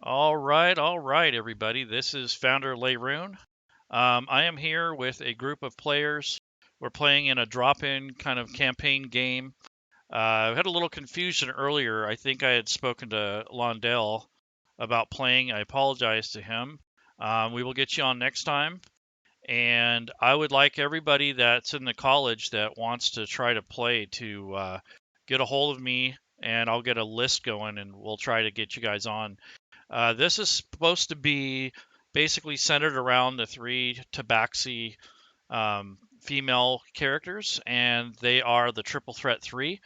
All right, everybody. This is Founder Layroon. I am here with a group of players. We're playing in a drop-in kind of campaign game. I had a little confusion earlier. I think I had spoken to Londell about playing. I apologize to him. We will get you on next time. And I would like everybody that's in the college that wants to try to play to get a hold of me, and I'll get a list going, and we'll try to get you guys on. This is supposed to be basically centered around the three Tabaxi female characters, and they are the Triple Threat 3.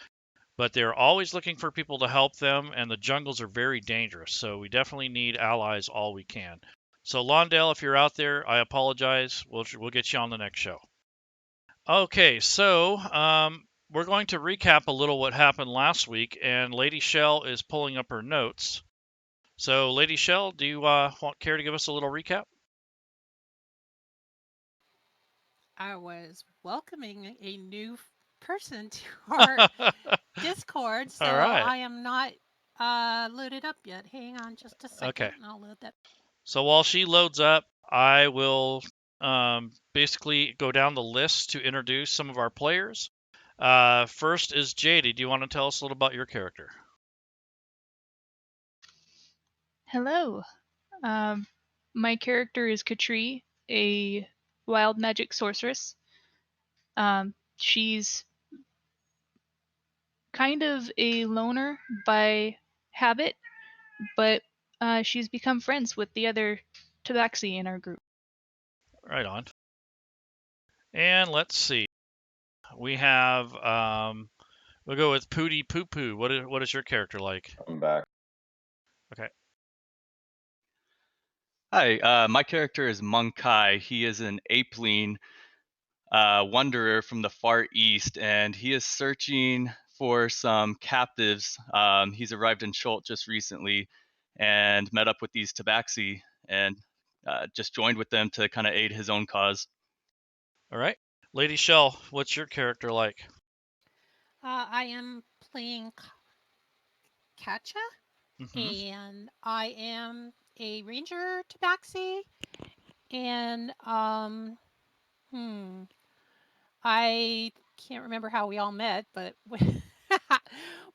But they're always looking for people to help them, and the jungles are very dangerous. So we definitely need allies all we can. So Londell, if you're out there, I apologize. We'll get you on the next show. Okay, so we're going to recap a little what happened last week, and LadyShel is pulling up her notes. So, LadyShel, do you care to give us a little recap? I was welcoming a new person to our Discord, so All right. I am not loaded up yet. Hang on just a Okay. second and I'll load that. So while she loads up, I will basically go down the list to introduce some of our players. First is Jade. Do you want to tell us a little about your character? Hello. Um, my character is Khatri, a wild magic sorceress. She's kind of a loner by habit, but she's become friends with the other Tabaxi in our group. Right on. And let's see. We have we'll go with PootyPooPoo. What is your character like? I'm back. Okay. Hi, my character is Mun'Kai. He is an Apeling wanderer from the Far East, and he is searching for some captives. He's arrived in Schult just recently and met up with these Tabaxi and just joined with them to kind of aid his own cause. All right. LadyShel, what's your character like? I am playing Katcha, and I am a ranger tabaxi, and I can't remember how we all met, but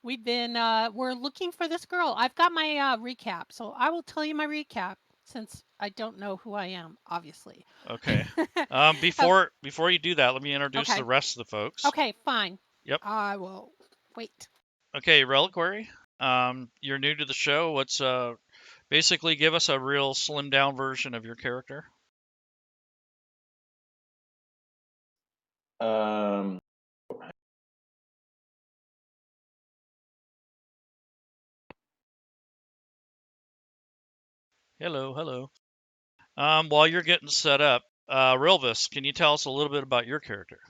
we've been we're looking for this girl. I've got my recap, so I will tell you my recap since I don't know who I am, obviously. Okay. Oh, Before you do that, let me introduce okay. the rest of the folks. Okay, fine. Yep. I will wait. Okay, Reliquary. You're new to the show. What's basically give us a real slimmed down version of your character? Um, Hello. While you're getting set up, Rilvas, can you tell us a little bit about your character?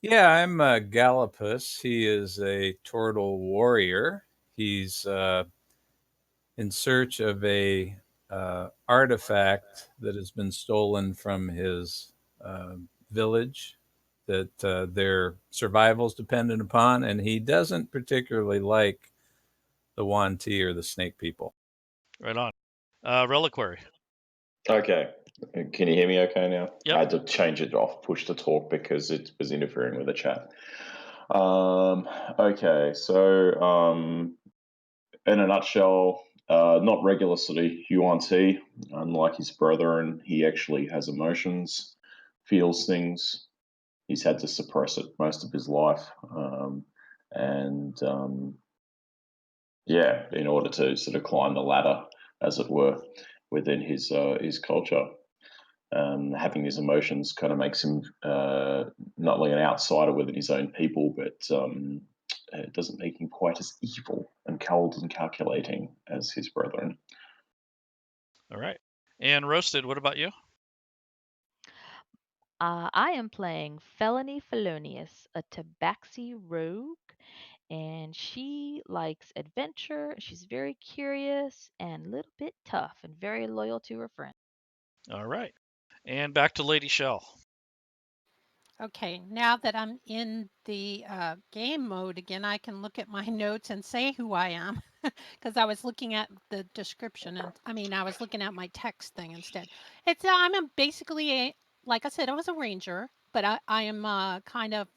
Yeah, I'm Gallipus. He is a Tortle warrior. He's in search of a artifact that has been stolen from his village that their survival is dependent upon, and he doesn't particularly like the Yuan'ti or the snake people. Right on. Reliquary. okay. Can you hear me okay now? Yep. I had to change it off, push to talk because it was interfering with the chat. Okay, so in a nutshell, not regularly Yuan'ti, unlike his brethren, he actually has emotions, feels things. He's had to suppress it most of his life. Yeah, in order to sort of climb the ladder, as it were, within his culture. Having his emotions kind of makes him not only an outsider within his own people, but it doesn't make him quite as evil and cold and calculating as his brethren. All right. And Roasted, what about you? I am playing Felony Felonious, a Tabaxi rogue, and she likes adventure. She's very curious and a little bit tough and very loyal to her friends. All right. And back to LadyShel. Okay, now that I'm in the game mode again, I can look at my notes and say who I am because I was looking at the description and I was looking at my text thing instead. Basically like I said, I was a ranger, but I am kind of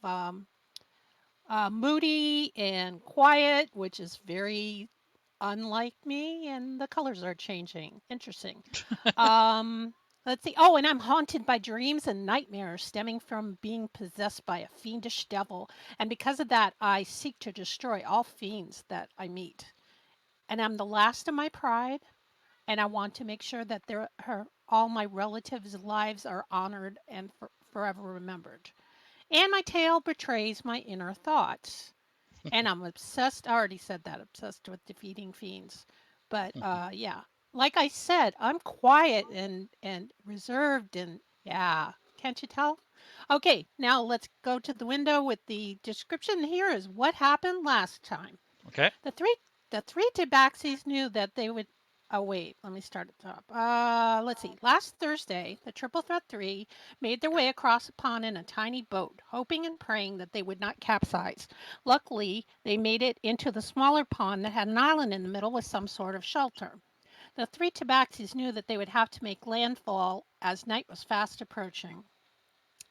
moody and quiet, which is very unlike me, and the colors are changing. Interesting. Um, let's see. Oh, and I'm haunted by dreams and nightmares stemming from being possessed by a fiendish devil. And because of that, I seek to destroy all fiends that I meet. And I'm the last of my pride, and I want to make sure that all my relatives' lives are honored and forever remembered. And my tale betrays my inner thoughts. And I'm obsessed. I already said that, obsessed with defeating fiends. But yeah, like I said, I'm quiet and reserved and yeah, can't you tell? Okay, now let's go to the window with the description. Here is what happened last time. Okay. The three Tabaxis knew that they would. Oh wait, let me start at the top. Let's see. Last Thursday, the Triple Threat Three made their way across a pond in a tiny boat, hoping and praying that they would not capsize. Luckily, they made it into the smaller pond that had an island in the middle with some sort of shelter. The three Tabaxis knew that they would have to make landfall as night was fast approaching.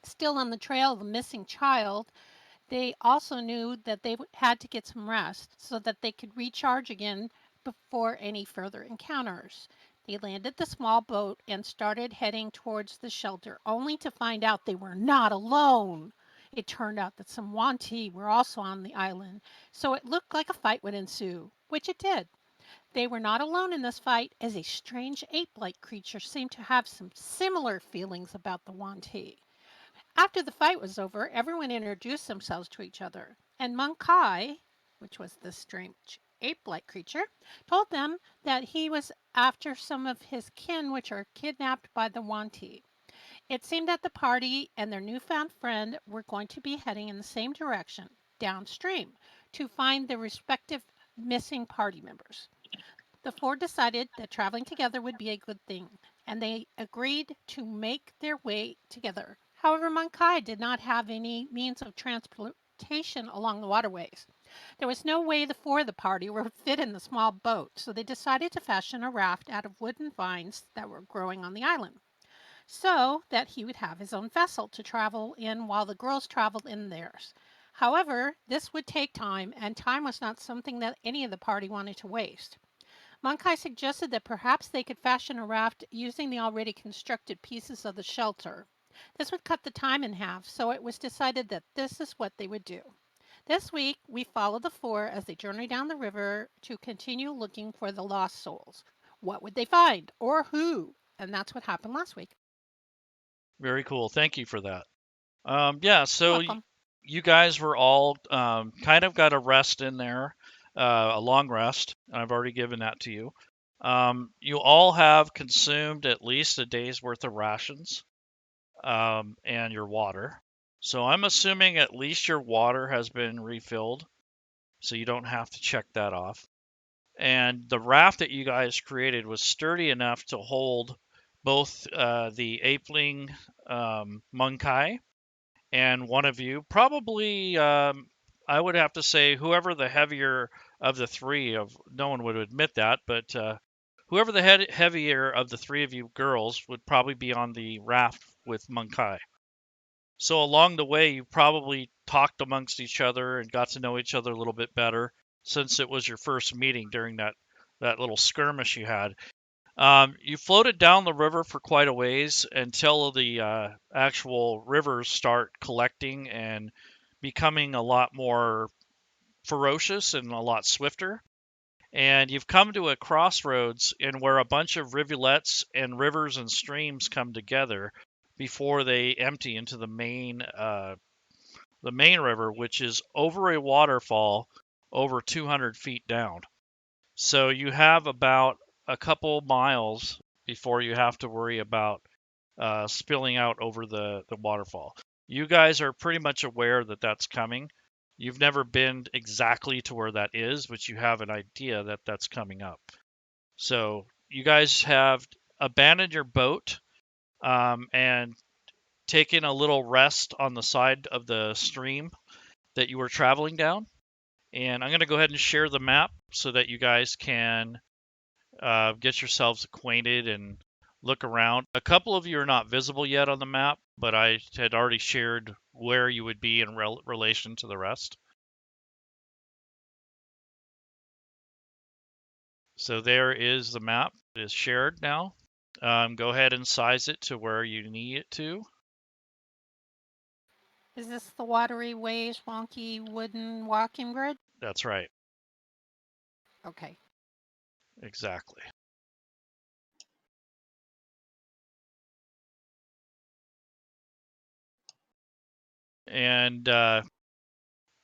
Still on the trail of the missing child, they also knew that they had to get some rest so that they could recharge again before any further encounters. They landed the small boat and started heading towards the shelter, only to find out they were not alone. It turned out that some Yuan'ti were also on the island, so it looked like a fight would ensue, which it did. They were not alone in this fight, as a strange ape-like creature seemed to have some similar feelings about the Yuan'ti. After the fight was over, everyone introduced themselves to each other, and Mun'Kai, which was this strange ape-like creature, told them that he was after some of his kin which are kidnapped by the Yuan'ti. It seemed that the party and their newfound friend were going to be heading in the same direction, downstream, to find their respective missing party members. The four decided that traveling together would be a good thing, and they agreed to make their way together. However, Mun'Kai did not have any means of transportation along the waterways. There was no way the four of the party would fit in the small boat, so they decided to fashion a raft out of wooden vines that were growing on the island, so that he would have his own vessel to travel in while the girls traveled in theirs. However, this would take time, and time was not something that any of the party wanted to waste. Mun'Kai suggested that perhaps they could fashion a raft using the already constructed pieces of the shelter. This would cut the time in half, so it was decided that this is what they would do. This week, we follow the four as they journey down the river to continue looking for the lost souls. What would they find, or who? And that's what happened last week. Very cool. Thank you for that. Yeah, You're so welcome. you guys were all kind of got a rest in there, a long rest. I've already given that to you. You all have consumed at least a day's worth of rations and your water. So I'm assuming at least your water has been refilled, so you don't have to check that off. And the raft that you guys created was sturdy enough to hold both the Apeling Mun'Kai and one of you, probably, I would have to say, whoever the heavier of the three of, no one would admit that, but whoever the heavier of the three of you girls would probably be on the raft with Mun'Kai. So along the way, you probably talked amongst each other and got to know each other a little bit better, since it was your first meeting during that little skirmish you had. You floated down the river for quite a ways until the actual rivers start collecting and becoming a lot more ferocious and a lot swifter. And you've come to a crossroads in where a bunch of rivulets and rivers and streams come together before they empty into the main river, which is over a waterfall over 200 feet down. So you have about a couple miles before you have to worry about spilling out over the waterfall. You guys are pretty much aware that that's coming. You've never been exactly to where that is, but you have an idea that that's coming up. So you guys have abandoned your boat and taken a little rest on the side of the stream that you were traveling down. And I'm going to go ahead and share the map so that you guys can get yourselves acquainted and look around. A couple of you are not visible yet on the map, but I had already shared where you would be in relation to the rest. So there is the map. It is shared now. Go ahead and size it to where you need it to. Is this the watery ways, wonky wooden walking grid? That's right. Okay. Exactly. And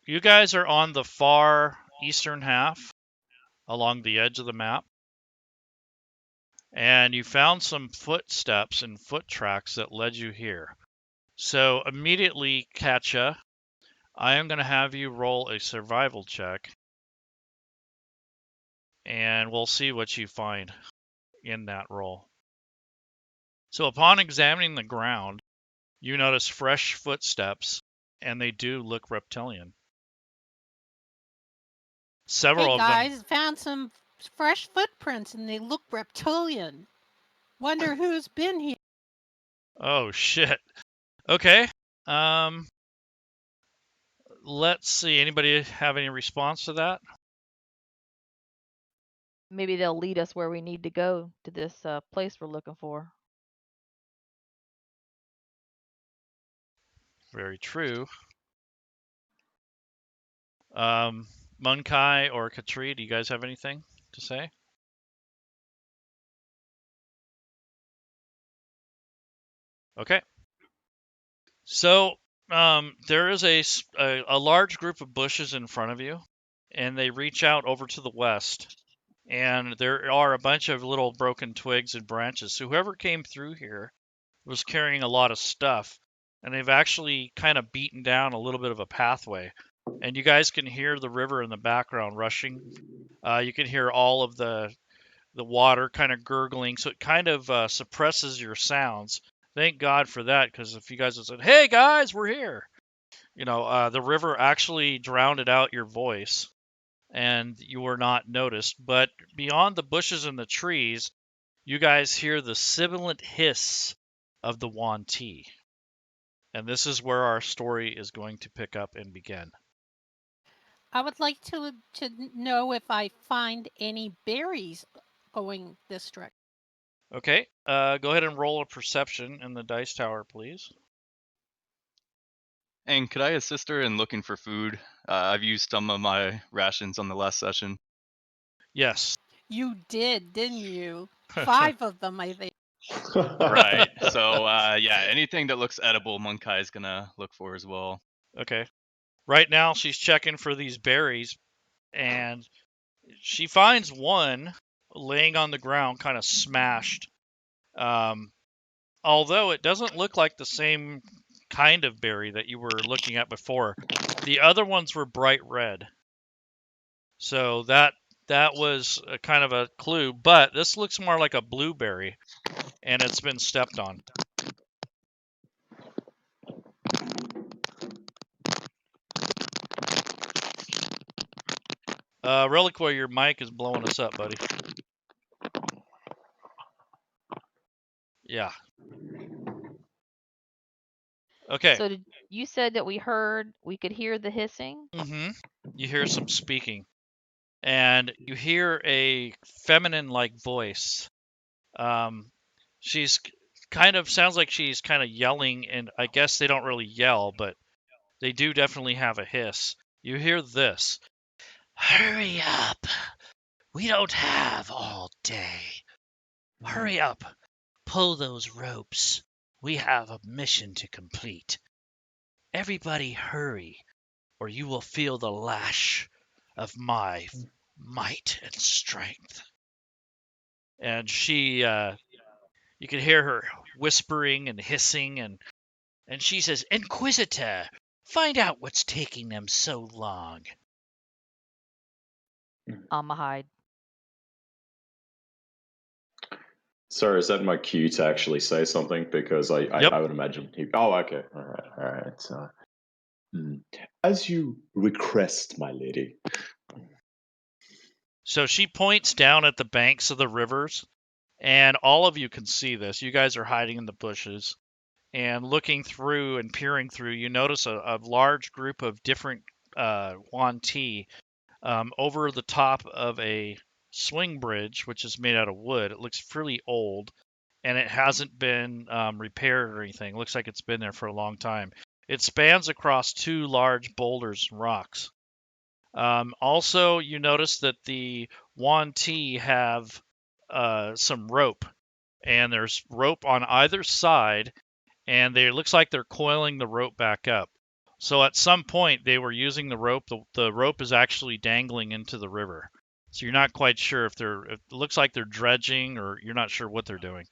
you guys are on the far eastern half along the edge of the map. And you found some footsteps and foot tracks that led you here. So immediately, Katcha, I am going to have you roll a survival check. And we'll see what you find in that roll. So upon examining the ground, you notice fresh footsteps, and they do look reptilian. Several Hey of them. guys, found some fresh footprints and they look reptilian. Wonder who's been here. Oh shit. Okay. Let's see. Anybody have any response to that? Maybe they'll lead us where we need to go to this place we're looking for. Very true. Mun'Kai or Khatri, do you guys have anything to say? Okay. So there is a large group of bushes in front of you, and they reach out over to the west. And there are a bunch of little broken twigs and branches. So whoever came through here was carrying a lot of stuff, and they've actually kind of beaten down a little bit of a pathway. And you guys can hear the river in the background rushing. You can hear all of the water kind of gurgling, so it kind of suppresses your sounds. Thank God for that, because if you guys had said, "Hey guys, we're here," the river actually drowned out your voice, and you were not noticed. But beyond the bushes and the trees, you guys hear the sibilant hiss of the Yuan'ti. And this is where our story is going to pick up and begin. I would like to know if I find any berries going this direction. Okay, go ahead and roll a perception in the dice tower, please. And could I assist her in looking for food? I've used some of my rations on the last session. Yes. You did, didn't you? 5 of them, I think. Right. So, yeah, anything that looks edible, Mun'Kai is going to look for as well. Okay. Right now, she's checking for these berries, and she finds one laying on the ground, kind of smashed. Although it doesn't look like the same kind of berry that you were looking at before. The other ones were bright red. So that was a kind of a clue, but this looks more like a blueberry, and it's been stepped on. Reliquary, your mic is blowing us up, buddy. Yeah. Okay. So you said that we could hear the hissing? Mm-hmm. You hear some speaking, and you hear a feminine-like voice. She's sounds like she's kind of yelling, and I guess they don't really yell, but they do definitely have a hiss. You hear this. Hurry up. We don't have all day. Hurry up. Pull those ropes. We have a mission to complete. Everybody hurry, or you will feel the lash of my might and strength. And she, you can hear her whispering and hissing, and she says, Inquisitor, find out what's taking them so long. I'ma hide. Sorry, is that my cue to actually say something? Because Yep. I would imagine he. Oh, okay. All right. As you request, my lady. So she points down at the banks of the rivers, and all of you can see this. You guys are hiding in the bushes, and looking through and peering through, you notice a large group of different Yuan'ti over the top of a swing bridge, which is made out of wood. It looks pretty old, and it hasn't been repaired or anything. It looks like it's been there for a long time. It spans across two large boulders and rocks. Also, you notice that the Yuan'ti have some rope, and there's rope on either side, and it looks like they're coiling the rope back up. So at some point they were using the rope. The rope is actually dangling into the river. So you're not quite sure if it looks like they're dredging, or you're not sure what they're doing.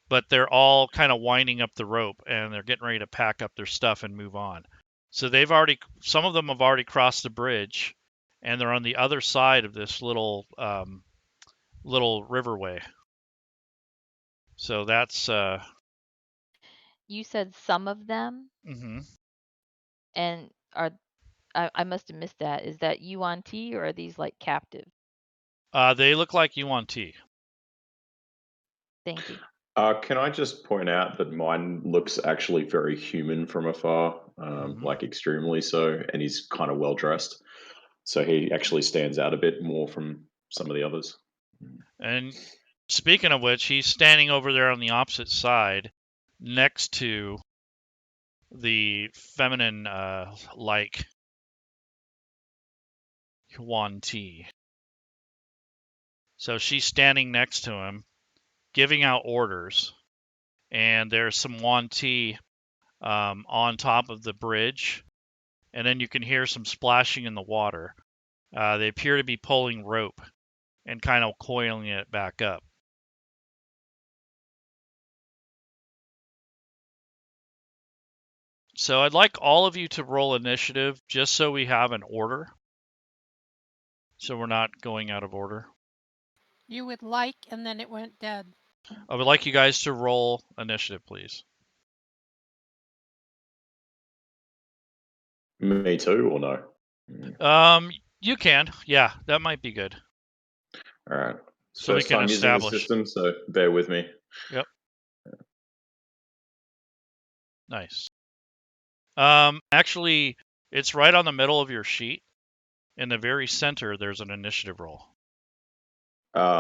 But they're all kind of winding up the rope, and they're getting ready to pack up their stuff and move on. So some of them have already crossed the bridge, and they're on the other side of this little riverway. So that's You said some of them, mm-hmm. and I must have missed that. Is that Yuan'ti or are these like captive? They look like Yuan'ti. Thank you. Can I just point out that mine looks actually very human from afar, like extremely so, and he's kind of well dressed. So he actually stands out a bit more from some of the others. And speaking of which, he's standing over there on the opposite side, next to the feminine like Yuan'ti. So she's standing next to him, giving out orders, and there's some Yuan'ti on top of the bridge, and then you can hear some splashing in the water. They appear to be pulling rope and kind of coiling it back up. So I'd like all of you to roll initiative just so we have an order. So we're not going out of order. You would like, and then it went dead. I would like you guys to roll initiative, please. Me too, or no? You can. Yeah, that might be good. All right. So First we can time using the establish. system, so bear with me. Yep. Nice. Actually, it's right on the middle of your sheet. In the very center, there's an initiative roll.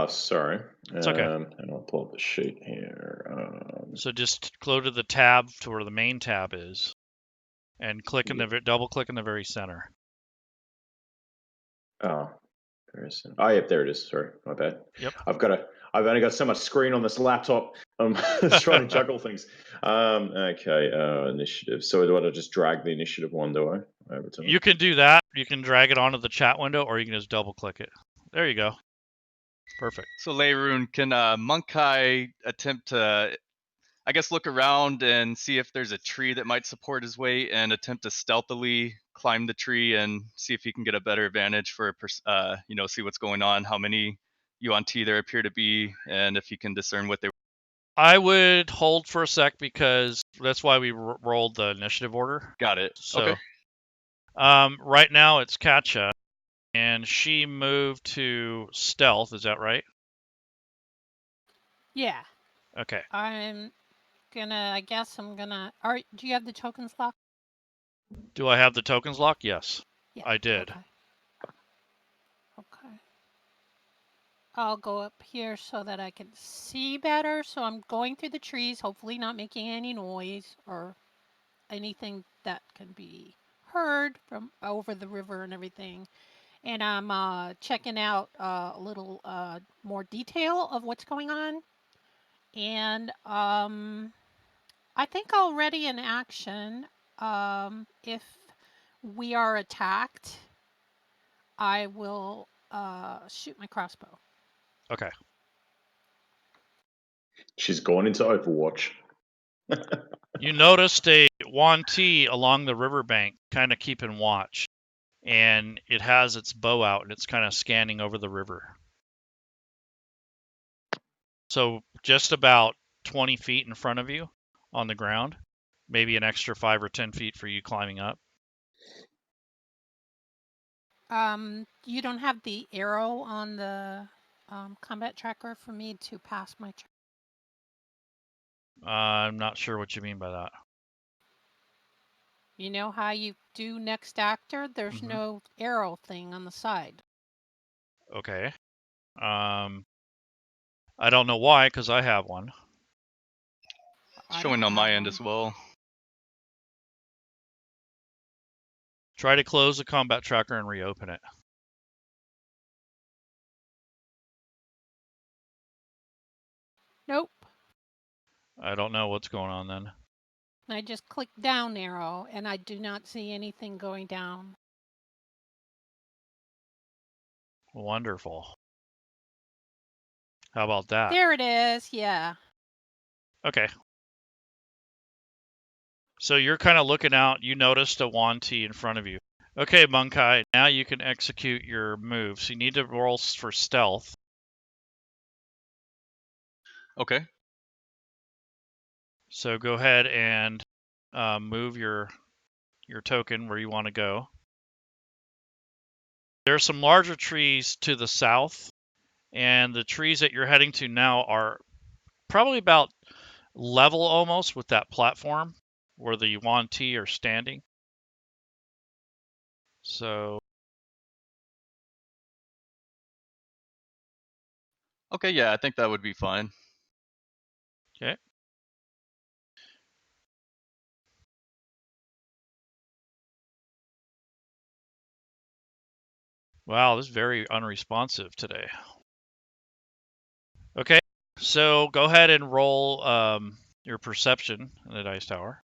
Sorry. It's okay. And I'll pull up the sheet here. So just go to the tab to where the main tab is, and click in the double click in the very center. Oh, oh, yep, there it is. Sorry, my bad. Yep. I've only got so much screen on this laptop. I'm trying to juggle things. Okay, initiative. So do I just drag the initiative one, do I? Over to me? You can do that. You can drag it onto the chat window, or you can just double click it. There you go. Perfect. So Leyrune, can Mun'Kai attempt to, I guess, look around and see if there's a tree that might support his weight, and attempt to stealthily climb the tree and see if he can get a better advantage for, see what's going on, how many Yuan'ti there appear to be, and if he can discern what they. I would hold for a sec because that's why we rolled the initiative order. Got it. So, okay. Right now it's Katcha, and she moved to stealth. Is that right? Yeah. Okay. I guess I'm gonna. Do you have the tokens locked? Do I have the tokens locked? Yes. Yeah. I did. Okay. I'll go up here so that I can see better. So I'm going through the trees, hopefully not making any noise or anything that can be heard from over the river and everything. And I'm checking out a little more detail of what's going on. And I think already in action, if we are attacked, I will shoot my crossbow. Okay. She's gone into Overwatch. You noticed a Yuan'ti along the riverbank, kind of keeping watch, and it has its bow out, and it's kind of scanning over the river. So just about 20 feet in front of you on the ground. Maybe an extra 5 or 10 feet for you climbing up. You don't have the arrow on the combat tracker for me to pass my turn. I'm not sure what you mean by that. You know how you do next actor? There's no arrow thing on the side. Okay. I don't know why, because I have one. Showing on my end as well. Try to close the combat tracker and reopen it. Nope. I don't know what's going on then. I just clicked down arrow, and I do not see anything going down. Wonderful. How about that? There it is, yeah. Okay. So you're kind of looking out. You noticed a Yuan'ti in front of you. Okay, Mun'Kai, now you can execute your moves. You need to roll for stealth. Okay. So go ahead and move your token where you want to go. There are some larger trees to the south, and the trees that you're heading to now are probably about level almost with that platform where the Yuan'ti are standing. So Okay, yeah, I think that would be fine. okay. Wow, this is very unresponsive today. Okay, so go ahead and roll your perception in the dice tower.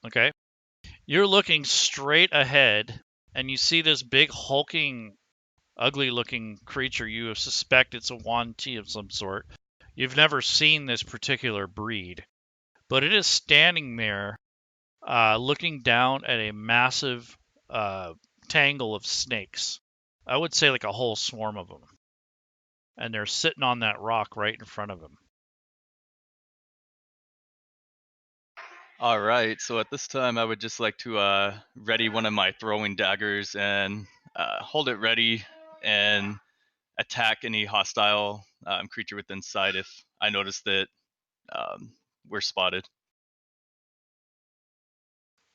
Okay. You're looking straight ahead, and you see this big hulking, ugly-looking creature. You suspect it's a Yuan'ti of some sort. You've never seen this particular breed, but it is standing there, looking down at a massive tangle of snakes. I would say like a whole swarm of them. And they're sitting on that rock right in front of him. All right, so at this time, I would just like to ready one of my throwing daggers and hold it ready and attack any hostile creature within sight if I notice that we're spotted.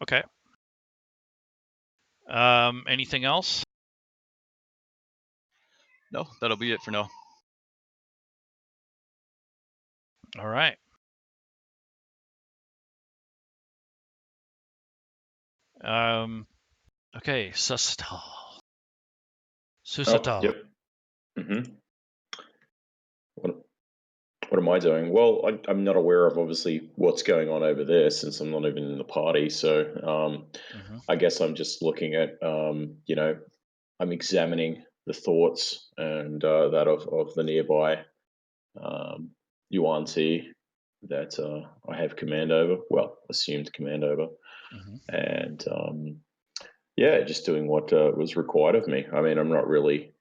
Okay. Anything else? No, that'll be it for now. All right. Okay, Sulsatal. Oh, yep. What am I doing? Well, I'm not aware of obviously what's going on over there since I'm not even in the party. So I guess I'm just looking at, I'm examining the thoughts and that of the nearby Yuan'ti that I have command over, well, assumed command over. And yeah, just doing what was required of me. I mean, I'm not really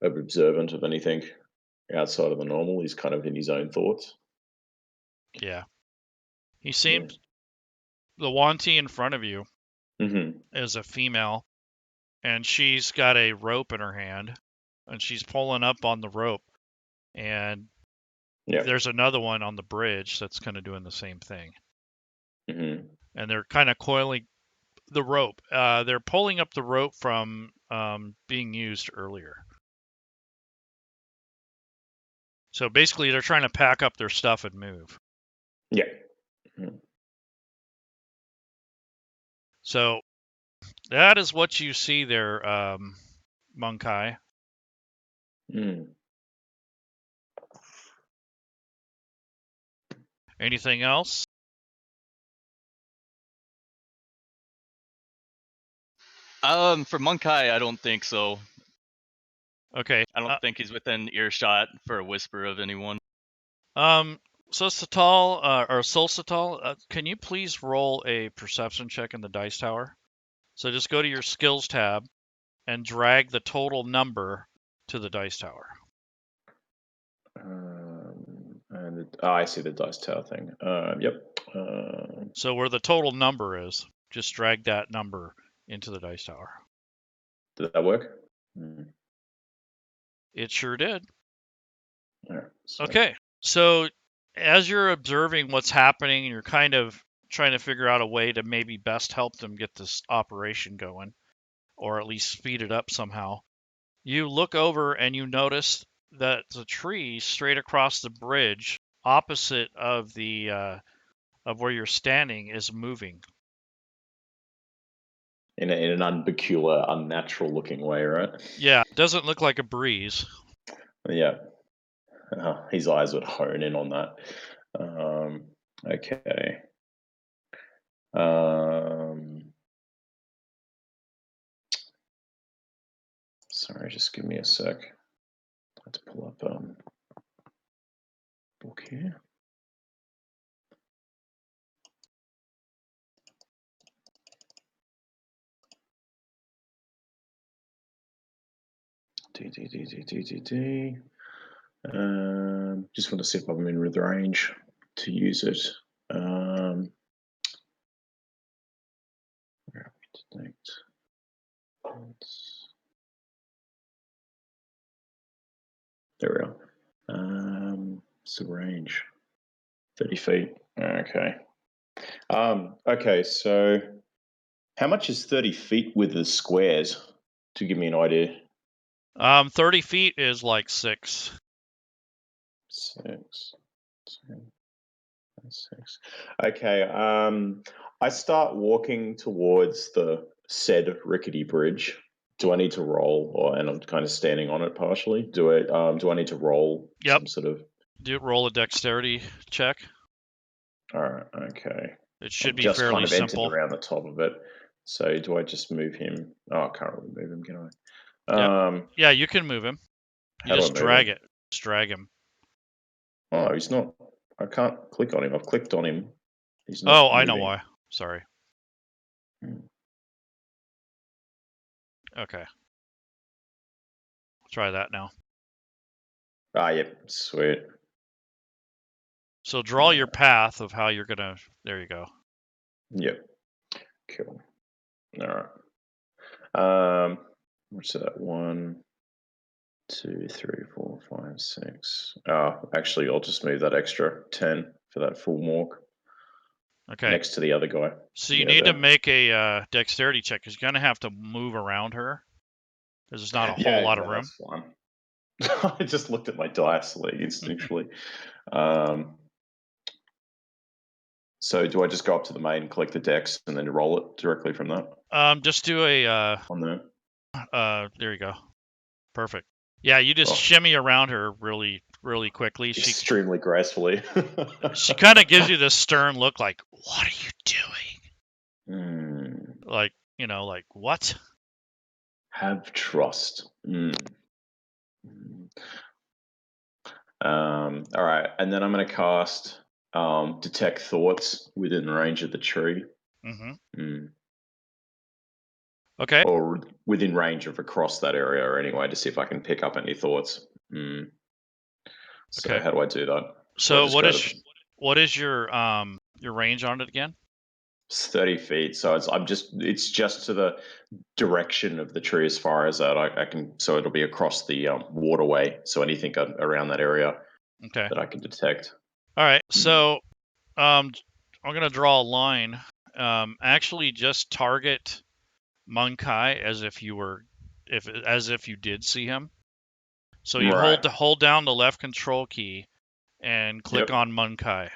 observant of anything outside of the normal. He's kind of in his own thoughts. Yeah. He seems the Yuan'ti in front of you is a female, and she's got a rope in her hand, and she's pulling up on the rope, and there's another one on the bridge that's kind of doing the same thing. And they're kind of coiling the rope. They're pulling up the rope from being used earlier. So basically, they're trying to pack up their stuff and move. Yeah. So that is what you see there, Mun'Kai. Anything else? For Mun'Kai, I don't think so. Okay. I don't think he's within earshot for a whisper of anyone. Sulsatal, or Sulsatal, can you please roll a perception check in the dice tower? So just go to your skills tab and drag the total number to the dice tower. I see the dice tower thing. Yep. So where the total number is, just drag that number into the dice tower. Did that work? It sure did. Yeah, okay. So as you're observing what's happening, you're kind of trying to figure out a way to maybe best help them get this operation going, or at least speed it up somehow. You look over and you notice that the tree straight across the bridge, opposite of the of where you're standing, is moving. In an unpeculiar, unnatural-looking way, right? Yeah, it doesn't look like a breeze. Yeah. His eyes would hone in on that. Okay. Sorry, just give me a sec. Let's pull up book here. Just want to see if I'm in with range to use it. Where are we tonight? There we are. So range 30 feet. Okay. Okay, so how much is 30 feet with the squares? To give me an idea. 30 feet is like 6. 6. 6. Okay. I start walking towards the said rickety bridge. Do I need to roll, and I'm kind of standing on it partially? Do I need to roll some sort of? Roll a dexterity check. All right. Okay. It should be just fairly kind of simple. entered around the top of it. So do I just move him? Oh, I can't really move him, can I? Yep. Yeah, you can move him. You just drag it. Just drag him. Oh, he's not. I can't click on him. I've clicked on him. He's not. Oh, I know why. Sorry. Okay. Try that now. Yep. Sweet. So draw your path of how you're gonna. There you go. Yep. Cool. All right. What's that? 1, 2, 3, 4, 5, 6. Actually, I'll just move that extra 10 for that full walk. Okay. Next to the other guy. So you need to make a dexterity check because you're gonna have to move around her. There's not a whole lot of room. That's fine. I just looked at my dice like instinctually. So do I just go up to the main, collect the dex, and then roll it directly from that? Just do a on there. There you go. Perfect. Yeah, you just shimmy around her really, really quickly. Extremely gracefully. She kind of gives you this stern look, like, "What are you doing?" Like, like what? Have trust. All right, and then I'm going to cast detect thoughts within range of the tree. Okay. Or within range of across that area, or anyway, to see if I can pick up any thoughts. So how do I do that? So what is your range on it again? It's 30 feet, so it's just to the direction of the tree as far as that I can. So it'll be across the waterway. So anything around that area that I can detect. All right. So I'm gonna draw a line. Actually, just target Mun'Kai as if you did see him. So you hold down the left control key and click on Mun'Kai.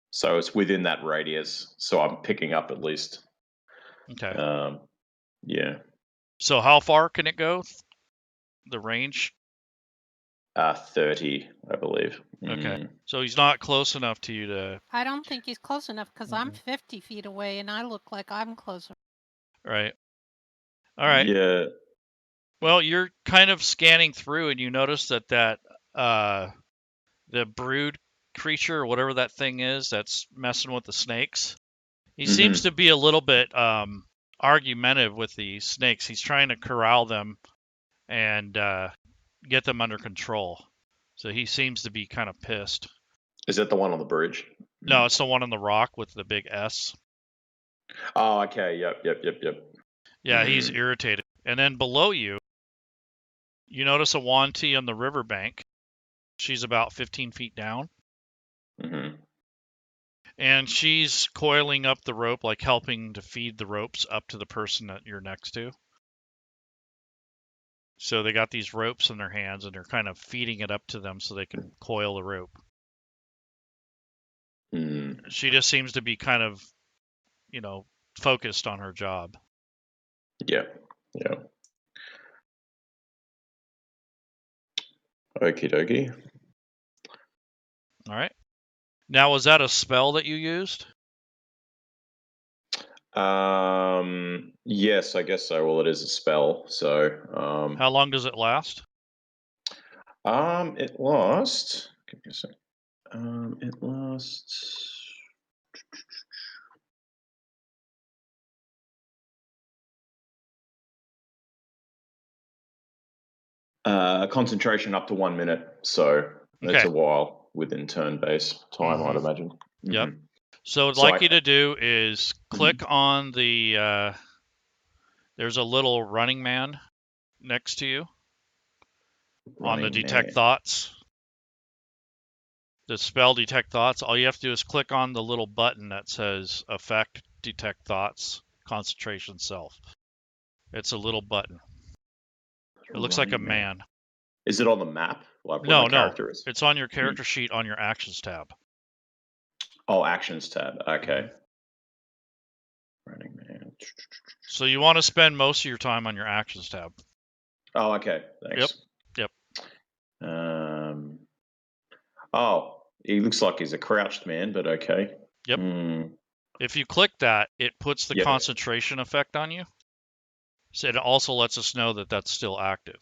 So it's within that radius. So I'm picking up at least. Okay. Yeah. So how far can it go? The range? 30, I believe. Okay. So he's not close enough to you to. I don't think he's close enough because I'm 50 feet away and I look like I'm closer. Right. All right. Yeah. Well, you're kind of scanning through, and you notice that the brood creature, or whatever that thing is, that's messing with the snakes. He seems to be a little bit argumentative with the snakes. He's trying to corral them and get them under control. So he seems to be kind of pissed. Is that the one on the bridge? No, it's the one on the rock with the big S. Oh, okay. Yep. Yeah, he's irritated. And then below you, you notice a Yuan'ti on the riverbank. She's about 15 feet down. Mm-hmm. And she's coiling up the rope, like helping to feed the ropes up to the person that you're next to. So they got these ropes in their hands, and they're kind of feeding it up to them so they can coil the rope. She just seems to be kind of, focused on her job. Yeah. Okie dokie. All right. Now, was that a spell that you used? Yes, I guess so. Well, it is a spell, so. How long does it last? It lasts. Give me a sec. It lasts. Concentration up to 1 minute, so it's a while within turn-based time, I'd imagine. Yep. So what I'd like you to do is click on the. There's a little running man next to you on the Detect Thoughts. The spell Detect Thoughts. All you have to do is click on the little button that says Effect Detect Thoughts Concentration Self. It's a little button. It looks like a man. Is it on the map? Like no, character is? It's on your character sheet on your Actions tab. Oh, Actions tab. Okay. Running man. So you want to spend most of your time on your Actions tab. Oh, okay. Thanks. Yep. Oh, he looks like he's a crouched man, but okay. Yep. If you click that, it puts the concentration effect on you. So it also lets us know that that's still active.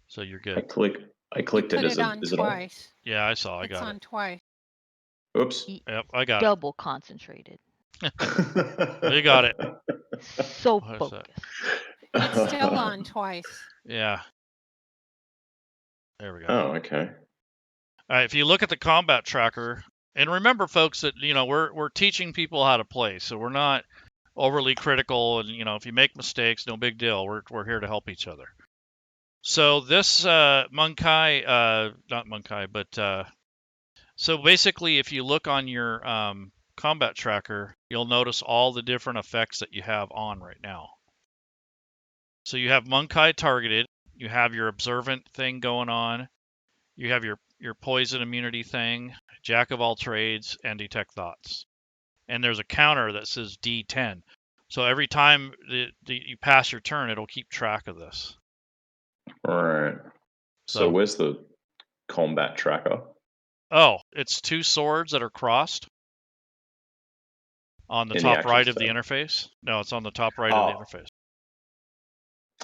So you're good. I clicked it. Is it twice? Yeah, I saw. I got it. It's on twice. Oops. Yep, I got Double concentrated. You got it. So focused. It's still on twice. Yeah. There we go. Oh, okay. All right, if you look at the combat tracker, and remember, folks, that we're teaching people how to play, so we're not overly critical. And if you make mistakes, no big deal. We're here to help each other. So this Mun'Kai, not Mun'Kai, but so basically, if you look on your combat tracker, you'll notice all the different effects that you have on right now. So you have Mun'Kai targeted, you have your observant thing going on, you have your poison immunity thing, Jack of all trades, and Detect Thoughts. And there's a counter that says D10. So every time you pass your turn, it'll keep track of this. All right. So where's the combat tracker? Oh, it's two swords that are crossed on the top right of the interface. No, it's on the top right of the interface.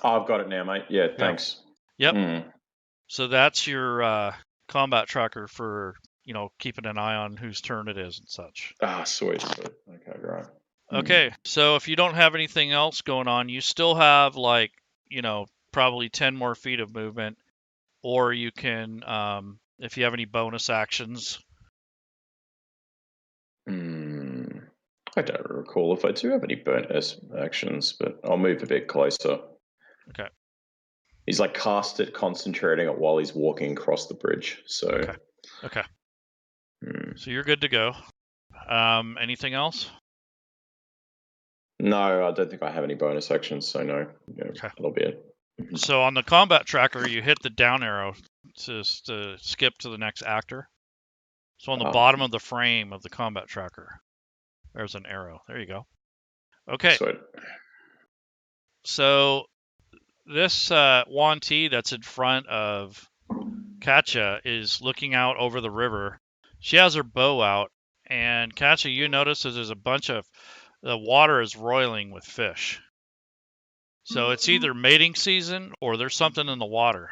Oh, I've got it now, mate. Yeah, thanks. Yep. So that's your combat tracker for, keeping an eye on whose turn it is and such. Ah, sweet. Okay, right. Okay, so if you don't have anything else going on, you still have probably 10 more feet of movement, or you can, if you have any bonus actions. I don't recall if I do have any bonus actions, but I'll move a bit closer. Okay. He's like cast it, concentrating it while he's walking across the bridge. So. Okay. So you're good to go. Anything else? No, I don't think I have any bonus actions, so no. Okay. That'll be it. So on the combat tracker, you hit the down arrow to skip to the next actor. So on the bottom of the frame of the combat tracker, there's an arrow. There you go. Okay. Sweet. So this Yuan'ti that's in front of Katcha is looking out over the river. She has her bow out, and Katcha, you notice that there's a bunch of the water is roiling with fish. So it's either mating season or there's something in the water.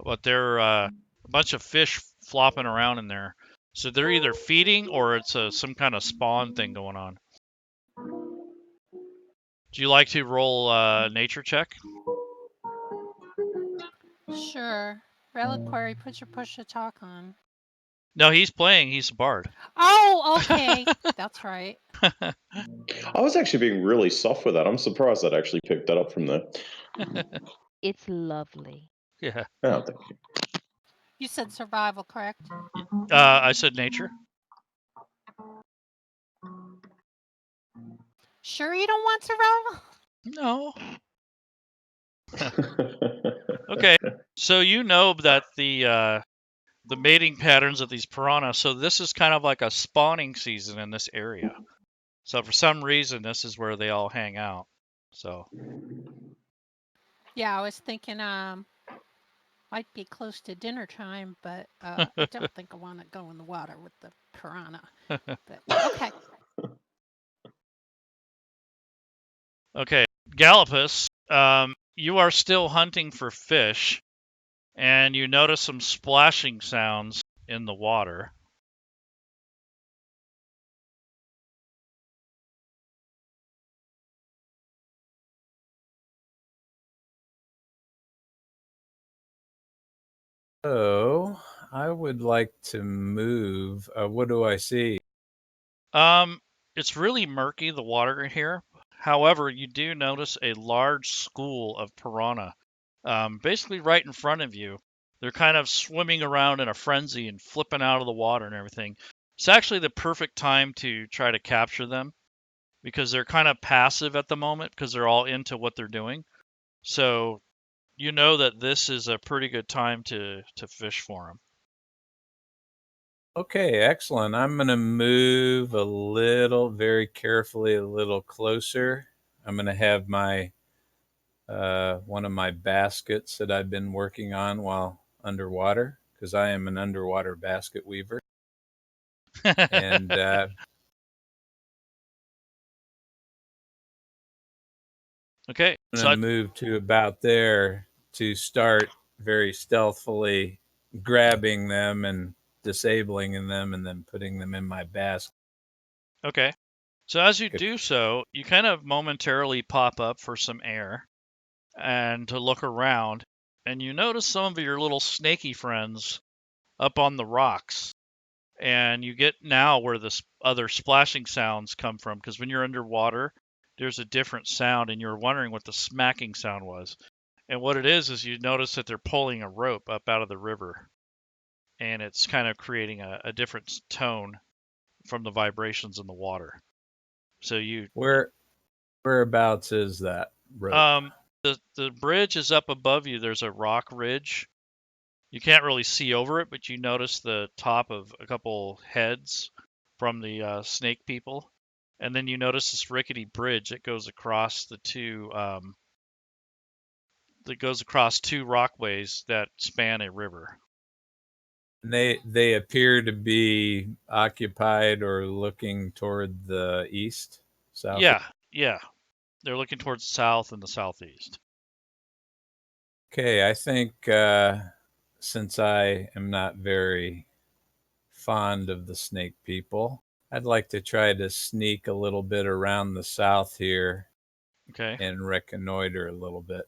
But there are a bunch of fish flopping around in there. So they're either feeding or it's some kind of spawn thing going on. Do you like to roll a nature check? Sure. Reliquary, put your push to talk on. No, he's playing. He's a bard. Oh, okay. That's right. I was actually being really soft with that. I'm surprised I'd actually picked that up from there. It's lovely. Yeah. Oh, thank you. You said survival, correct? I said nature. Sure you don't want survival? No. Okay. So you know that the mating patterns of these piranha. So this is kind of like a spawning season in this area. So for some reason, this is where they all hang out. So Yeah, I was thinking might be close to dinner time, but I don't think I want to go in the water with the piranha. But okay. okay, Gallipus, you are still hunting for fish, and you notice some splashing sounds in the water. So I would like to move. What do I see? It's really murky, the water here. However, you do notice a large school of piranha, basically right in front of you. They're kind of swimming around in a frenzy and flipping out of the water and everything. It's actually the perfect time to try to capture them because they're kind of passive at the moment because they're all into what they're doing. So you know that this is a pretty good time to fish for them. Okay, excellent. I'm going to move a little, very carefully, a little closer. I'm going to have my one of my baskets that I've been working on while underwater, because I am an underwater basket weaver. And okay, I'm so going to move to about there to start very stealthily grabbing them and disabling them and then putting them in my basket. okay. So as you do so, you kind of momentarily pop up for some air and to look around, and you notice some of your little snaky friends up on the rocks. And you get now where the other splashing sounds come from, because when you're underwater, there's a different sound, and you're wondering what the smacking sound was. And what it is you notice that they're pulling a rope up out of the river, and it's kind of creating a different tone from the vibrations in the water. So you whereabouts is that rope? The bridge is up above you. There's a rock ridge. You can't really see over it, but you notice the top of a couple heads from the snake people, and then you notice this rickety bridge that goes across the two rockways that span a river. They appear to be occupied or looking toward the east, south. Yeah. They're looking towards the south and the southeast. Okay, I think since I am not very fond of the snake people, I'd like to try to sneak a little bit around the south here. Okay. And reconnoiter a little bit.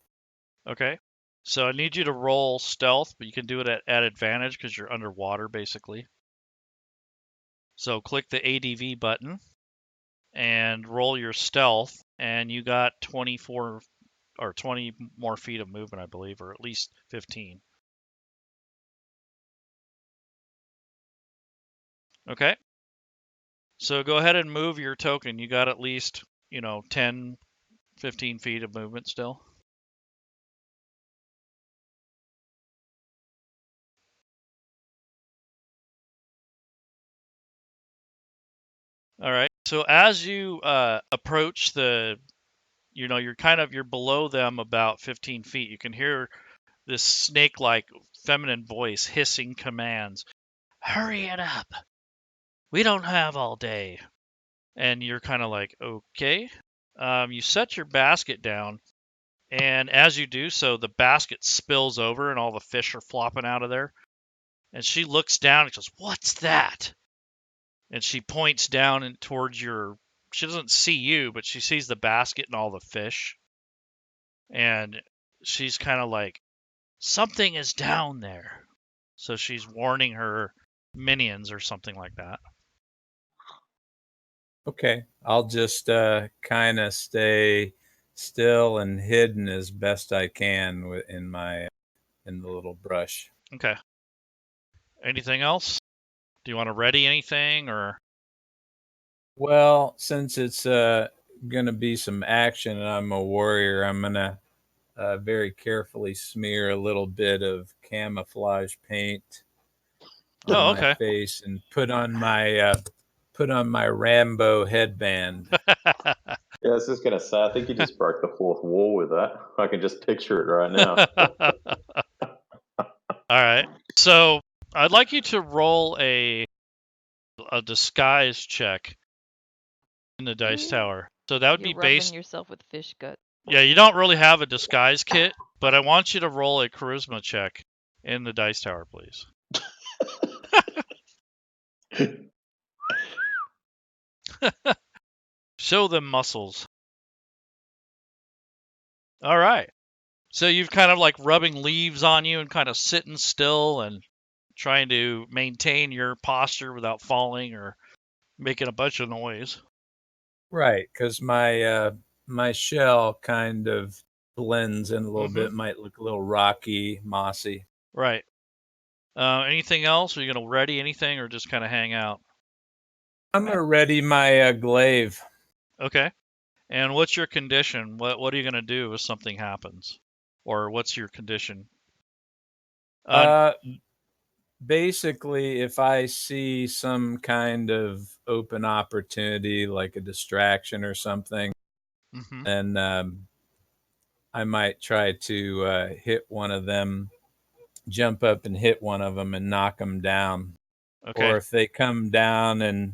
Okay. So I need you to roll stealth, but you can do it at advantage because you're underwater, basically. So click the ADV button and roll your stealth, and you got 24 or 20 more feet of movement, I believe, or at least 15. Okay. So go ahead and move your token. You got at least, 10, 15 feet of movement still. All right. So as you approach you're below them about 15 feet. You can hear this snake-like feminine voice hissing commands. Hurry it up. We don't have all day. And you're kind of like, okay. You set your basket down, and as you do so, the basket spills over and all the fish are flopping out of there. And she looks down and goes, "What's that?" And she points down and towards your. She doesn't see you, but she sees the basket and all the fish. And she's kind of like, "Something is down there." So she's warning her minions or something like that. Okay, I'll just kind of stay still and hidden as best I can in the little brush. Okay. Anything else? Do you want to ready anything or? Well, since it's gonna be some action and I'm a warrior, I'm gonna very carefully smear a little bit of camouflage paint on Oh, my okay. face and put on my Rambo headband. Yeah, I was just gonna say, I think you just broke the fourth wall with that. I can just picture it right now. All right. So I'd like you to roll a disguise check in the dice Ooh, tower. So that would you're be rubbing based. yourself with fish gut. Yeah, you don't really have a disguise kit, but I want you to roll a charisma check in the dice tower, please. Show them muscles. All right. So you've kind of like rubbing leaves on you and kind of sitting still and trying to maintain your posture without falling or making a bunch of noise. Right, because my shell kind of blends in a little Mm-hmm. bit. Might look a little rocky, mossy. Right. Anything else? Are you going to ready anything or just kind of hang out? I'm gonna ready my glaive. Okay. And what's your condition? What are you going to do if something happens? Or what's your condition? Uh, Basically, if I see some kind of open opportunity, like a distraction or something, mm-hmm. then I might try to hit one of them, jump up and hit one of them and knock them down. Okay. Or if they come down and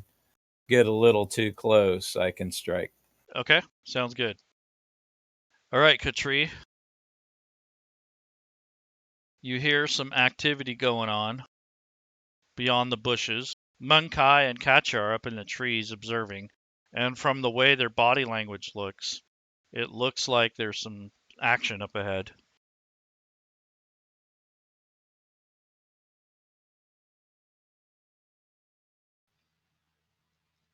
get a little too close, I can strike. Okay. Sounds good. All right, Khatri. You hear some activity going on beyond the bushes. Mun'Kai and Katcha are up in the trees observing, and from the way their body language looks, it looks like there's some action up ahead.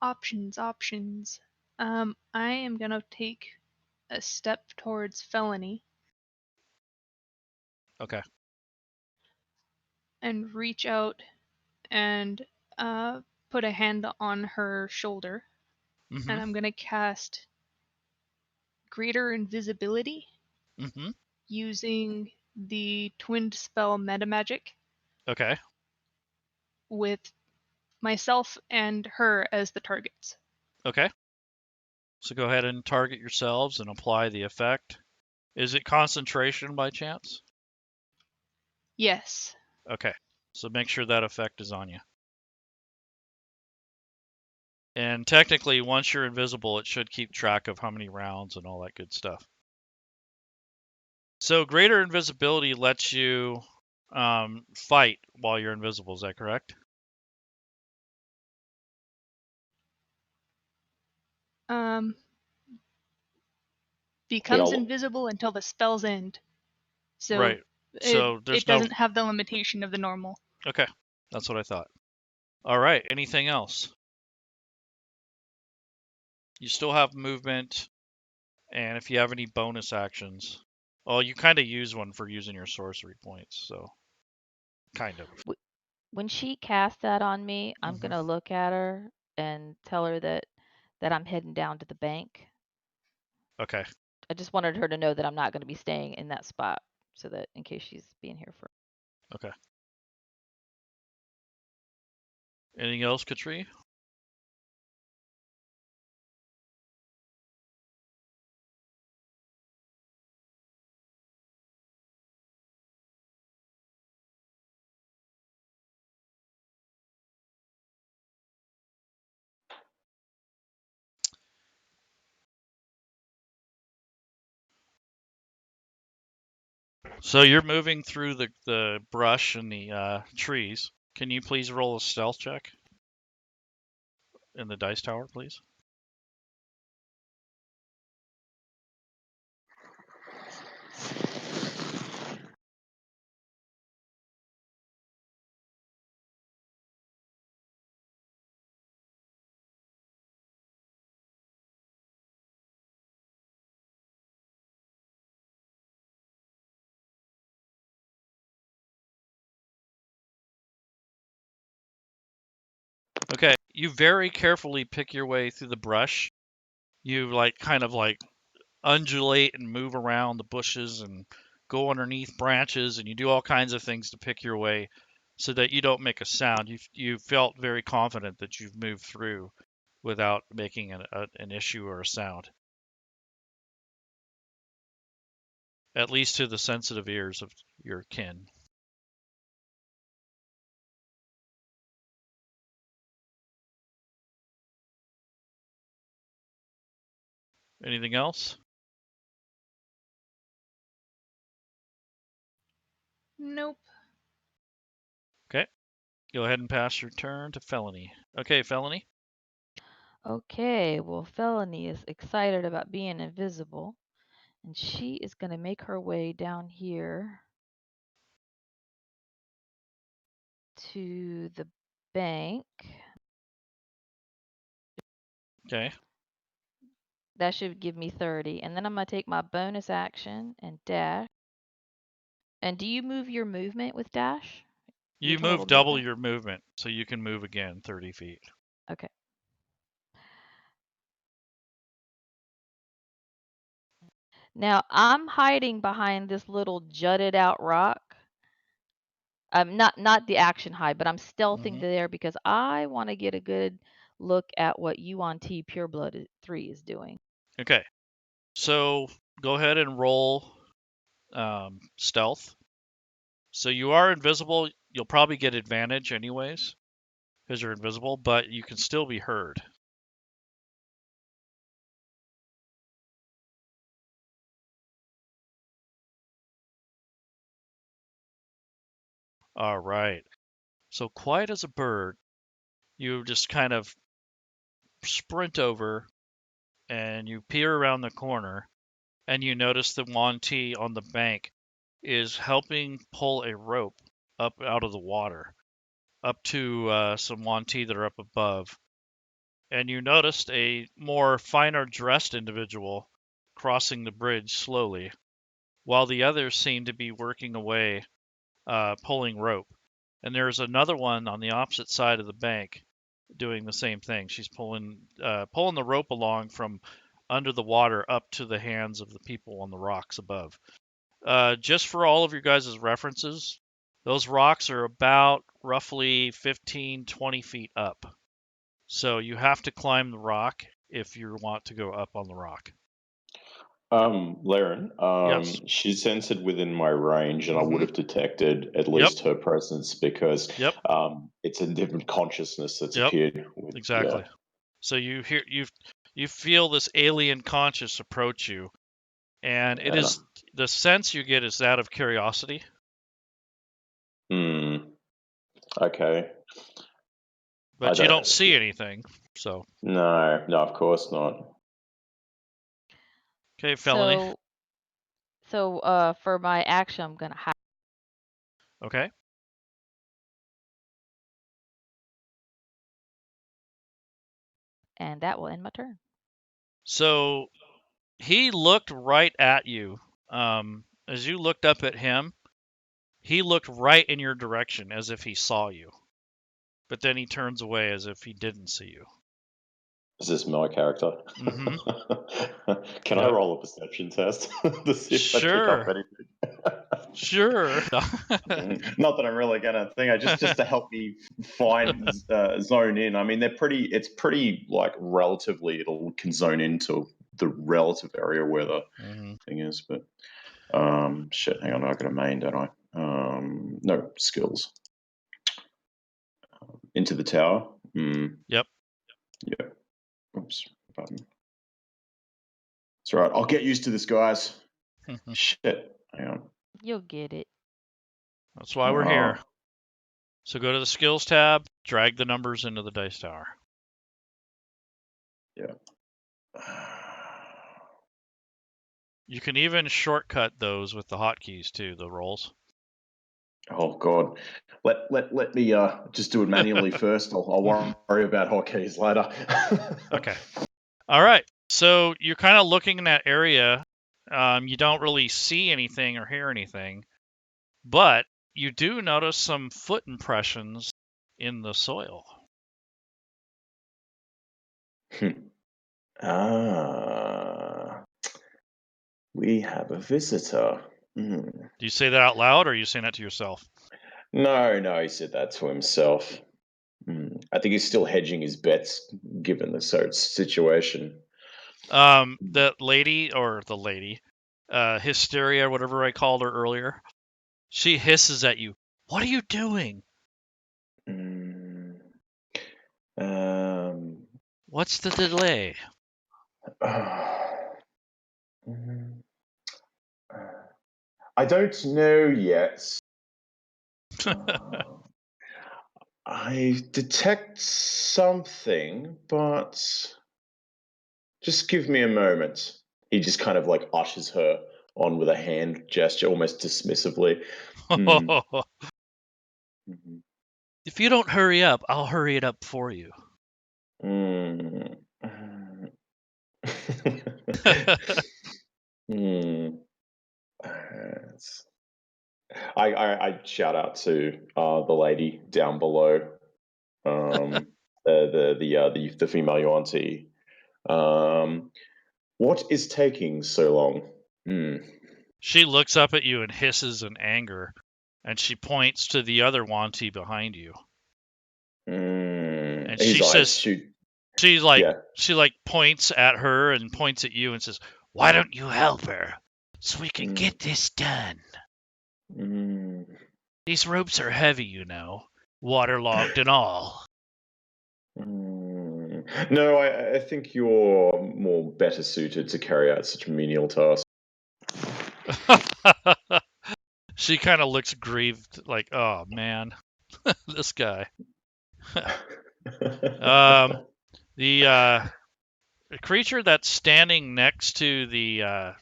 Options. I am gonna take a step towards Felony Okay. and reach out and put a hand on her shoulder, Mm-hmm. and I'm gonna cast Greater Invisibility Mm-hmm. using the twinned spell Metamagic Okay. with myself and her as the targets. Okay. So go ahead and target yourselves and apply the effect. Is it concentration by chance? Yes. Okay. So make sure that effect is on you. And technically, once you're invisible, it should keep track of how many rounds and all that good stuff. So greater invisibility lets you fight while you're invisible. Is that correct? Um, becomes Yeah, invisible until the spell's end. So Right. it So there's it no. doesn't have the limitation of the normal. Okay. That's what I thought. All right. Anything else? You still have movement, and if you have any bonus actions, well, you kind of use one for using your sorcery points. So kind of. When she casts that on me, I'm Mm-hmm. gonna look at her and tell her that I'm heading down to the bank. Okay. I just wanted her to know that I'm not gonna be staying in that spot, so that in case she's being here for. Okay. Anything else, Khatri? So you're moving through the brush and the trees. Can you please roll a stealth check in the dice tower, please? Okay, you very carefully pick your way through the brush. You kind of undulate and move around the bushes and go underneath branches, and you do all kinds of things to pick your way so that you don't make a sound. You felt very confident that you've moved through without making an issue or a sound, at least to the sensitive ears of your kin. Anything else? Nope. Okay. Go ahead and pass your turn to Felony. Okay, Felony. Okay, well, Felony is excited about being invisible, and she is going to make her way down here to the bank. Okay. That should give me 30. And then I'm going to take my bonus action and dash. And do you move your movement with dash? Your You total move double movement? your movement, so you can move again 30 feet. Okay. Now I'm hiding behind this little jutted out rock. Not the action hide, but I'm stealthing there because I want to get a good look at what Yuan'ti Pureblood 3 is doing. Okay. So go ahead and roll stealth. So you are invisible. You'll probably get advantage anyways because you're invisible, but you can still be heard. All right. So quiet as a bird, you just kind of sprint over and you peer around the corner and you notice the Yuan'ti on the bank is helping pull a rope up out of the water up to some Yuan'ti that are up above. And you noticed a more finer dressed individual crossing the bridge slowly, while the others seem to be working away, pulling rope. And there's another one on the opposite side of the bank doing the same thing. She's pulling the rope along from under the water up to the hands of the people on the rocks above. Just for all of your guys' references, those rocks are about roughly 15, 20 feet up. So you have to climb the rock if you want to go up on the rock. Laren, Yes. she's censored within my range, and I would have detected at least her presence because it's a different consciousness that's appeared. Exactly. So you feel this alien conscious approach you, and it is the sense you get is that of curiosity. Okay. But you don't see anything, so. No, of course not. Okay, Felony. So for my action, I'm gonna hide. Okay. And that will end my turn. So he looked right at you. As you looked up at him, he looked right in your direction as if he saw you. But then he turns away as if he didn't see you. Is this my character? Mm-hmm. Can I roll a perception test to see if I pick up anything? Sure. Not that I'm really gonna think. Just to help me find zone in. I mean, it's pretty like relatively. Can zone into the relative area where the thing is. But shit. Hang on, I got a main, don't I? No skills. Into the tower. Yep. Yep. Oops. Button. It's all right. I'll get used to this, guys. Shit. Hang on. You'll get it. That's why we're here. So go to the skills tab, drag the numbers into the dice tower. Yeah. You can even shortcut those with the hotkeys too, the rolls. Oh God, let me just do it manually first. I'll worry about hotkeys later. Okay. All right. So you're kind of looking in that area. You don't really see anything or hear anything, but you do notice some foot impressions in the soil. We have a visitor. Do you say that out loud, or are you saying that to yourself? No, he said that to himself. I think he's still hedging his bets, given the situation. The lady, Hysteria, whatever I called her earlier, she hisses at you. What are you doing? What's the delay? I don't know yet. I detect something, but just give me a moment. He just kind of like ushers her on with a hand gesture, almost dismissively. If you don't hurry up, I'll hurry it up for you. I shout out to the lady down below, the female Yuan'ti. What is taking so long? She looks up at you and hisses in anger, and she points to the other Yuan'ti behind you. And she says, she points at her and points at you and says, "Why don't you help her so we can get this done? These ropes are heavy, you know, waterlogged and all." No, I think you're more better suited to carry out such menial tasks. She kind of looks grieved, like, "Oh man, this guy." The creature that's standing next to the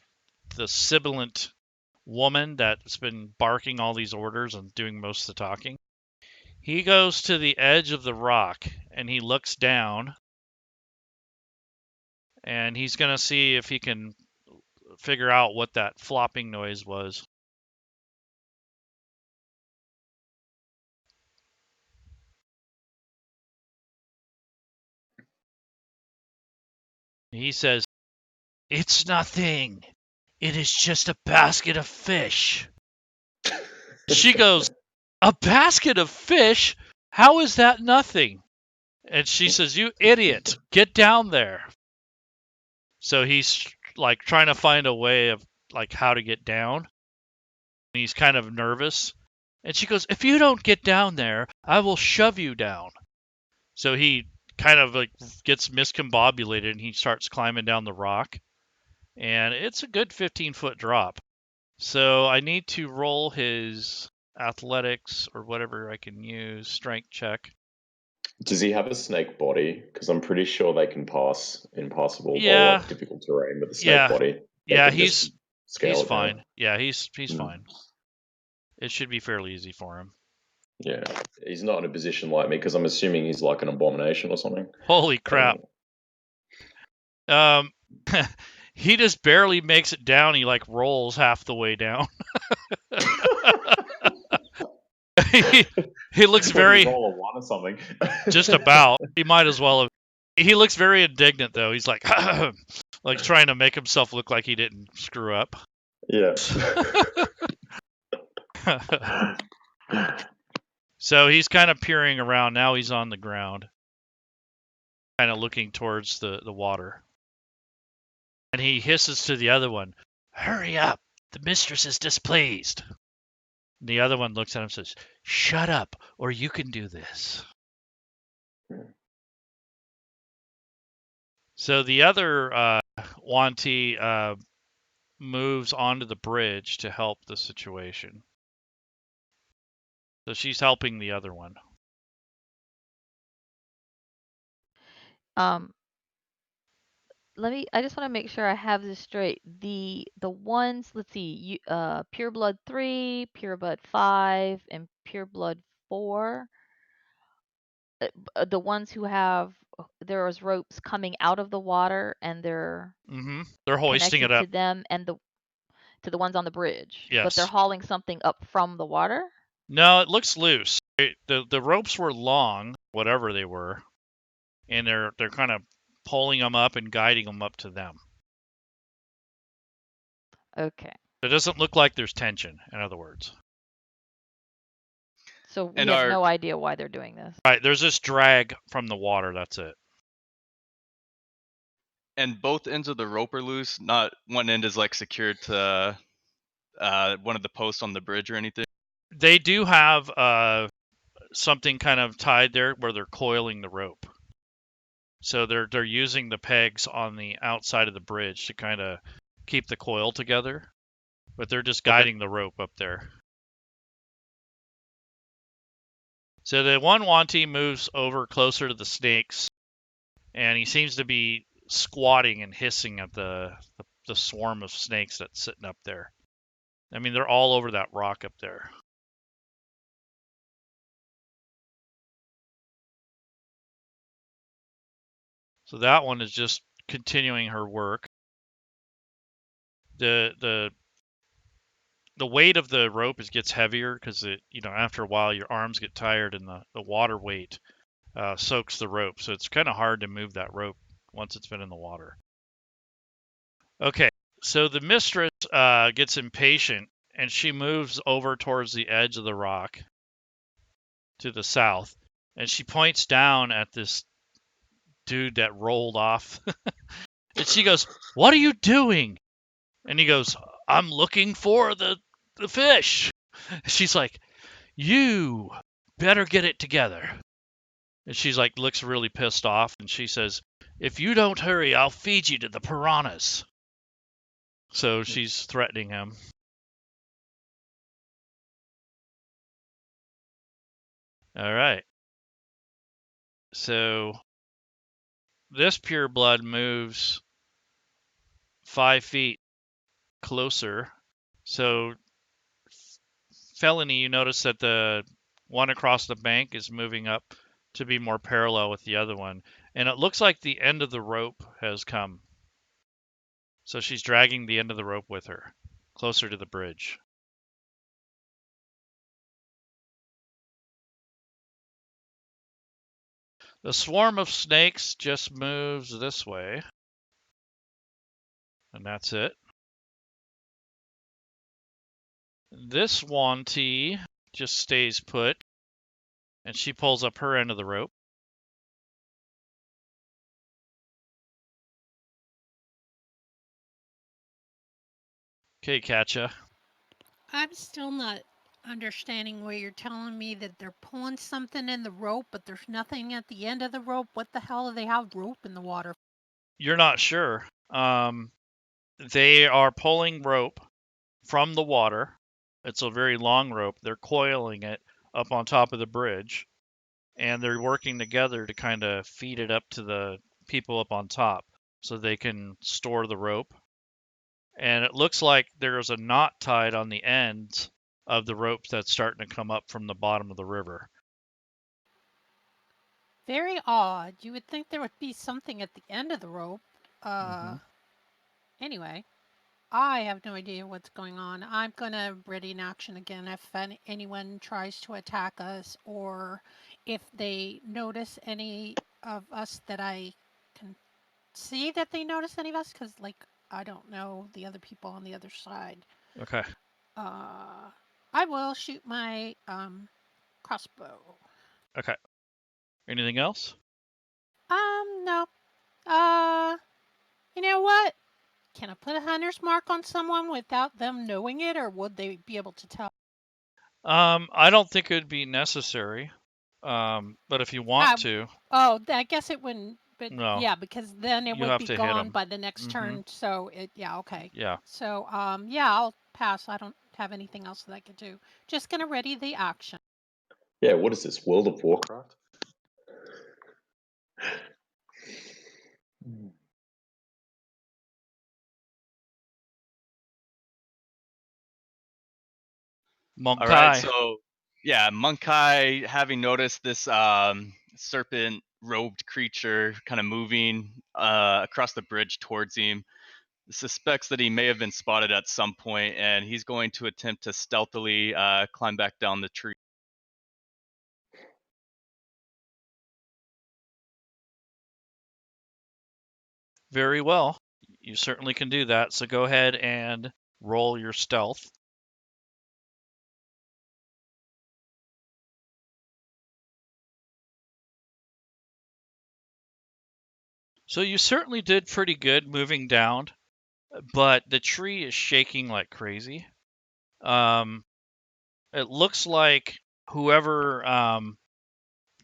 sibilant woman that's been barking all these orders and doing most of the talking, he goes to the edge of the rock and he looks down, and he's gonna see if he can figure out what that flopping noise was. He says, "It's nothing. It is just a basket of fish." She goes, "A basket of fish? How is that nothing?" And she says, "You idiot, get down there." So he's like trying to find a way of like how to get down. And he's kind of nervous. And she goes, "If you don't get down there, I will shove you down." So he kind of like gets miscombobulated and he starts climbing down the rock. And it's a good 15-foot drop. So I need to roll his athletics or whatever I can use, strength check. Does he have a snake body? Because I'm pretty sure they can pass impassable or like difficult terrain with a snake body. Yeah, he's fine. Yeah, he's fine. It should be fairly easy for him. Yeah, he's not in a position like me because I'm assuming he's like an abomination or something. Holy crap! He just barely makes it down. He like rolls half the way down. he looks very roll a 1 or something. Just about. He might as well have. He looks very indignant though. He's like like trying to make himself look like he didn't screw up. Yeah. So he's kind of peering around. Now he's on the ground, kind of looking towards the water. And he hisses to the other one, "Hurry up! The mistress is displeased." And the other one looks at him and says, "Shut up, or you can do this." So the other Yuan'ti moves onto the bridge to help the situation. So she's helping the other one. I just want to make sure I have this straight. The ones, let's see, Pure Blood 3, Pure Blood 5, and Pure Blood 4. The ones who have there's ropes coming out of the water and they're They're hoisting it connected up. to them and to the ones on the bridge. But they're Yes. hauling something up from the water? No, it looks loose. The ropes were long, whatever they were, and they're kind of pulling them up and guiding them up to them. Okay. It doesn't look like there's tension, in other words. So we have no idea why they're doing this. Right, there's this drag from the water, that's it. And both ends of the rope are loose. Not one end is like secured to one of the posts on the bridge or anything. They do have something kind of tied there where they're coiling the rope. So they're using the pegs on the outside of the bridge to kind of keep the coil together, but they're just guiding the rope up there. So the one Yuan'ti moves over closer to the snakes, and he seems to be squatting and hissing at the swarm of snakes that's sitting up there. I mean, they're all over that rock up there. So that one is just continuing her work. The weight of the rope gets heavier because after a while your arms get tired and the water weight soaks the rope. So it's kind of hard to move that rope once it's been in the water. Okay, so the mistress gets impatient and she moves over towards the edge of the rock to the south, and she points down at this dude that rolled off. And she goes, "What are you doing?" And he goes, "I'm looking for the fish." She's like, "You better get it together." And she's like, looks really pissed off, and she says, "If you don't hurry, I'll feed you to the piranhas." So she's threatening him. All right. So this pure blood moves 5 feet closer. So Felony, you notice that the one across the bank is moving up to be more parallel with the other one. And it looks like the end of the rope has come. So she's dragging the end of the rope with her, closer to the bridge. The swarm of snakes just moves this way. And that's it. This Yuan'ti just stays put, and she pulls up her end of the rope. Okay, Katcha. I'm still not understanding where you're telling me that they're pulling something in the rope, but there's nothing at the end of the rope. What the hell do they have rope in the water? You're not sure. They are pulling rope from the water. It's a very long rope. They're coiling it up on top of the bridge, and they're working together to kind of feed it up to the people up on top so they can store the rope. And it looks like there's a knot tied on the ends of the ropes that's starting to come up from the bottom of the river. Very odd. You would think there would be something at the end of the rope. Anyway, I have no idea what's going on. I'm going to ready in action again if anyone tries to attack us, or if they notice any of us that I can see that they notice any of us, because, I don't know the other people on the other side. Okay. I will shoot my crossbow. Okay. Anything else? No. You know what? Can I put a hunter's mark on someone without them knowing it, or would they be able to tell? I don't think it would be necessary. But if you want to. Oh, I guess it wouldn't But No, yeah, because then it you would have be to hit gone him. by the next Mhm. turn. So yeah, okay. Yeah. So yeah, I'll pass. I don't have anything else that I could do. Just gonna ready the action. Yeah, what is this? World of Warcraft? All right, Mun'Kai. so yeah, Mun'Kai, having noticed this serpent robed creature kind of moving across the bridge towards him, suspects that he may have been spotted at some point, and he's going to attempt to stealthily climb back down the tree. Very well. You certainly can do that. So go ahead and roll your stealth. So you certainly did pretty good moving down, but the tree is shaking like crazy. It looks like whoever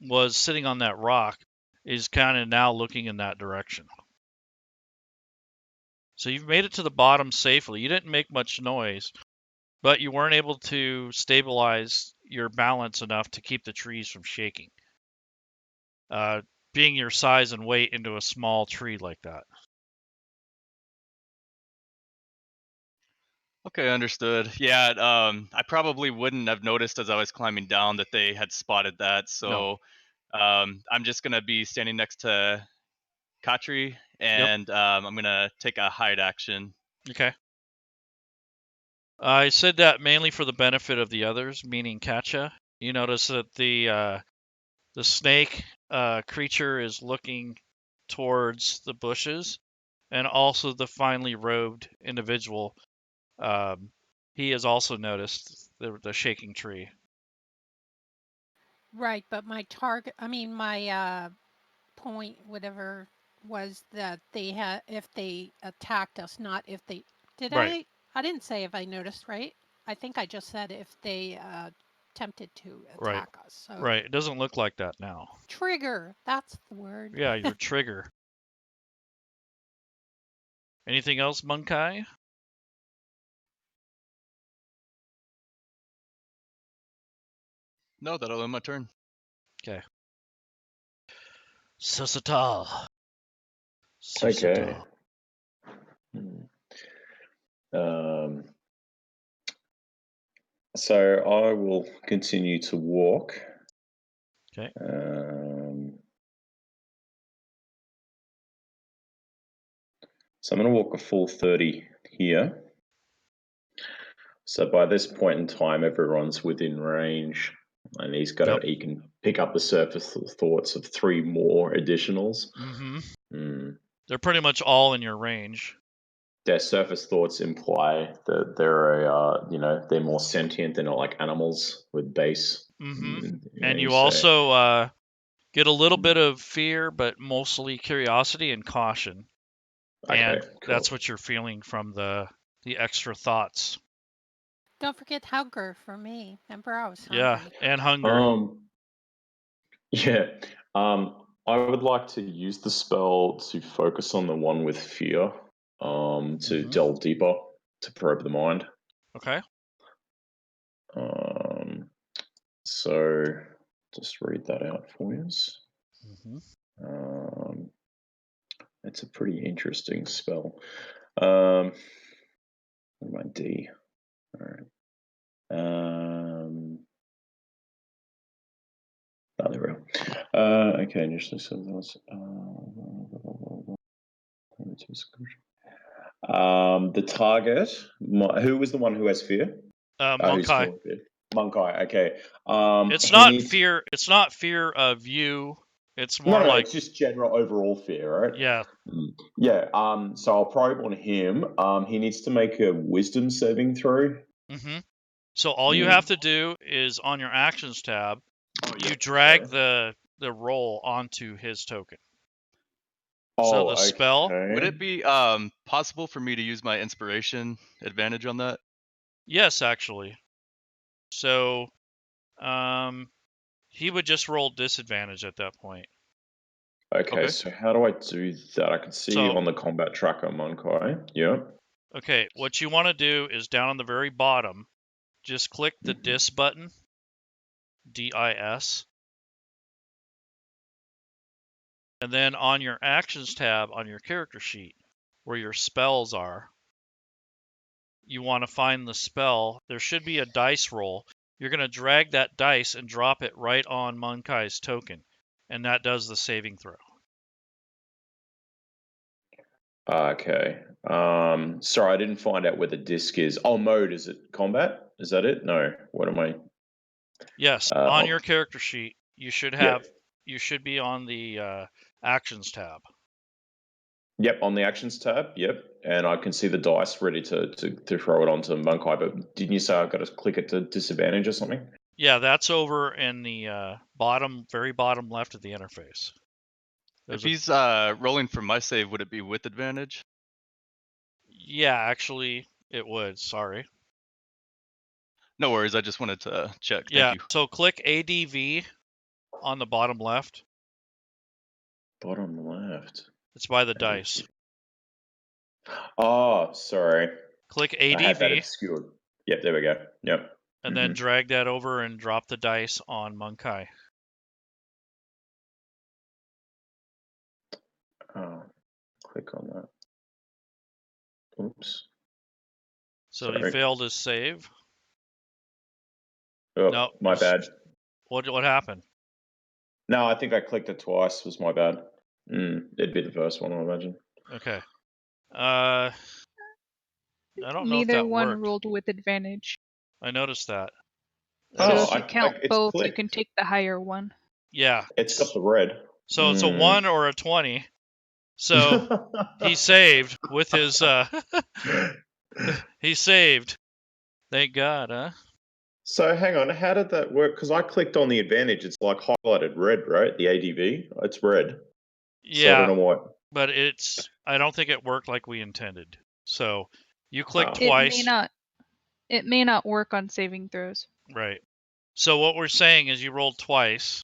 was sitting on that rock is kind of now looking in that direction. So you've made it to the bottom safely. You didn't make much noise, but you weren't able to stabilize your balance enough to keep the trees from shaking. Being your size and weight into a small tree like that. Okay, understood. Yeah, I probably wouldn't have noticed as I was climbing down that they had spotted that. No. So I'm just gonna be standing next to Khatri, Yep. and I'm gonna take a hide action. Okay. I said that mainly for the benefit of the others, meaning Katcha. You notice that the snake creature is looking towards the bushes, and also the finely robed individual. He has also noticed the shaking tree. Right, but my target, I mean my point, whatever, was that they had if they attacked us, not if they did. Right. I didn't say if I noticed, right? I think I just said if they attempted to Right. attack us. So Right. It doesn't look like that now. trigger, that's the word. Yeah, your trigger. Anything else, Mun'Kai? No, that'll end my turn. Okay. Sulsatal. Okay. So I will continue to walk. Okay. So I'm going to walk a full 30 here. So by this point in time, everyone's within range, and he can pick up the surface thoughts of 3 more additionals. Mm-hmm. They're pretty much all in your range. Their surface thoughts imply that they're more sentient. They're not like animals with base. Mm-hmm. And you also get a little bit of fear, but mostly curiosity and caution. Okay, and cool. That's what you're feeling from the extra thoughts. Don't forget hunger for me. Remember, I was hungry. Yeah, and hunger. Yeah. I would like to use the spell to focus on the one with fear. To delve deeper, to probe the mind. Okay. So just read that out for you. It's a pretty interesting spell. My D. All right. Oh, there we go. Okay, initially, so that's the target. Who was the one who has fear? Mun'Kai. Mun'Kai. Okay. It's not fear. It's not fear of you. It's more no, like it's just general overall fear, right? Yeah. Yeah. So I'll probe on him. He needs to make a wisdom saving throw. So all you have to do is on your actions tab, you drag the roll onto his token. So the spell. Would it be possible for me to use my inspiration advantage on that? Yes, actually. So he would just roll disadvantage at that point. Okay, so how do I do that? I can see So- on the combat tracker, Mun'Kai. Yeah. Okay, what you want to do is down on the very bottom, just click the dis button, DIS, and then on your actions tab on your character sheet, where your spells are, you want to find the spell. There should be a dice roll. You're going to drag that dice and drop it right on Mun'Kai's token, and that does the saving throw. Okay. Sorry, I didn't find out where the disc is. Oh, mode, is it combat? Is that it? No. What am I? Yes, on your character sheet, you should have. Yep. You should be on the actions tab. Yep, on the actions tab. Yep, and I can see the dice ready to throw it onto Mun'Kai. But didn't you say I've got to click it to disadvantage or something? Yeah, that's over in the very bottom left of the interface. If he's rolling for my save, would it be with advantage? Yeah, actually, it would. Sorry. No worries. I just wanted to check. Yeah. Thank you. So click ADV on the bottom left. Bottom left. It's by the dice. Oh, sorry. Click I had that ADV obscured. Yep, there we go. Yep. and then drag that over and drop the dice on Mun'Kai. Oh, click on that. Oops. So Sorry. he failed his save. Oh, No, my bad. What happened? No, I think I clicked it twice. Was my bad. It'd be the first one, I imagine. Okay. I don't know if Neither that one worked. rolled with advantage. I noticed that. So if you count both, you can take the higher one. Yeah. It's got the red. So it's a 1 or a 20. So he saved with his he saved. Thank God, huh? So hang on, how did that work? Because I clicked on the advantage. It's like highlighted red, right? The ADV, it's red. Yeah. So I don't know what. But I don't think it worked like we intended. So you click twice. It may not work on saving throws. Right. So what we're saying is you rolled twice,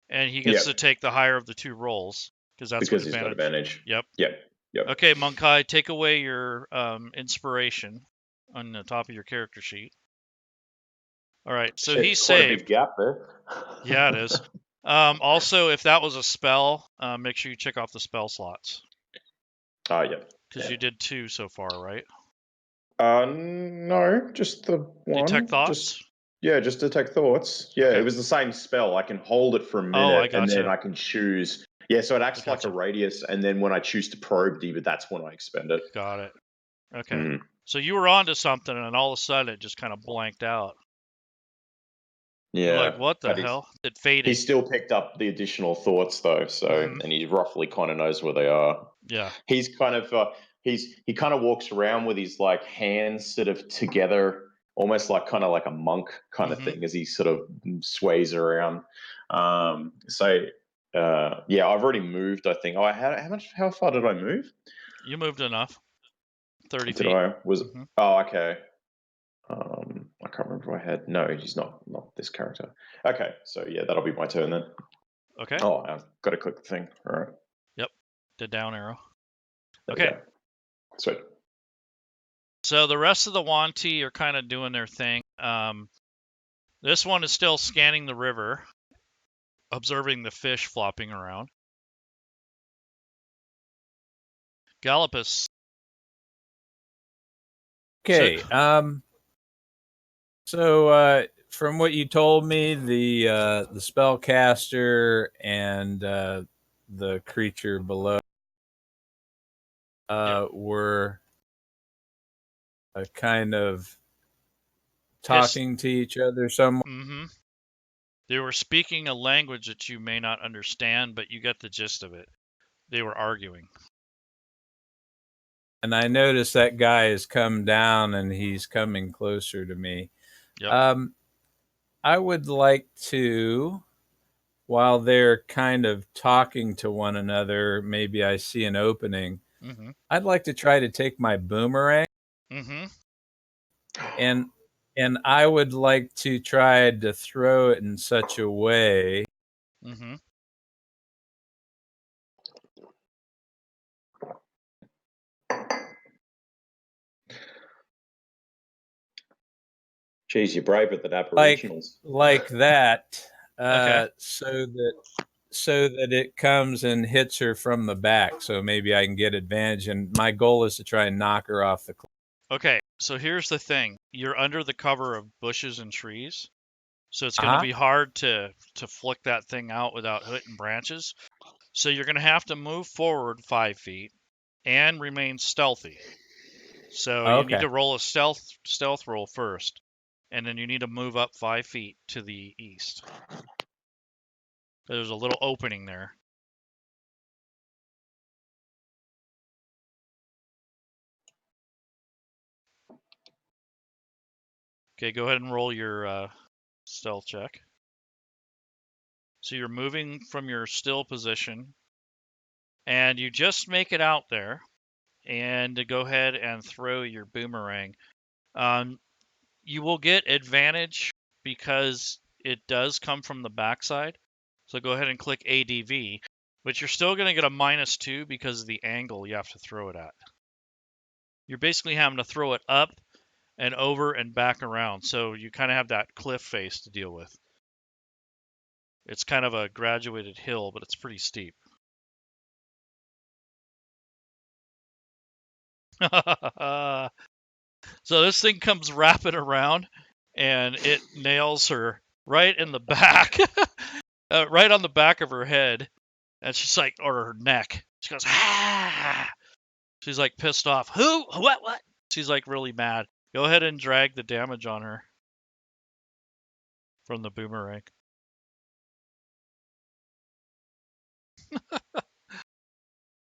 and he gets to take the higher of the two rolls because he's got advantage. Yep. Yep. Okay, Mun'Kai, take away your inspiration on the top of your character sheet. All right, so he saved. Quite a big gap there. Yeah, it is. Also, if that was a spell, make sure you check off the spell slots. Oh, yeah. Because you did 2 so far, right? No, just the one. Detect thoughts? Just detect thoughts. Yeah, Okay. It was the same spell. I can hold it for a minute, and then gotcha. I can choose. Yeah, so it acts like a radius, and then when I choose to probe Diva, that's when I expend it. Got it. Okay. So you were onto something, and all of a sudden it just kind of blanked out. Yeah. You're like, what the hell? It faded. He still picked up the additional thoughts, though, so and he roughly kind of knows where they are. Yeah. He's kind of he kind of walks around with his like hands sort of together, almost like kind of like a monk kind of thing, as he sort of sways around. I've already moved. I think. Oh, how far did I move? You moved enough. 30 feet. Did I? Oh, okay. I can't remember if I had. No, he's not this character. Okay, so yeah, that'll be my turn then. Okay. Oh, I've got to click the thing. All right. Yep. The down arrow. Okay. Sweet. So the rest of the Yuan'ti are kind of doing their thing. This one is still scanning the river, observing the fish flopping around. Gallipus. Okay. So from what you told me, the spellcaster and the creature below were kind of talking to each other somewhat. They were speaking a language that you may not understand, but you get the gist of it. They were arguing. And I noticed that guy has come down and he's coming closer to me. Yep. I would like to, while they're kind of talking to one another, maybe I see an opening. I'd like to try to take my boomerang. And I would like to try to throw it in such a way Geez, you're braver than Aboriginals. Like that, Okay. so that it comes and hits her from the back, so maybe I can get advantage. And my goal is to try and knock her off the cliff. Okay, so here's the thing. You're under the cover of bushes and trees, so it's going to be hard to flick that thing out without hitting branches. So you're going to have to move forward 5 feet and remain stealthy. So you need to roll a stealth roll first, and then you need to move up 5 feet to the east. There's a little opening there. Okay, go ahead and roll your stealth check. So you're moving from your still position, and you just make it out there, and to go ahead and throw your boomerang. You will get advantage because it does come from the backside. So go ahead and click ADV, but you're still going to get a -2 because of the angle you have to throw it at. You're basically having to throw it up and over and back around, so you kind of have that cliff face to deal with. It's kind of a graduated hill, but it's pretty steep. So this thing comes wrapping around, and it nails her right in the back, right on the back of her head, and she's like, or her neck. She goes, ah! She's like pissed off. Who? What? She's like really mad. Go ahead and drag the damage on her from the boomerang.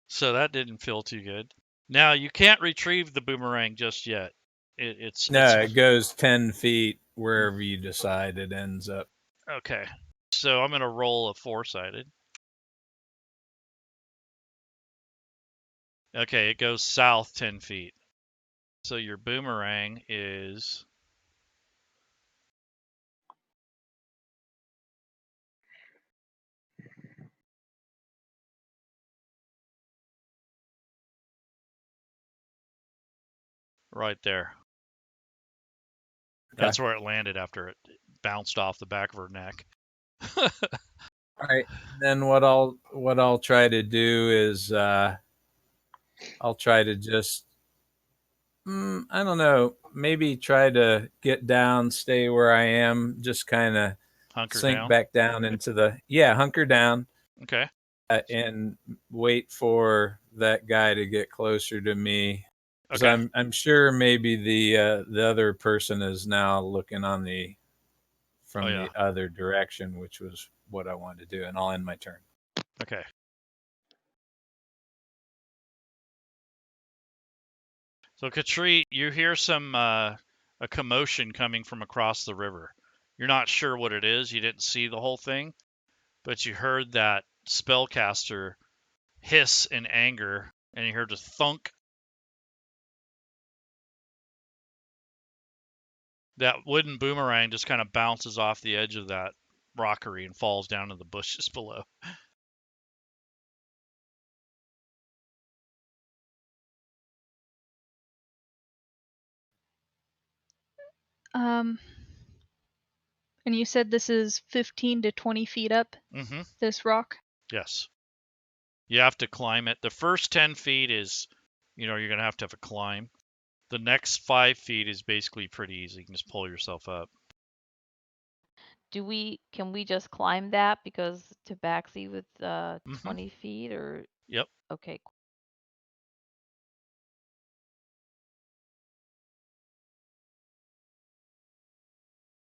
So that didn't feel too good. Now you can't retrieve the boomerang just yet. It goes 10 feet wherever you decide it ends up. Okay. So I'm gonna roll a 4-sided. Okay, it goes south 10 feet. So your boomerang is right there. Okay. That's where it landed after it bounced off the back of her neck. All right. Then what I'll try to do is I'll try to just I don't know, maybe try to get down, stay where I am, just kind of sink down. back down into the hunker down. Okay. And wait for that guy to get closer to me. Okay. I'm sure maybe the other person is now looking on from the other direction, which was what I wanted to do, and I'll end my turn. Okay. So Khatri, you hear some a commotion coming from across the river. You're not sure what it is. You didn't see the whole thing, but you heard that spellcaster hiss in anger, and you heard a thunk. That wooden boomerang just kind of bounces off the edge of that rockery and falls down in the bushes below. And you said this is 15 to 20 feet up, this rock? Yes. You have to climb it. The first 10 feet is, you're going to have a climb. The next 5 feet is basically pretty easy. You can just pull yourself up. Can we just climb that because Tabaxi with 20 feet or? Yep. Okay.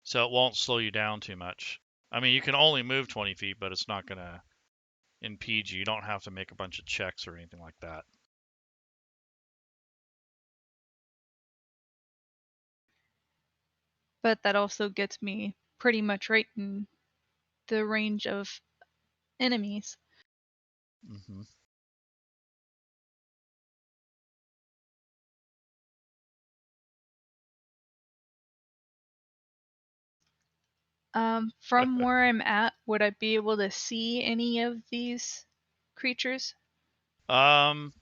So it won't slow you down too much. I mean, you can only move 20 feet, but it's not going to impede you. You don't have to make a bunch of checks or anything like that. But that also gets me pretty much right in the range of enemies. From where I'm at, would I be able to see any of these creatures? You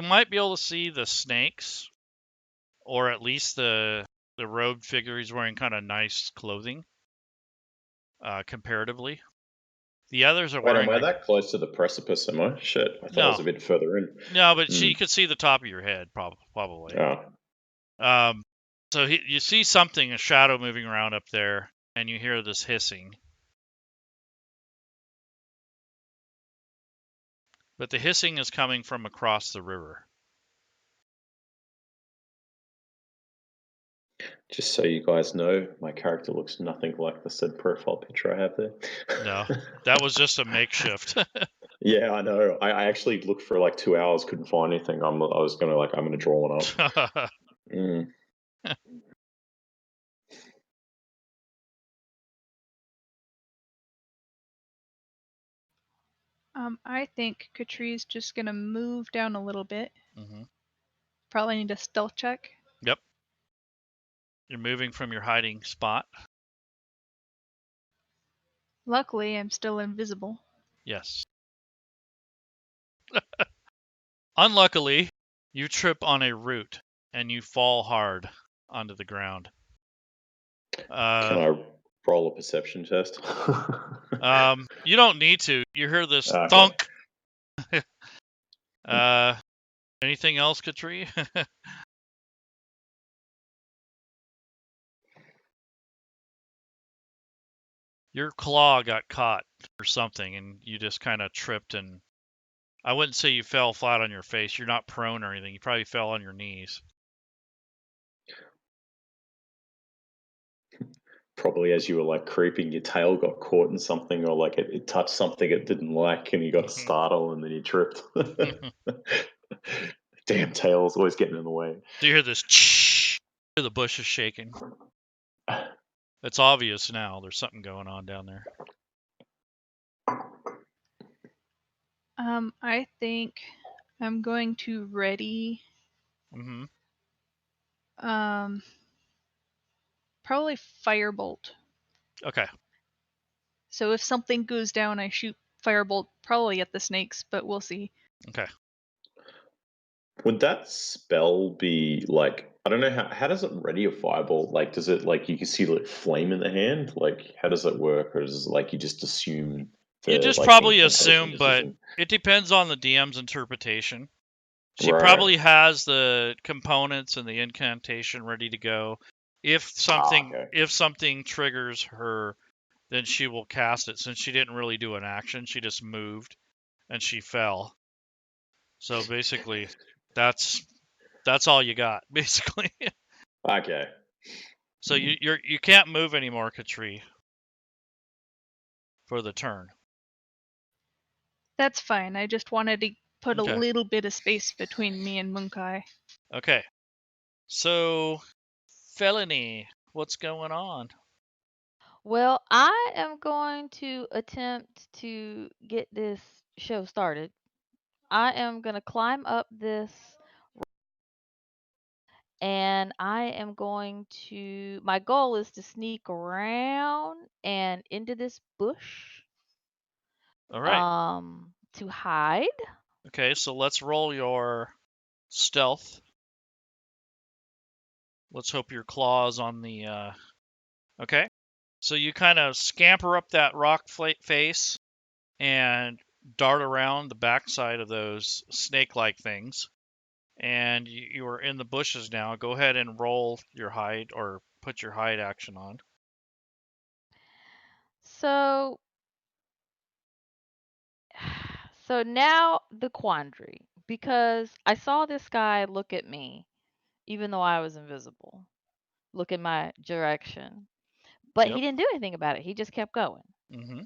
might be able to see the snakes, or at least the the robed figure. He's wearing kind of nice clothing, comparatively. The others are Wait, wearing am I like that close to the precipice? Am I? Shit, I thought I was no, a bit further in. no, but Mm. you could see the top of your head probably. Oh, So you see something, a shadow moving around up there, and you hear this hissing. But the hissing is coming from across the river. just so you guys know, my character looks nothing like the said profile picture I have there. No, that was just a makeshift. Yeah, I know. I actually looked for like 2 hours, couldn't find anything. I'm gonna draw one up. Mm. I think Katri's just gonna move down a little bit. Mm-hmm. Probably need a stealth check. Yep. You're moving from your hiding spot. Luckily, I'm still invisible. Yes. Unluckily, you trip on a root and you fall hard onto the ground. Can I roll a perception test? You don't need to. You hear this Okay. thunk. Anything else, Khatri? Your claw got caught or something, and you just kind of tripped, and I wouldn't say you fell flat on your face. You're not prone or anything. You probably fell on your knees. Probably as you were like creeping, your tail got caught in something, or like it touched something it didn't like, and you got a startle, and then you tripped. Damn tail's always getting in the way. Do you hear this? The bush is shaking. It's obvious now. There's something going on down there. I think I'm going to ready. Mm-hmm. Probably firebolt. Okay. So if something goes down, I shoot firebolt probably at the snakes, but we'll see. Okay. Would that spell be like, I don't know, how does it ready a fireball? Like, does it like you can see like flame in the hand? Like, how does it work, or is it like you just assume You the just like probably incantation assume, just but isn't it depends on the DM's interpretation. She right? probably has the components and the incantation ready to go. If something triggers her, then she will cast it. Since she didn't really do an action, she just moved and she fell. So basically, that's all you got, basically. Okay. So you can't move anymore, Khatri, for the turn. That's fine. I just wanted to put Okay. a little bit of space between me and Mun'Kai. Okay. So, Felony, what's going on? Well, I am going to attempt to get this show started. I am going to climb up this and I am going to my goal is to sneak around and into this bush All right. to hide. Okay, so let's roll your stealth. Let's hope your claws on the okay. So you kind of scamper up that rock face and dart around the backside of those snake-like things. And you are in the bushes now. Go ahead and roll your hide or put your hide action on. So so now the quandary, because I saw this guy look at me even though I was invisible. Look in my direction. But Yep. he didn't do anything about it. He just kept going. Mm-hmm.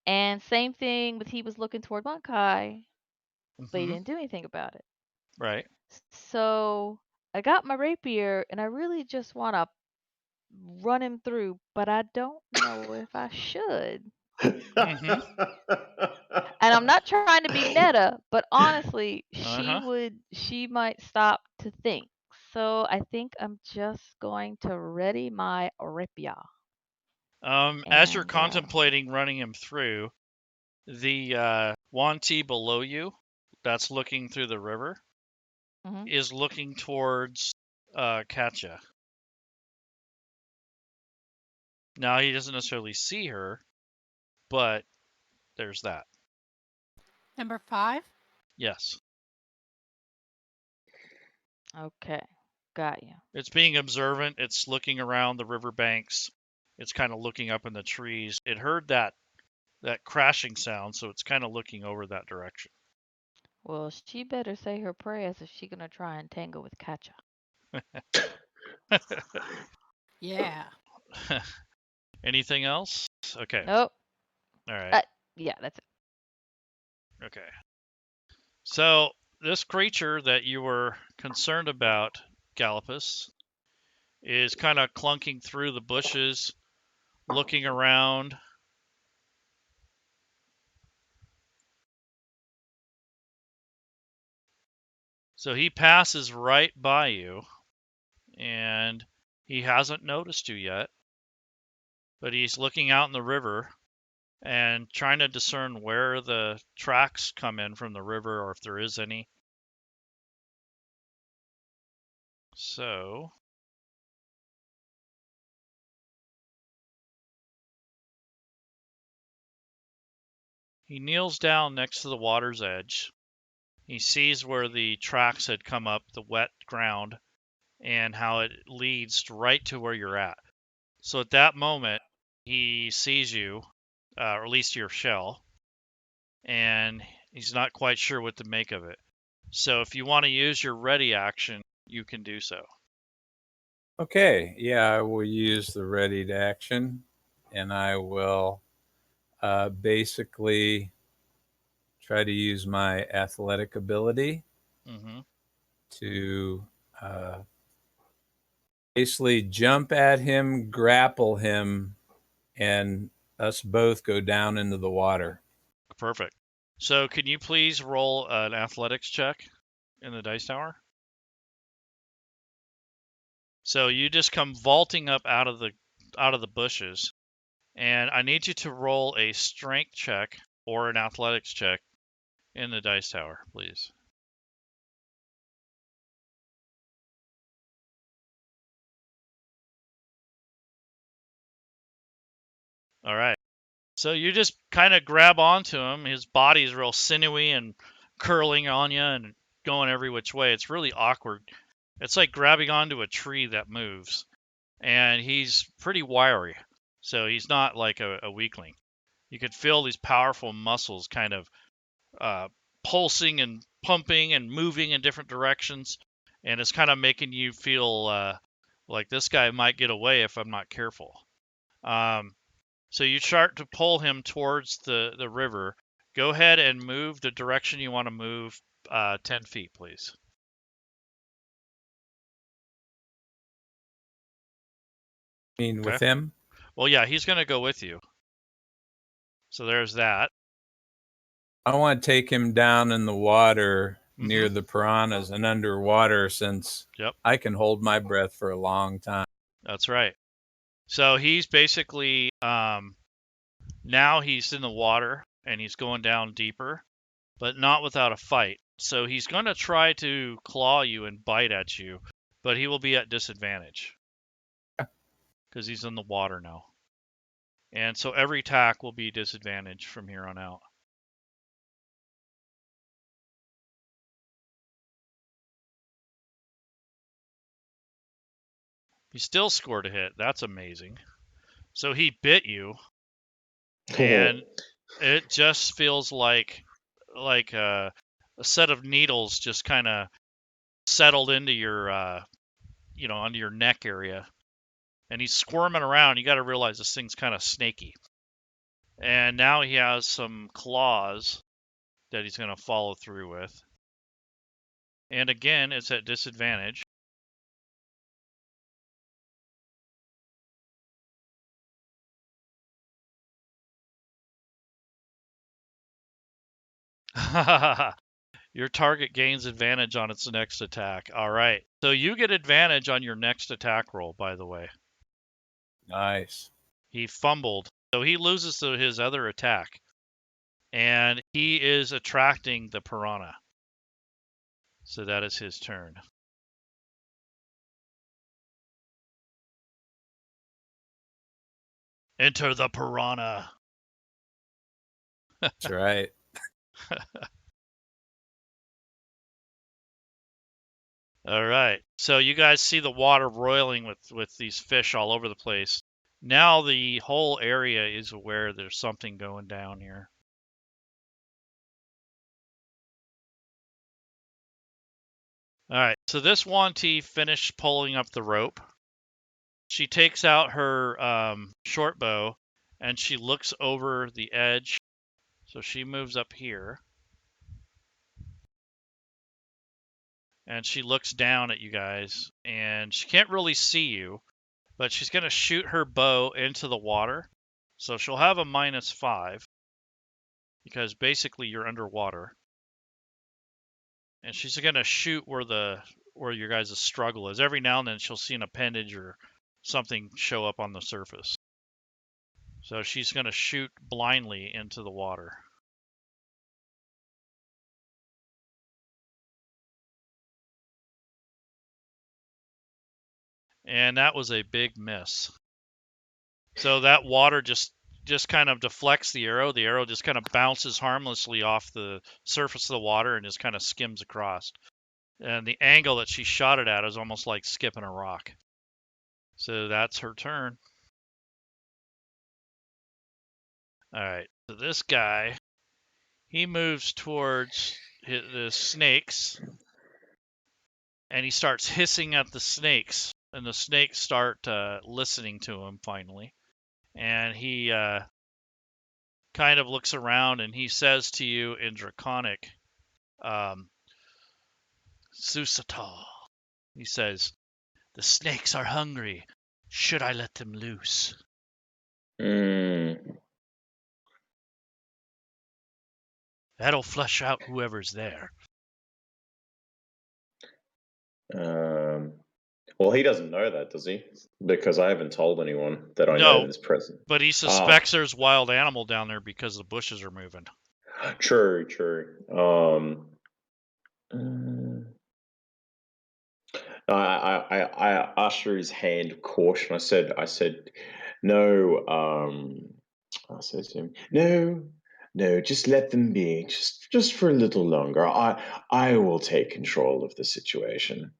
And same thing with he was looking toward Mun'Kai, but he Mm-hmm. didn't do anything about it. Right. So I got my rapier and I really just want to run him through, but I don't know if I should. Mm-hmm. And I'm not trying to be meta, but honestly, Uh-huh. she might stop to think. So I think I'm just going to ready my rapier. As you're And contemplating running him through, the Yuan'ti below you, that's looking through the river, mhm. is looking towards Katcha. Now, he doesn't necessarily see her, but there's that. Number 5. Yes. Okay, got you. It's being observant. It's looking around the riverbanks. It's kind of looking up in the trees. It heard that crashing sound, so it's kind of looking over that direction. Well, she better say her prayers if she gonna try and tangle with Katcha. Yeah. Anything else? Okay. Nope. All right. Yeah, that's it. Okay. So this creature that you were concerned about, Gallipus, is kind of clunking through the bushes, looking around. So he passes right by you, and he hasn't noticed you yet, but he's looking out in the river and trying to discern where the tracks come in from the river, or if there is any. So he kneels down next to the water's edge. He sees where the tracks had come up, the wet ground, and how it leads right to where you're at. So at that moment, he sees you, or at least your shell, and he's not quite sure what to make of it. So if you want to use your ready action, you can do so. Okay, yeah, I will use the ready to action, and I will basically try to use my athletic ability Mm-hmm. to basically jump at him, grapple him, and us both go down into the water. Perfect. So can you please roll an athletics check in the dice tower? So you just come vaulting up out of the bushes, and I need you to roll a strength check or an athletics check in the dice tower, please. All right. So you just kind of grab onto him. His body's real sinewy and curling on you and going every which way. It's really awkward. It's like grabbing onto a tree that moves. And he's pretty wiry. So he's not like a weakling. You could feel these powerful muscles kind of pulsing and pumping and moving in different directions. And it's kind of making you feel like this guy might get away if I'm not careful. So you start to pull him towards the river. Go ahead and move the direction you want to move 10 feet, please. I mean, Okay. with him? Well, yeah, he's going to go with you. So there's that. I want to take him down in the water near the piranhas and underwater, since I can hold my breath for a long time. That's right. So he's basically now he's in the water and he's going down deeper, but not without a fight. So he's going to try to claw you and bite at you, but he will be at disadvantage because he's in the water now. And so every attack will be disadvantage from here on out. He still scored a hit. That's amazing. So he bit you, and it just feels like a set of needles just kind of settled into your under your neck area, and he's squirming around. You got to realize this thing's kind of snaky, and now he has some claws that he's going to follow through with, and again it's at disadvantage. Your target gains advantage on its next attack. All right. So you get advantage on your next attack roll, by the way. Nice. He fumbled. So he loses to his other attack. And he is attracting the piranha. So that is his turn. Enter the piranha. That's right. All right. So you guys see the water roiling with these fish all over the place. Now the whole area is aware there's something going down here. All right. So this Yuan'ti finished pulling up the rope. She takes out her short bow and she looks over the edge. So she moves up here. And she looks down at you guys, and she can't really see you, but she's going to shoot her bow into the water. So she'll have a -5, because basically you're underwater. And she's going to shoot where your guys' struggle is. Every now and then she'll see an appendage or something show up on the surface. So she's going to shoot blindly into the water. And that was a big miss. So that water just kind of deflects the arrow. The arrow just kind of bounces harmlessly off the surface of the water and just kind of skims across. And the angle that she shot it at is almost like skipping a rock. So that's her turn. All right. So this guy, he moves towards the snakes, and he starts hissing at the snakes. And the snakes start listening to him finally. And he kind of looks around and he says to you in Draconic, Sulsatal. He says, "The snakes are hungry. Should I let them loose?" Mm. That'll flush out whoever's there. Well, he doesn't know that, does he? Because I haven't told anyone that I know No, this present. but he suspects there's wild animal down there because the bushes are moving. True. I asked for his hand of caution. I said, no. I said to him, no, just let them be, just for a little longer. I will take control of the situation.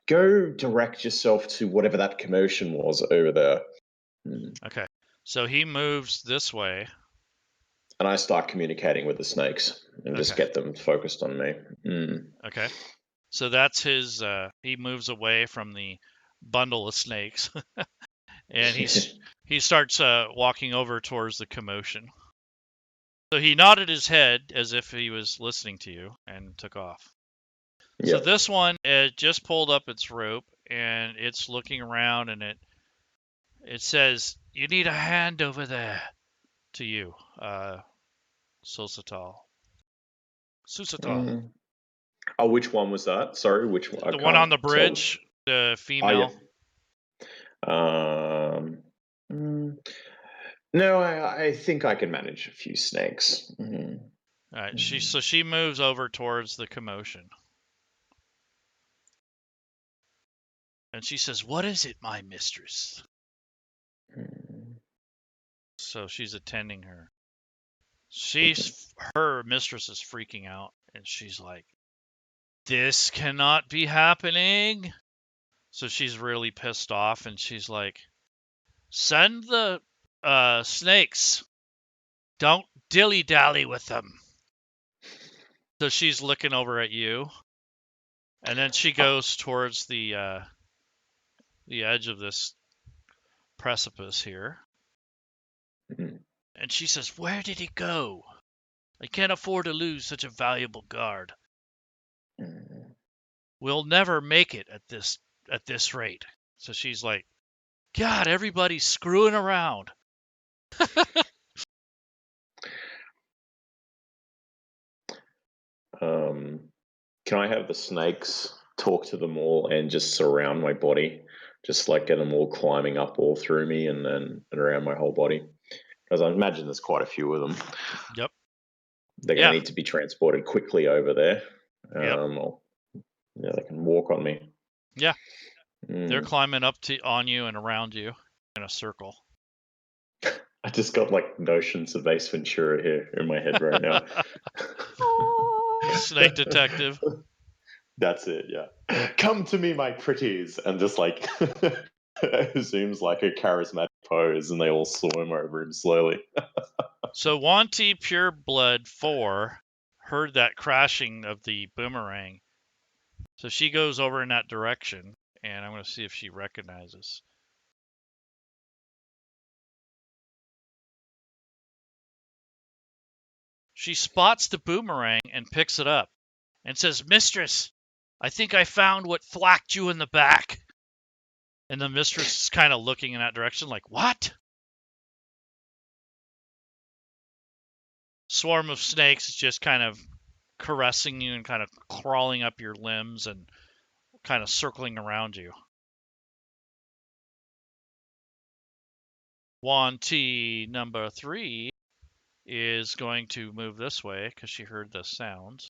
Go direct yourself to whatever that commotion was over there. Okay, so he moves this way. And I start communicating with the snakes and just get them focused on me. Okay. So that's his, he moves away from the bundle of snakes. And he starts walking over towards the commotion. So he nodded his head as if he was listening to you and took off. Yep. So this one just pulled up its rope and it's looking around and it says, "You need a hand over there," to you, Sulsatal. Oh, which one was that? Sorry, which one? The one on the bridge, the female. Oh, yeah. No, I think I can manage a few snakes. All right, she moves over towards the commotion. And she says, "What is it, my mistress?" So she's attending her. Her mistress is freaking out, and she's like, "This cannot be happening." So she's really pissed off, and she's like, "Send the snakes. Don't dilly-dally with them." So she's looking over at you, and then she goes towards the edge of this precipice here. And she says, "Where did he go? I can't afford to lose such a valuable guard. We'll never make it at this rate." So she's like, "God, everybody's screwing around." Can I have the snakes talk to them all and just surround my body? Just like get them all climbing up all through me and around my whole body? Because I imagine there's quite a few of them. Yep. They're going to need to be transported quickly over there. Yep. Or, they can walk on me. Yeah. They're climbing up on you and around you. in a circle. I just got like notions of Ace Ventura here in my head right now. Snake detective. That's it, yeah. Come to me, my pretties, and just like assumes like a charismatic pose, and they all swim over him slowly. So Yuan'ti Pureblood 4 heard that crashing of the boomerang. So she goes over in that direction, and I'm going to see if she recognizes. She spots the boomerang and picks it up and says, "Mistress, I think I found what thwacked you in the back." And the mistress is kind of looking in that direction like, "What?" Swarm of snakes is just kind of caressing you and kind of crawling up your limbs and kind of circling around you. Yuan'ti number 3 is going to move this way because she heard the sounds.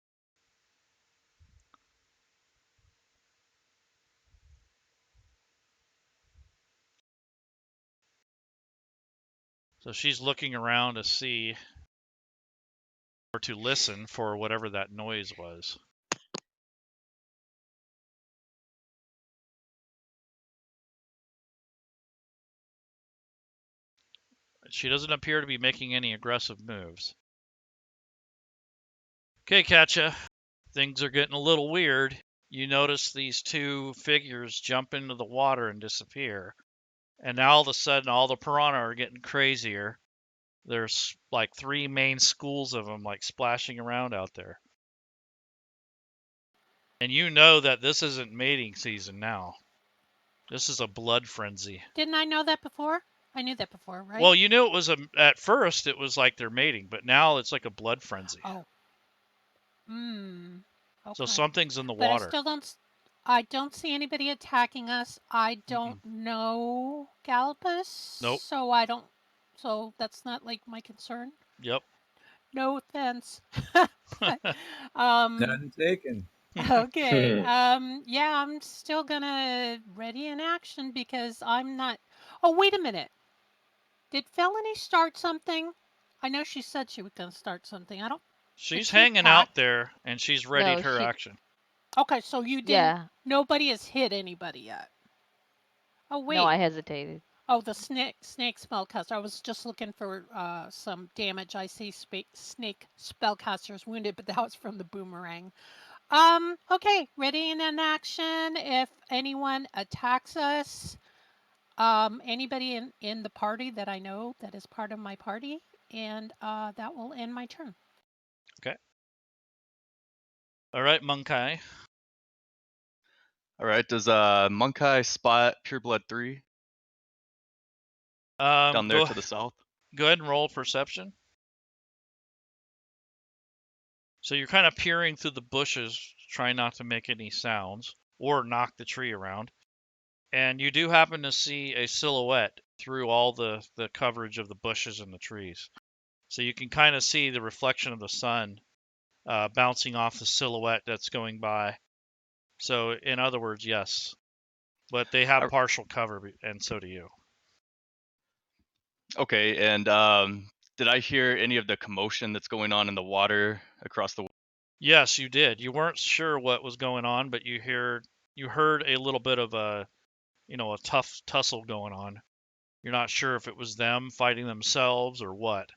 So she's looking around to see or to listen for whatever that noise was. She doesn't appear to be making any aggressive moves. Okay, Katcha, things are getting a little weird. You notice these two figures jump into the water and disappear. And now all of a sudden, all the piranha are getting crazier. There's like 3 main schools of them like splashing around out there. And you know that this isn't mating season now. This is a blood frenzy. Didn't I know that before? I knew that before, right? Well, you knew it was at first it was like they're mating, but now it's like a blood frenzy. Oh. Okay. So something's in the But water. I don't see anybody attacking us. I don't know Gallipus. Nope. So that's not like my concern. Yep. No offense. None taken. Okay. Yeah, I'm still gonna ready in action because I'm not. Oh, wait a minute. Did Felony start something? I know she said she was gonna start something. I don't. She's she hanging attack? out there and she's readied No, her she. action. Okay, so you didn't. Yeah. Nobody has hit anybody yet. Oh wait. No, I hesitated. Oh, the snake spellcaster. I was just looking for some damage. I see snake spellcasters wounded, but that was from the boomerang. Okay, ready and in action. If anyone attacks us, anybody in the party that I know that is part of my party, and that will end my turn. Okay. All right, Mun'Kai. All right. Does Mun'Kai spot Pureblood 3 down there to the south? Go ahead and roll perception. So you're kind of peering through the bushes, trying not to make any sounds or knock the tree around. And you do happen to see a silhouette through all the coverage of the bushes and the trees. So you can kind of see the reflection of the sun bouncing off the silhouette that's going by. So in other words, yes. But they have partial cover, and so do you. Okay, and did I hear any of the commotion that's going on in the water across the? Yes, you did. You weren't sure what was going on, but you heard a little bit of a tough tussle going on. You're not sure if it was them fighting themselves or what.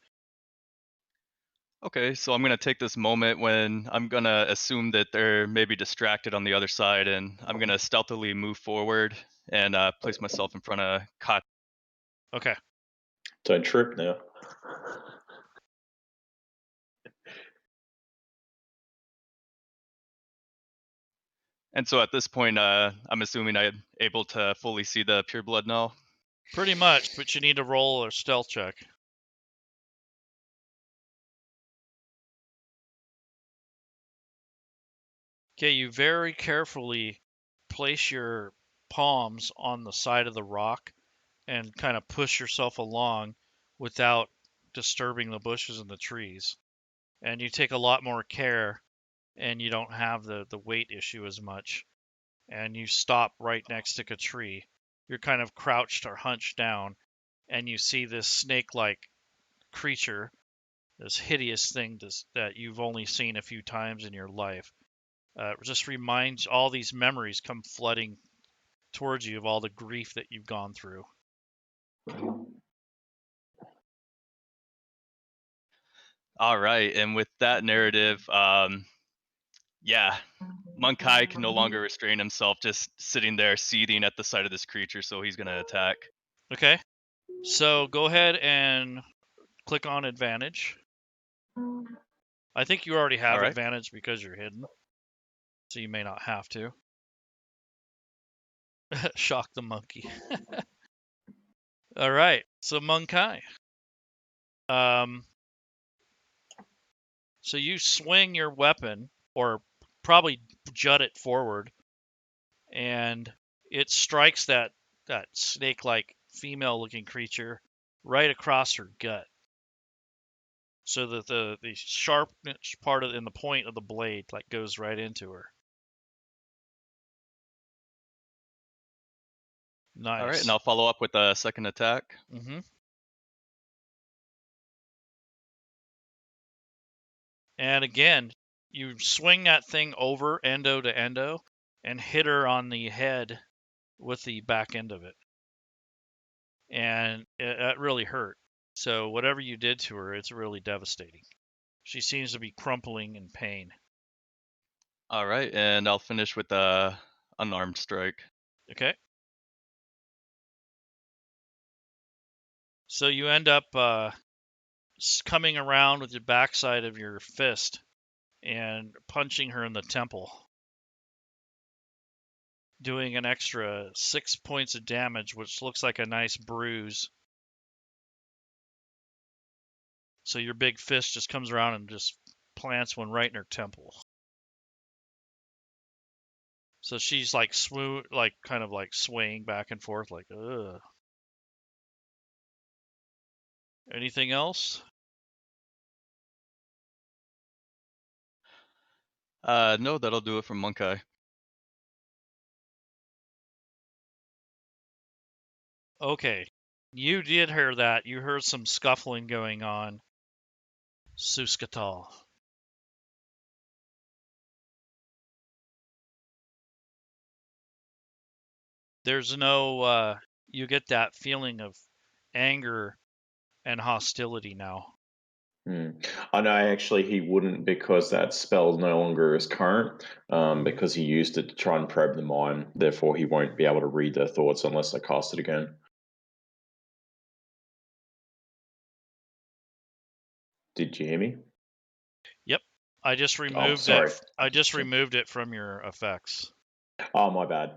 Okay, so I'm gonna take this moment when I'm gonna assume that they're maybe distracted on the other side, and I'm gonna stealthily move forward and place myself in front of Katcha. Okay. Don't trip now. And so at this point, I'm assuming I'm able to fully see the pureblood now. Pretty much, but you need to roll a stealth check. Okay, you very carefully place your palms on the side of the rock and kind of push yourself along without disturbing the bushes and the trees. And you take a lot more care and you don't have the weight issue as much. And you stop right next to Khatri. you're kind of crouched or hunched down, and you see this snake-like creature, this hideous thing that you've only seen a few times in your life. Just reminds all these memories come flooding towards you of all the grief that you've gone through. All right, and with that narrative, yeah, Mun'Kai can no longer restrain himself, just sitting there seething at the sight of this creature, so he's gonna attack. Okay, so go ahead and click on advantage. I think you already have Alright. advantage because you're hidden, so you may not have to. Shock the monkey. All right, so Mun'Kai. So you swing your weapon, or probably jut it forward, and it strikes that snake-like female-looking creature right across her gut, so that the sharp part in the point of the blade like goes right into her. Nice. Alright, and I'll follow up with a second attack. Mm-hmm. And again, you swing that thing over endo to endo and hit her on the head with the back end of it. And it really hurt. So whatever you did to her, it's really devastating. She seems to be crumpling in pain. Alright, and I'll finish with a unarmed strike. Okay. So you end up coming around with the backside of your fist and punching her in the temple, doing an extra 6 points of damage, which looks like a nice bruise. So your big fist just comes around and just plants one right in her temple. So she's like kind of like swaying back and forth, like, ugh. Anything else? No, that'll do it from Mun'Kai. Okay. You did hear that. You heard some scuffling going on. Sulsatal. There's no, you get that feeling of anger and hostility now. I know actually he wouldn't, because that spell no longer is current, because he used it to try and probe the mind. Therefore, he won't be able to read their thoughts unless I cast it again. Did you hear me? Yep. I just removed sorry. it. I just removed it from your effects. Oh, my bad.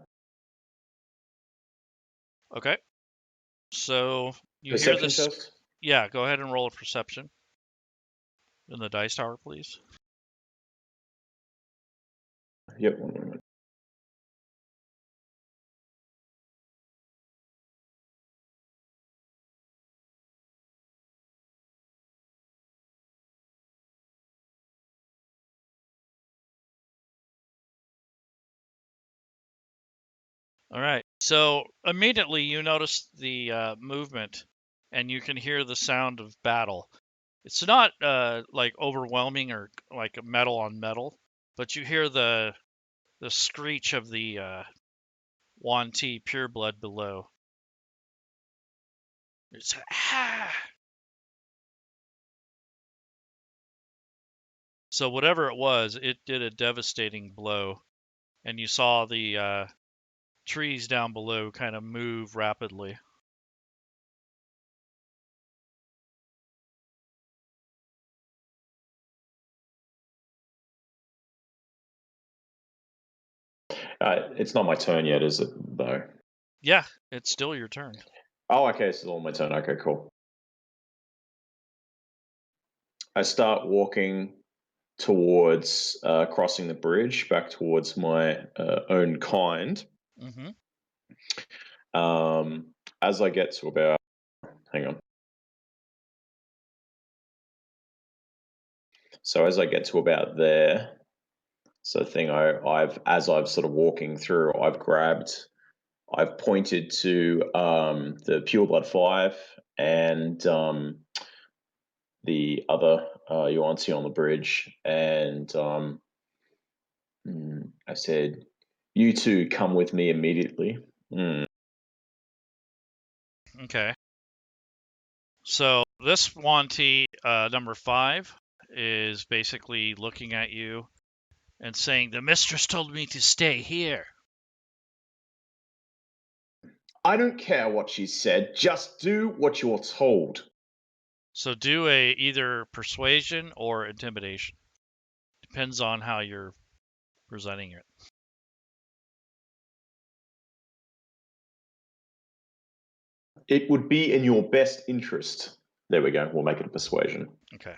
Okay. So you Perception hear this. test? Yeah, go ahead and roll a perception in the dice tower, please. Yep. All right. So immediately you notice the movement, and you can hear the sound of battle. It's not like overwhelming or like metal on metal, but you hear the screech of the Yuan'ti pureblood below. It's ah. So whatever it was, it did a devastating blow, and you saw the trees down below kind of move rapidly. It's not my turn yet, is it, though? Yeah, it's still your turn. Oh, okay, it's still my turn. Okay, cool. I start walking towards crossing the bridge back towards my own kind. Mm-hmm. As I get to about, hang on. So as I get to about there, so the thing as I've sort of walking through, I've grabbed I've pointed to the Pure Blood 5 and the other Yuan'ti on the bridge, and I said, "You two come with me immediately." Okay. So this Yuan'ti, number 5, is basically looking at you and saying, "The mistress told me to stay here." I don't care what she said. Just do what you're told. So do a either persuasion or intimidation. Depends on how you're presenting it. It would be in your best interest. There we go. We'll make it a persuasion. Okay.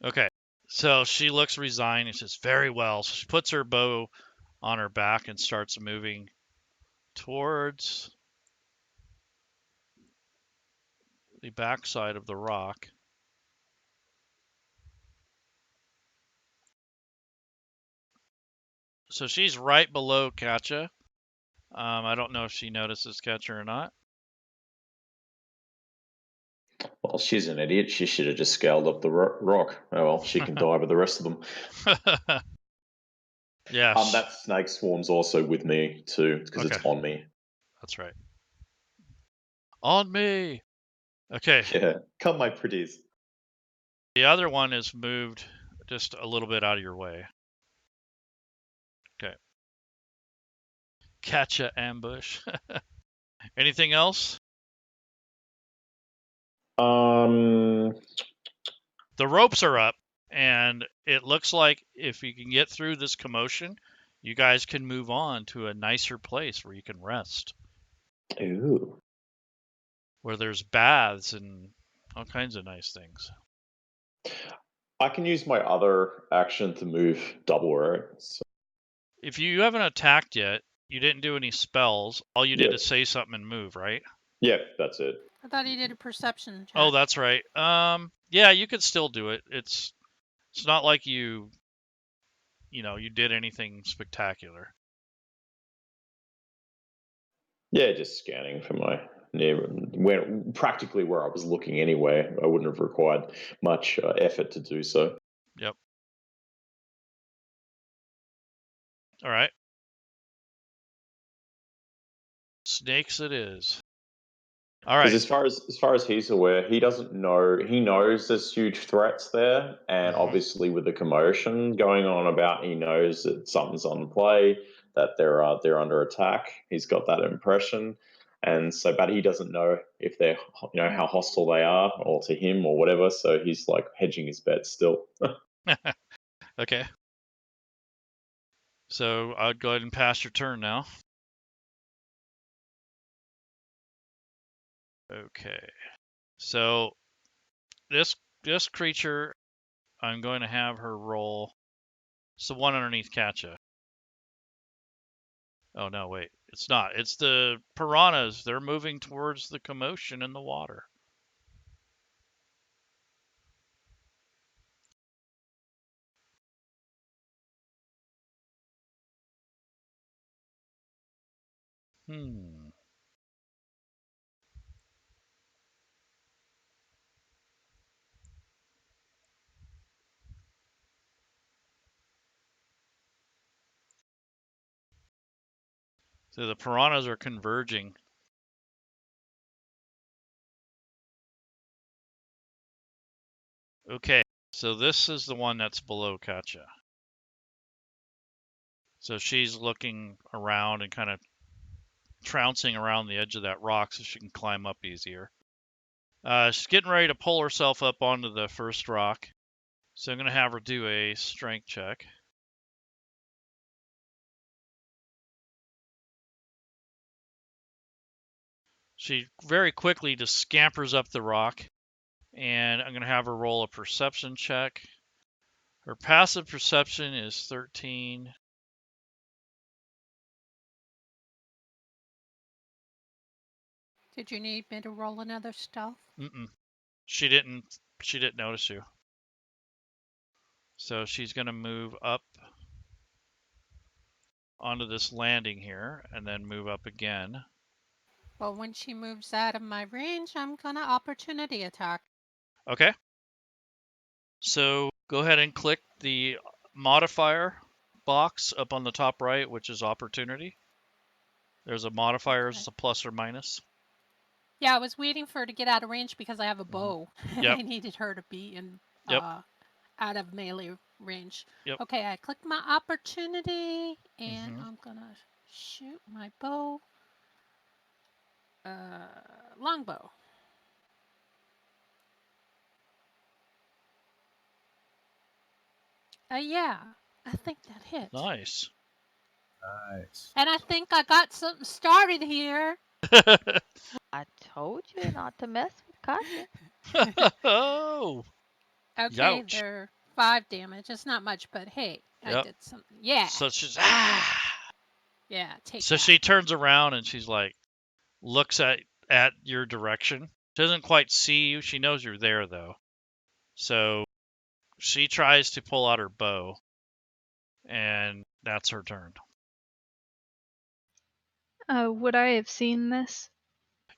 Okay. So she looks resigned and says, "Very well." So she puts her bow on her back and starts moving towards the backside of the rock. So she's right below Katcha. I don't know if she notices Katcha or not. Well, she's an idiot. She should have just scaled up the rock. Oh well, she can die with the rest of them. Yeah. That snake swarm's also with me too, because it's Okay. on me. That's right. On me. Okay. Yeah, come my pretties. The other one is moved just a little bit out of your way. Okay. Katcha ambush. Anything else? Um, The ropes are up, and it looks like if you can get through this commotion, you guys can move on to a nicer place where you can rest, ooh. where there's baths and all kinds of nice things. I can use my other action to move double, right? So, If you haven't attacked yet, you didn't do any spells. All you did Yep. is say something and move, right? yeah, that's it. I thought he did a perception check. Oh, that's right. Yeah, you could still do it. It's not like you did anything spectacular. Yeah, just scanning for my practically where I was looking anyway. I wouldn't have required much effort to do so. Yep. All right. Snakes it is. All Because right. as far as he's aware, he doesn't know. He knows there's huge threats there, and obviously with the commotion going on about, he knows that something's on play, that they're under attack. He's got that impression, and so, but he doesn't know if they're how hostile they are, or to him, or whatever. So he's like hedging his bets still. Okay. So I'd go ahead and pass your turn now. Okay. So this creature, I'm going to have her roll. It's the one underneath Katcha. Oh no, wait. It's not. It's the piranhas. They're moving towards the commotion in the water. So the piranhas are converging. Okay, so this is the one that's below Katcha. So she's looking around and kind of trouncing around the edge of that rock so she can climb up easier. She's getting ready to pull herself up onto the first rock. So I'm going to have her do a strength check. She very quickly just scampers up the rock, and I'm going to have her roll a perception check. Her passive perception is 13. Did you need me to roll another stealth? Mm-mm. She didn't notice you. So she's gonna move up onto this landing here and then move up again. Well, when she moves out of my range, I'm gonna opportunity attack. Okay. So go ahead and click the modifier box up on the top right, which is opportunity. There's a modifier, Okay. it's a plus or minus. Yeah, I was waiting for her to get out of range because I have a bow. Yep. I needed her to be in Yep. out of melee range. Yep. Okay, I clicked my opportunity and Mhm. I'm gonna shoot my bow. Longbow. Yeah, I think that hit. Nice. Nice. And I think I got something started here. I told you not to mess with Katcha. Oh. Okay, Ouch. they're 5 damage. It's not much, but hey, I Yep. did something. Yeah. So she's Yeah, take So that. she turns around and she's like, looks at your direction. She doesn't quite see you. She knows you're there though. So she tries to pull out her bow, and that's her turn. Would I have seen this?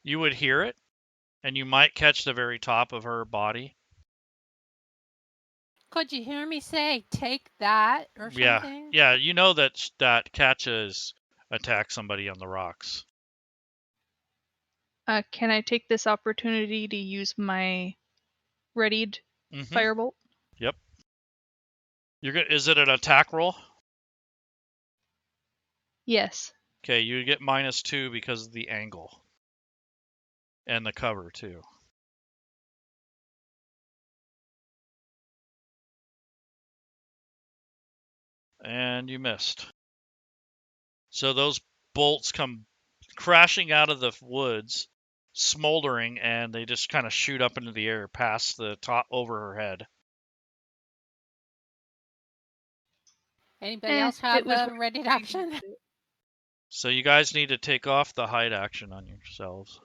You would hear it, and you might catch the very top of her body. Could you hear me say, take that or Yeah, something? yeah. You know that Katcha has attacked somebody on the rocks. Can I take this opportunity to use my readied Mm-hmm. firebolt? Yep. Is it an attack roll? Yes. Okay, you get -2 because of the angle and the cover too. And you missed. So those bolts come crashing out of the woods, smoldering, and they just kind of shoot up into the air past the top over her head. Anybody else have It was a ready action? So you guys need to take off the hide action on yourselves.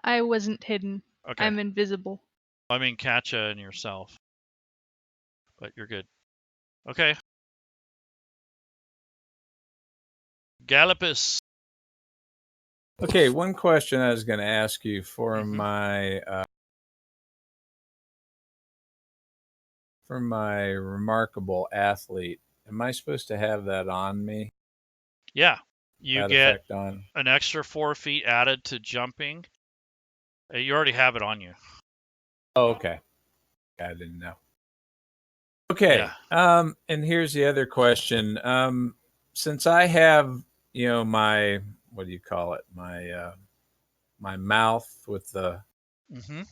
I wasn't hidden. Okay. I'm invisible. I mean Katcha and yourself. But you're good. Okay. Gallipus. Okay, one question I was going to ask you for Mhm. my remarkable athlete. Am I supposed to have that on me? Yeah. You That get effect on? an extra 4 feet added to jumping. You already have it on you. Oh, okay. I didn't know. Okay. Yeah. And here's the other question. Since I have, my, what do you call it? My mouth with the, Mm-hmm.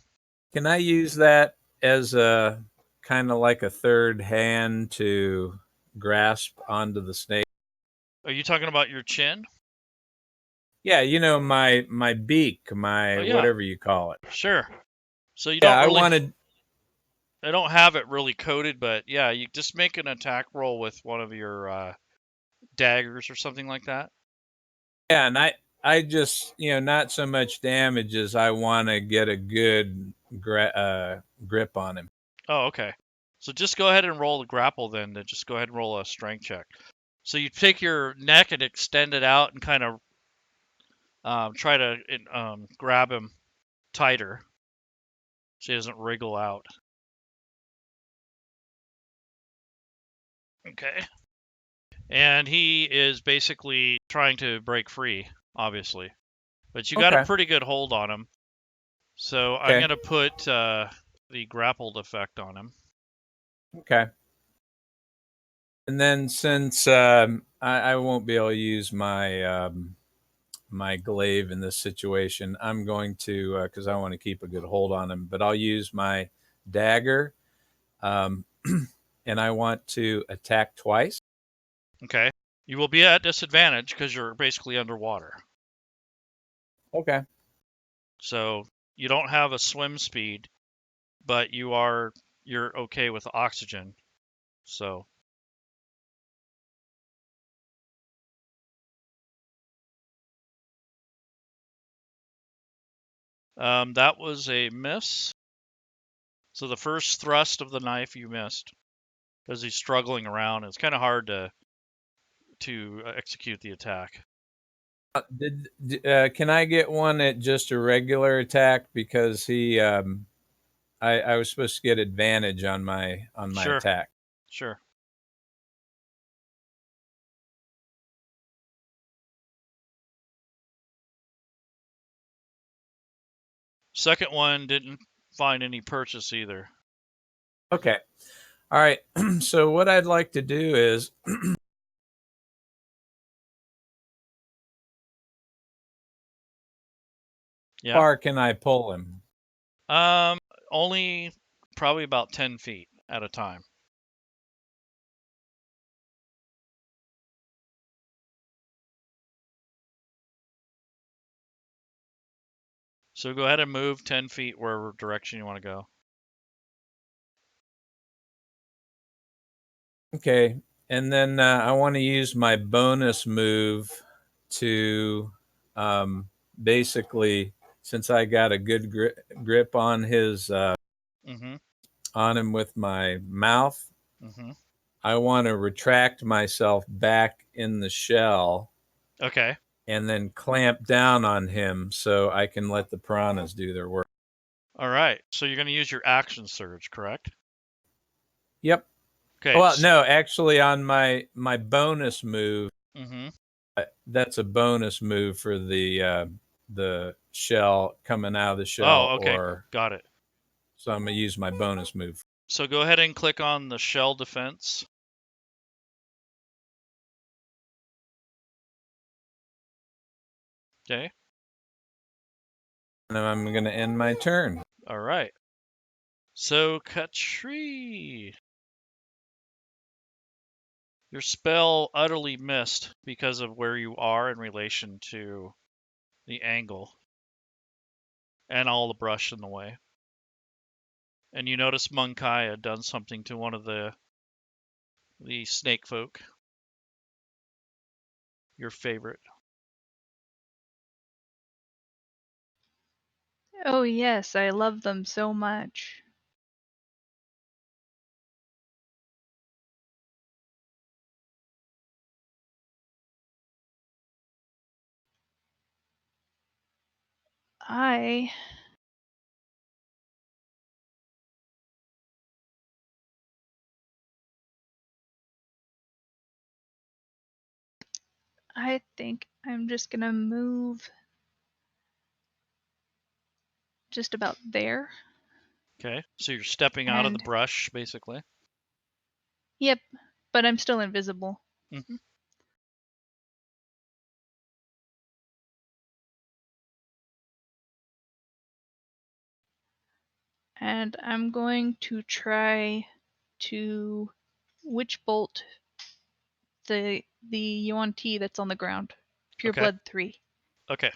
can I use that as a kind of like a third hand to grasp onto the snake? Are you talking about your chin? Yeah, my beak, my Oh, yeah. whatever you call it. Sure. So you Yeah, don't really. I wanted. I don't have it really coded, but yeah, you just make an attack roll with one of your daggers or something like that. Yeah, and I just not so much damage as I want to get a good grip on him. Oh, okay. So just go ahead and roll the grapple then. Just go ahead and roll a strength check. So you take your neck and extend it out and kind of try to grab him tighter so he doesn't wriggle out. Okay. And he is basically trying to break free, obviously. But you got a pretty good hold on him. So I'm going to put the grappled effect on him. Okay. And then since I won't be able to use my my glaive in this situation, I'm going to, because I want to keep a good hold on him, but I'll use my dagger, and I want to attack twice. Okay. You will be at disadvantage because you're basically underwater. Okay. So you don't have a swim speed, but you're okay with oxygen. So That was a miss. So the first thrust of the knife you missed because he's struggling around. It's kind of hard to execute the attack. Can I get one at just a regular attack because he? I was supposed to get advantage on my Sure. attack. Sure. Second one didn't find any purchase either. Okay. All right. So what I'd like to do is Yeah. how far can I pull him? Only probably about 10 feet at a time. So go ahead and move 10 feet wherever direction you want to go. Okay. And then I want to use my bonus move to basically, since I got a good grip on his on him with my mouth, I want to retract myself back in the shell. Okay. And then clamp down on him so I can let the piranhas do their work. All right. So you're going to use your action surge, correct? Yep. Okay. Well, no, actually, on my bonus move, Mm-hmm. That's a bonus move for the shell coming out of the shell. Oh, okay. Or got it. So I'm gonna use my bonus move. So go ahead and click on the shell defense. Okay. And I'm gonna end my turn. All right. So Khatri, your spell utterly missed because of where you are in relation to the angle and all the brush in the way. And you notice Mun'Kai had done something to one of the snake folk. Your favorite. Oh yes, I love them so much. I think I'm just gonna move just about there. Okay, so you're stepping out of the brush, basically. Yep, but I'm still invisible. Mm-hmm. And I'm going to try to witch bolt the Yuan'ti that's on the ground. Pure Okay. Blood 3. Okay.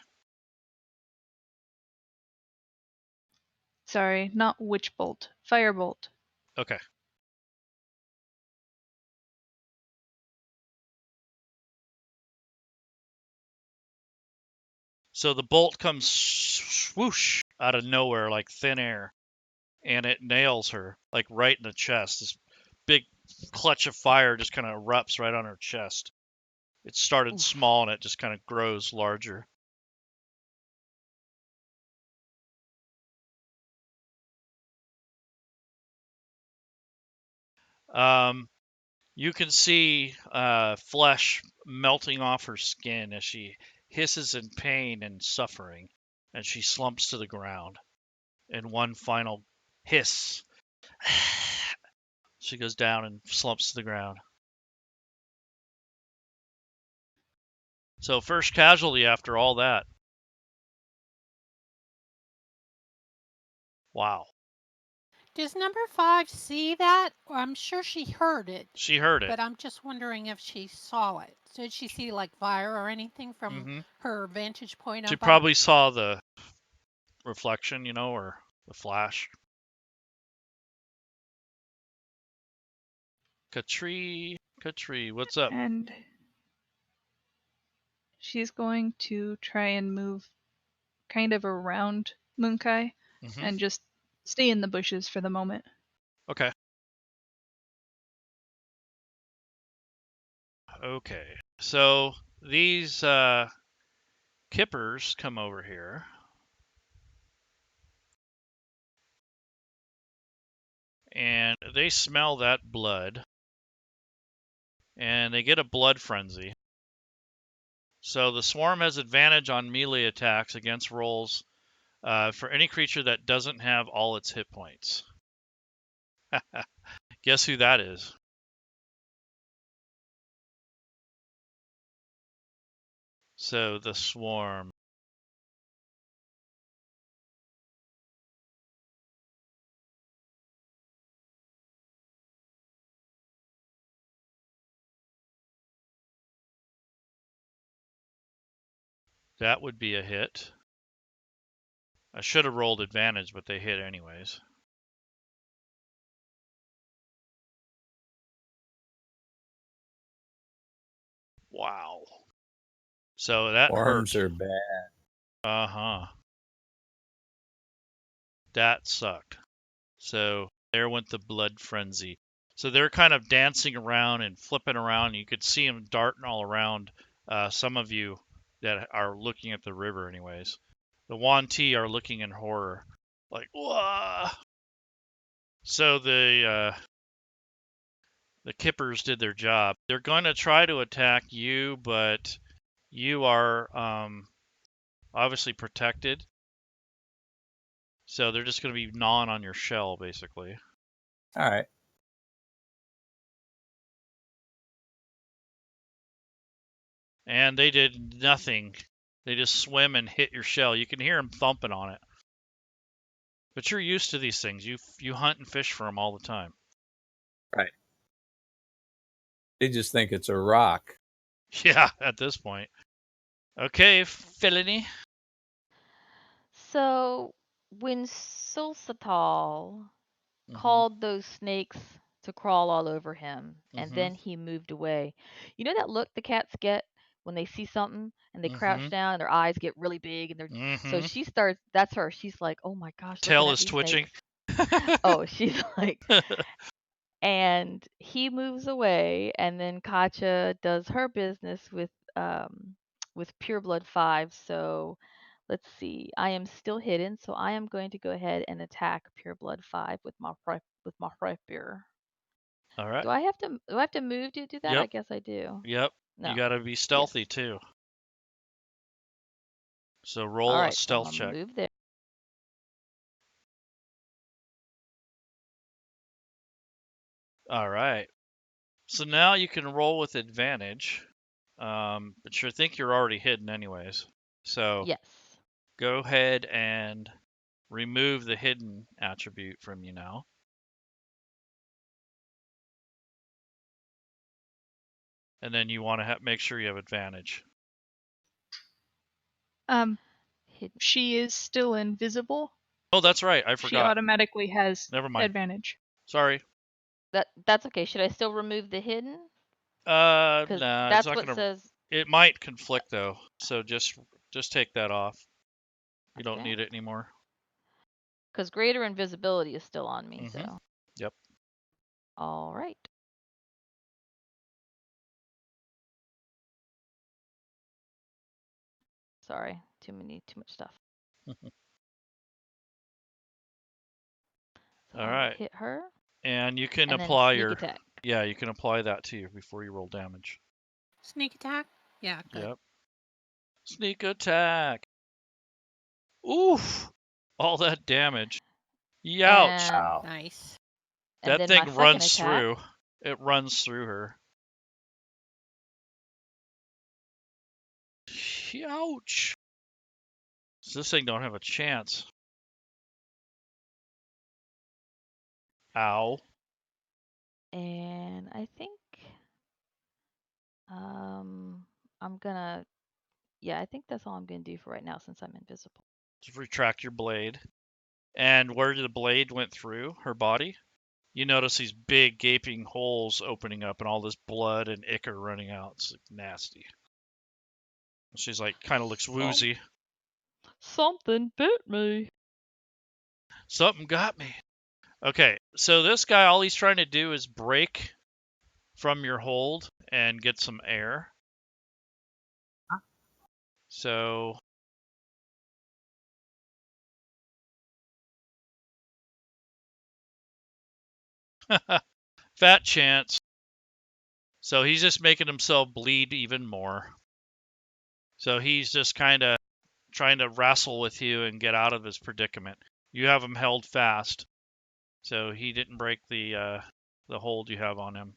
Sorry, not witch bolt. Firebolt. Okay. So the bolt comes swoosh out of nowhere like thin air, and it nails her like right in the chest. This big clutch of fire just kind of erupts right on her chest. It started Oof. small and it just kind of grows larger. You can see flesh melting off her skin as she hisses in pain and suffering, and she slumps to the ground. In one final hiss, she goes down and slumps to the ground. So first casualty after all that. Wow. Does number 5 see that? I'm sure she heard it. She heard it. But I'm just wondering if she saw it. So did she see like fire or anything from her vantage point up? She probably saw the reflection, or the flash. Khatri, what's up? And she's going to try and move kind of around Mun'Kai, Mm-hmm. and just stay in the bushes for the moment. Okay. Okay. So these kippers come over here. And they smell that blood. And they get a blood frenzy. So the swarm has advantage on melee attacks against rolls for any creature that doesn't have all its hit points. Guess who that is? So the swarm. That would be a hit. I should have rolled advantage, but they hit anyways. Wow. So that Worms hurt. are bad. Uh-huh. That sucked. So there went the blood frenzy. So they're kind of dancing around and flipping around. You could see them darting all around. Some of you that are looking at the river anyways. The Yuan'ti are looking in horror. Like, whoa! So the kippers did their job. They're going to try to attack you, but you are obviously protected. So they're just going to be gnawing on your shell, basically. All right. And they did nothing. They just swim and hit your shell. You can hear them thumping on it. But you're used to these things. You hunt and fish for them all the time. Right. They just think it's a rock. Yeah, at this point. Okay, Felony. So when Sulsatal Mm-hmm. called those snakes to crawl all over him, and Mhm. then he moved away. You know that look the cats get when they see something and they crouch Mhm. down and their eyes get really big and so Mhm. she starts. That's her. She's like, oh my gosh, looking Tail at is these twitching. snakes. Oh, she's like, and he moves away, and then Katcha does her business with Pureblood 5. So let's see. I am still hidden, so I am going to go ahead and attack Pureblood 5 with my rapier. All right. Do I have to move to do that? I Yep. guess I do. Yep. No. You got to be Yes. stealthy too. So All roll a right, so I'm stealth gonna check. move there. All right. So now you can roll with advantage. But you think you're already hidden anyways. So Yes. go ahead and remove the hidden attribute from you now. And then you want to make sure you have advantage. Hidden. She is still invisible. Oh, that's right. I She forgot. automatically has Never mind. advantage. Sorry. That's okay. Should I still remove the hidden? Nah, Because it's that's not what gonna. says. It might conflict though. So just take that off. You don't Okay. need it anymore. Because greater invisibility is still on me. Mhm. So. Yep. All right. Sorry, too much stuff. So All I'll right. hit her. And you can And then apply sneak your. attack. Yeah, you can apply that to you before you roll damage. Sneak attack? Yeah, good. Yep. Sneak attack. Oof! All that damage. Youch! And, Wow. Nice. and That then my thing second runs attack. through. It runs through her. Ouch! So this thing don't have a chance. Ow. And I think I'm gonna I think that's all I'm gonna do for right now since I'm invisible. Just retract your blade. And where the blade went through her body, you notice these big gaping holes opening up and all this blood and ichor running out. It's like nasty. She's like kind of looks woozy. Something bit me. Something got me. Okay, so this guy, all he's trying to do is break from your hold and get some air. So fat chance. So he's just making himself bleed even more. So he's just kind of trying to wrestle with you and get out of his predicament. You have him held fast, so he didn't break the hold you have on him.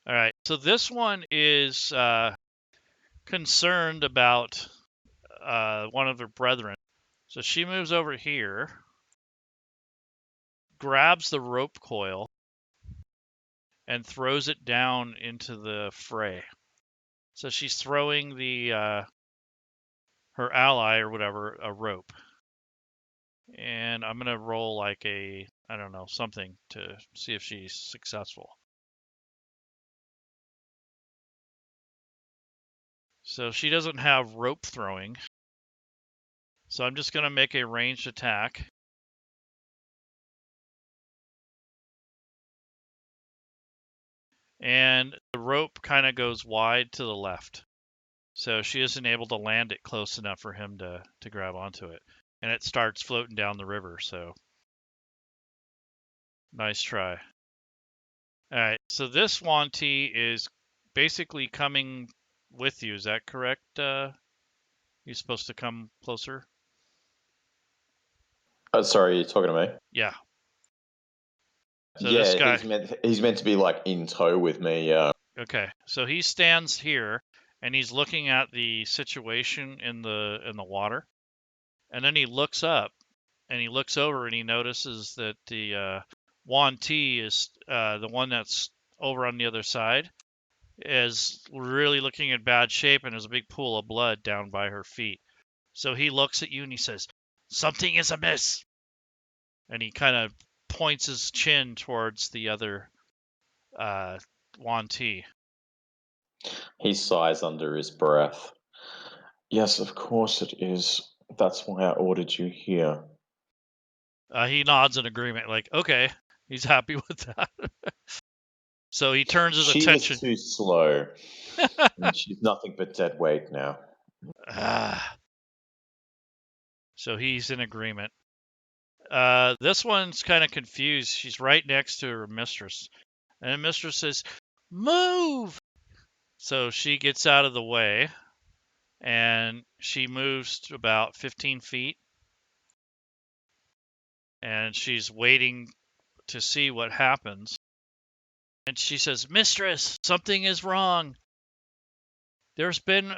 All right, so this one is concerned about one of her brethren. So she moves over here, grabs the rope coil, and throws it down into the fray. So she's throwing the her ally or whatever a rope. And I'm going to roll like a, I don't know, something to see if she's successful. So she doesn't have rope throwing. So I'm just going to make a ranged attack. And the rope kind of goes wide to the left. So she isn't able to land it close enough for him to grab onto it. And it starts floating down the river, so nice try. All right, so this Yuan'ti is basically coming with you. Is that correct? You're supposed to come closer? Sorry, you're talking to me? Yeah. So yeah, this guy, he's meant to be like in tow with me. okay. So he stands here and he's looking at the situation in the water. And then he looks up and he looks over and he notices that the Yuan'ti is the one that's over on the other side is really looking in bad shape and there's a big pool of blood down by her feet. So he looks at you and he says, "Something is amiss." And he kind of points his chin towards the other Yuan'ti. He sighs under his breath. Yes, of course it is. That's why I ordered you here. He nods in agreement, like, okay, he's happy with that. So he turns his She attention. was too slow. And she's nothing but dead weight now. So he's in agreement. This one's kind of confused. She's right next to her mistress. And the mistress says, "Move!" So she gets out of the way. And she moves to about 15 feet. And she's waiting to see what happens. And she says, "Mistress, something is wrong. There's been,"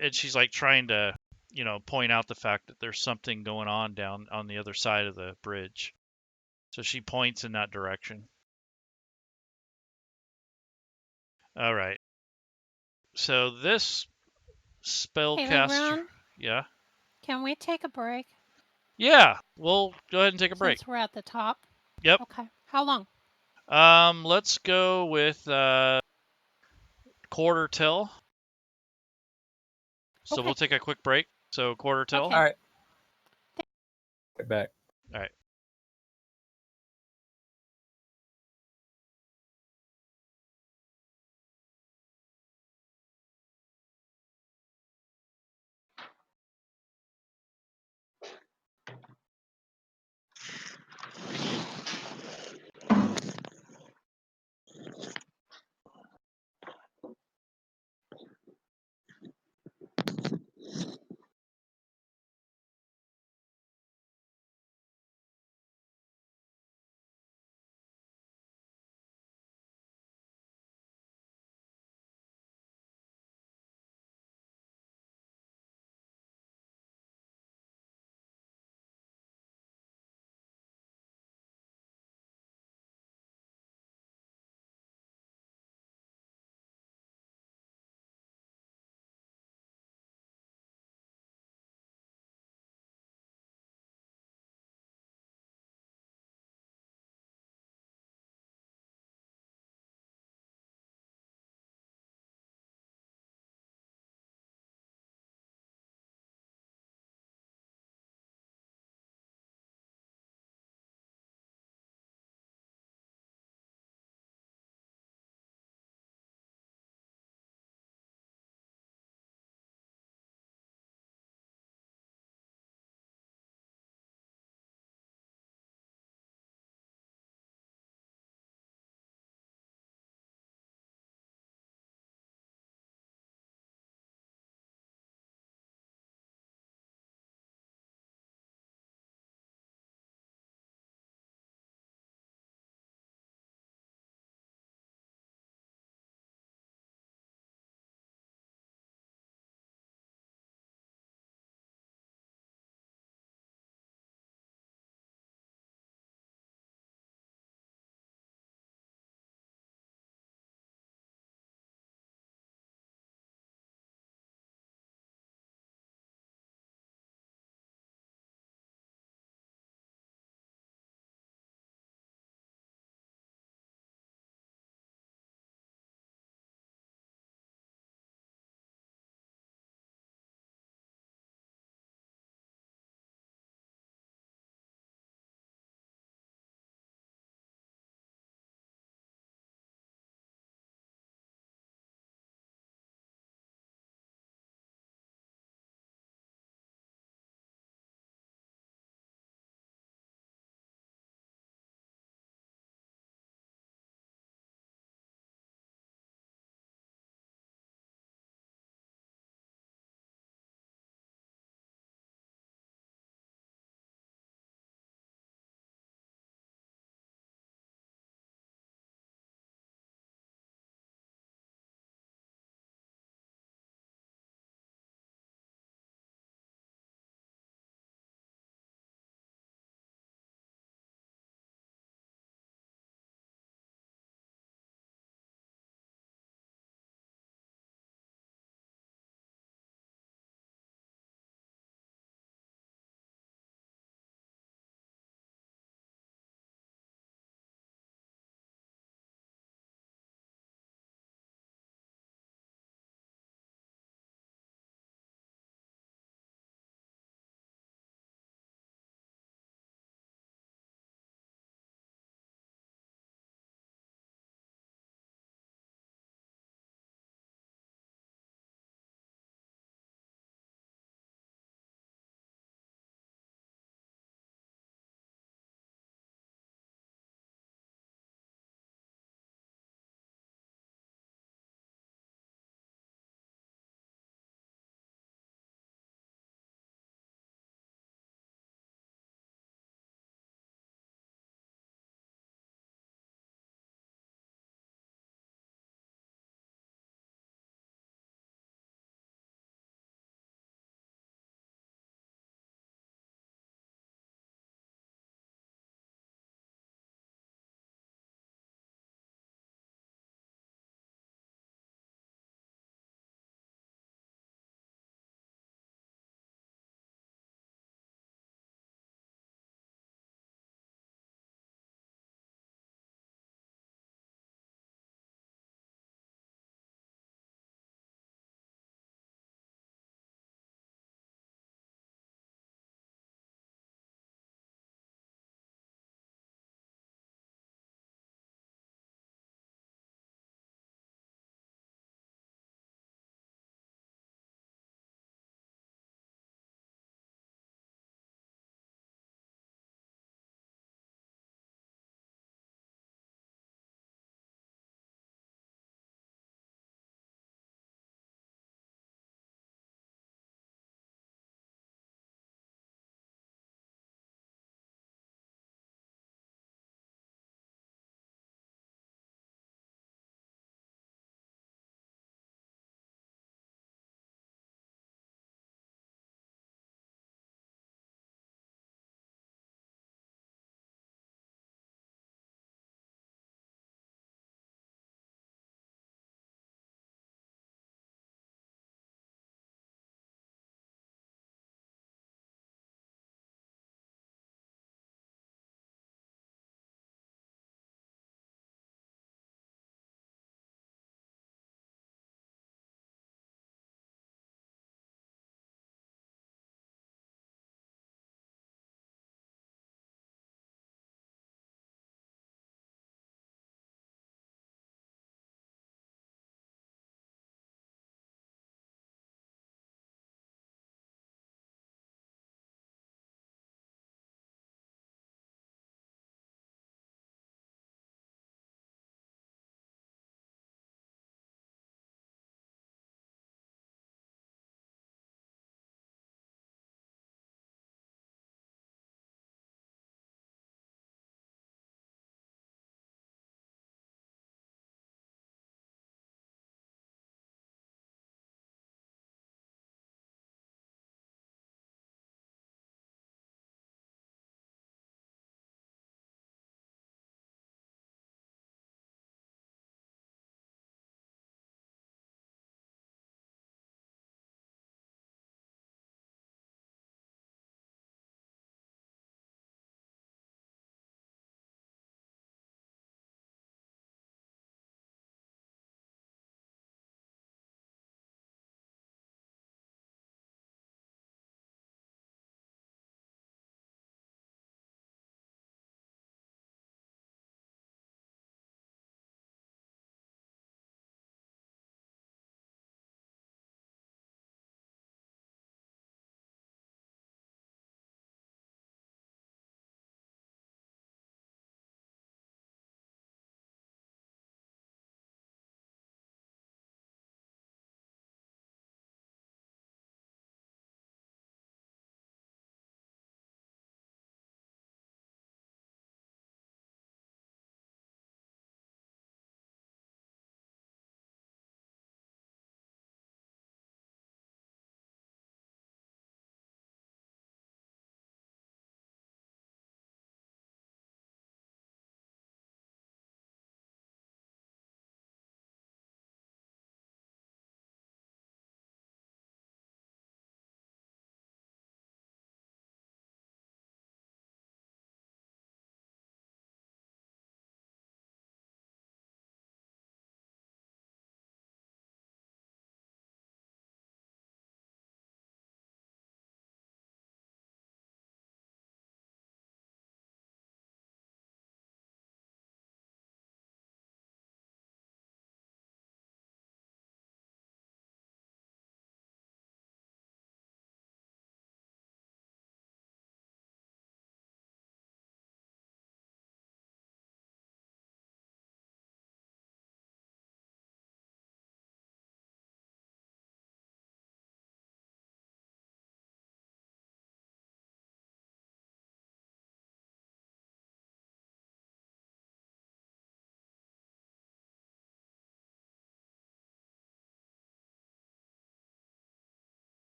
and she's like trying to, point out the fact that there's something going on down on the other side of the bridge. So she points in that direction. All right. So this Hey, spellcaster, Leroon, yeah, can we take a break yeah. We'll go ahead and take a break. since we're at the top? Yep. Okay. How long? Let's go with quarter till. So Okay. we'll take a quick break. So quarter till. Okay. All right. Right back. All right.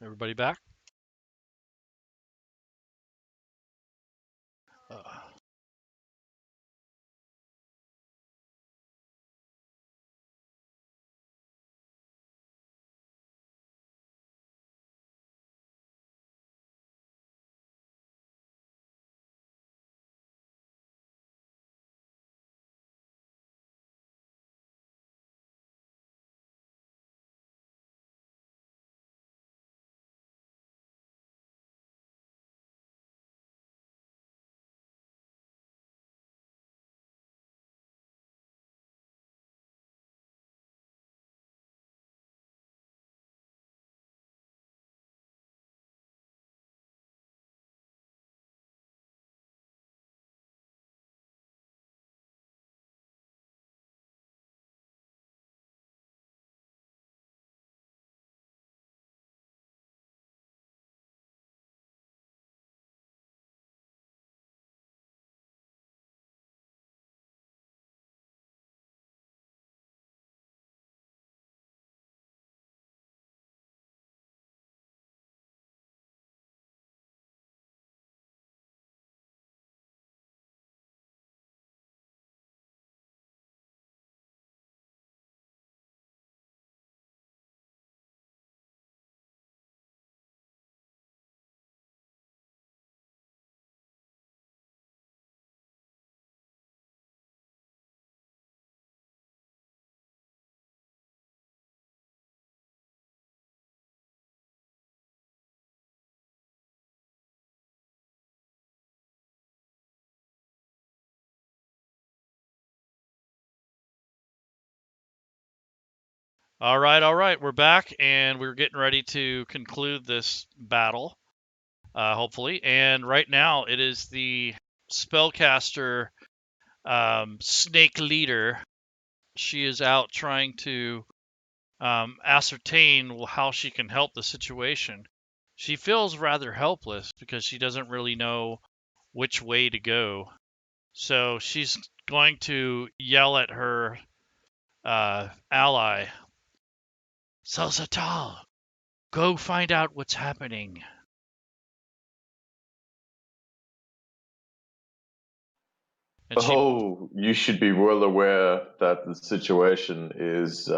Everybody back? All right, we're back, and we're getting ready to conclude this battle, hopefully. And right now, it is the spellcaster snake leader. She is out trying to ascertain how she can help the situation. She feels rather helpless because she doesn't really know which way to go. So she's going to yell at her ally, Sulsatal, go find out what's happening. And she, You should be well aware that the situation is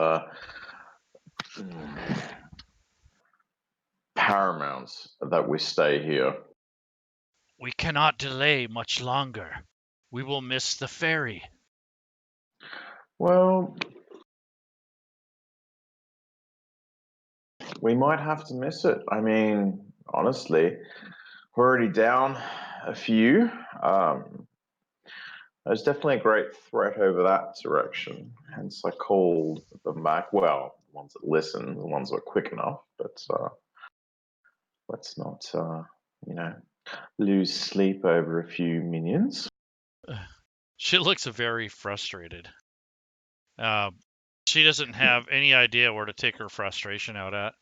paramount that we stay here. we cannot delay much longer. We will miss the ferry. Well, we might have to miss it. I mean, honestly, we're already down a few. There's definitely a great threat over that direction. Hence, I called them back. Well, the ones that listen, the ones that are quick enough. But let's not, lose sleep over a few minions. She looks very frustrated. She doesn't have any idea where to take her frustration out at.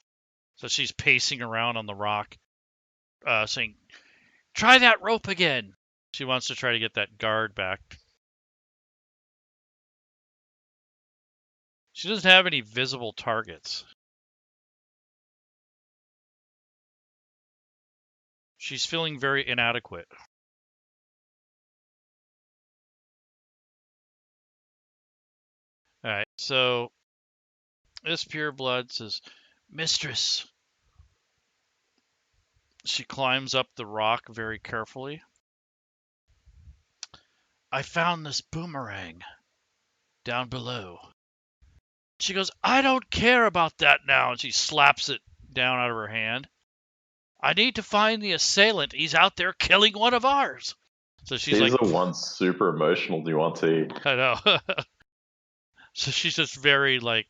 So she's pacing around on the rock, saying, try that rope again. She wants to try to get that guard back. She doesn't have any visible targets. She's feeling very inadequate. All right, so this pureblood says, Mistress. She climbs up the rock very carefully. I found this boomerang down below. She goes, I don't care about that now. And she slaps it down out of her hand. I need to find the assailant. He's out there killing one of ours. So she's These like, are ones super emotional, Yuan'ti. I know. So she's just very, like,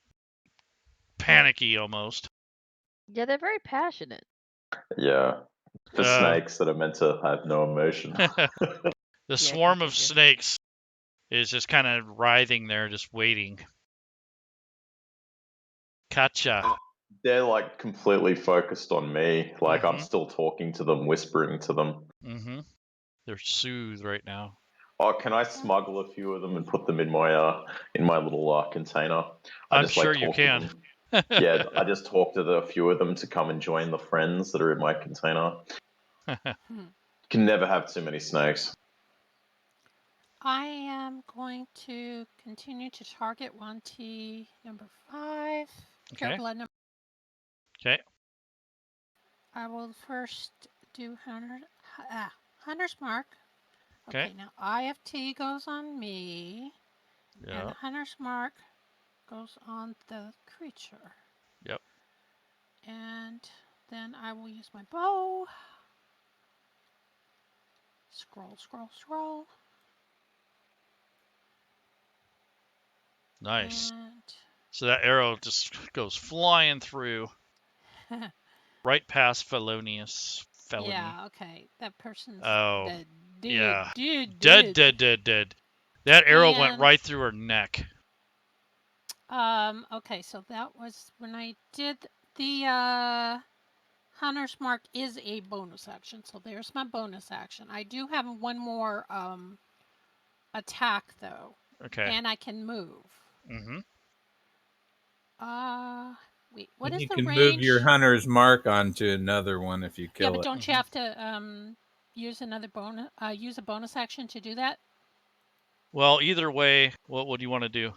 panicky almost. Yeah, they're very passionate. Yeah. For snakes that are meant to have no emotion. The swarm of snakes is just kind of writhing there, just waiting. Katcha. They're like completely focused on me. Like I'm still talking to them, whispering to them. They're soothed right now. Oh, can I smuggle a few of them and put them in my little container? I'm sure you can. Yeah, I just talked to a few of them to come and join the friends that are in my container. Can never have too many snakes. I am going to continue to target Yuan'ti number 5. Pure Okay. blood number. Okay. I will first do Hunter's Mark. Okay. Okay, now IFT goes on me, Yeah. and Hunter's Mark goes on the creature. Yep. And then I will use my bow. Scroll, scroll, scroll. Nice. And So that arrow just goes flying through, right past Felonious. Felony. yeah, okay. That person's Oh, dead. yeah. Dead. Dead. That arrow went And right through her neck. okay, so that was when I did the Hunter's Mark is a bonus action, so there's my bonus action. I do have one more attack though. Okay. And I can move. Mm-hmm. Wait, what And is you the can range? move your hunter's mark onto another one if you kill Yeah, but it. don't you have to use another bonus use a bonus action to do that? Well, either way, what would you want to do?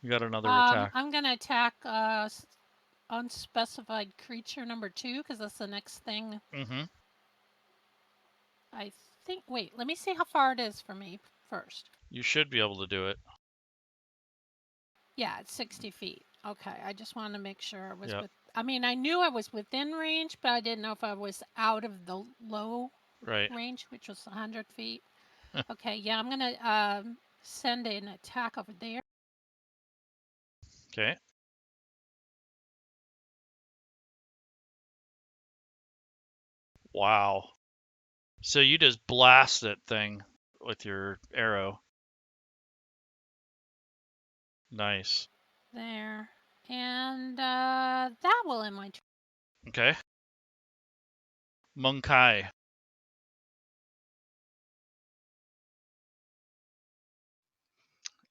You got another attack. I'm gonna attack unspecified creature number 2 because that's the next thing. Mm-hmm. I think. Wait, let me see how far it is for me first. You should be able to do it. Yeah, it's 60 feet. Okay, I just wanted to make sure I was Yep. with. I mean, I knew I was within range, but I didn't know if I was out of the low Right. range, which was 100 feet. Okay, yeah, I'm gonna send an attack over there. Okay. Wow. So you just blast that thing with your arrow. Nice. There. And that will end my turn. Okay. Mun'Kai.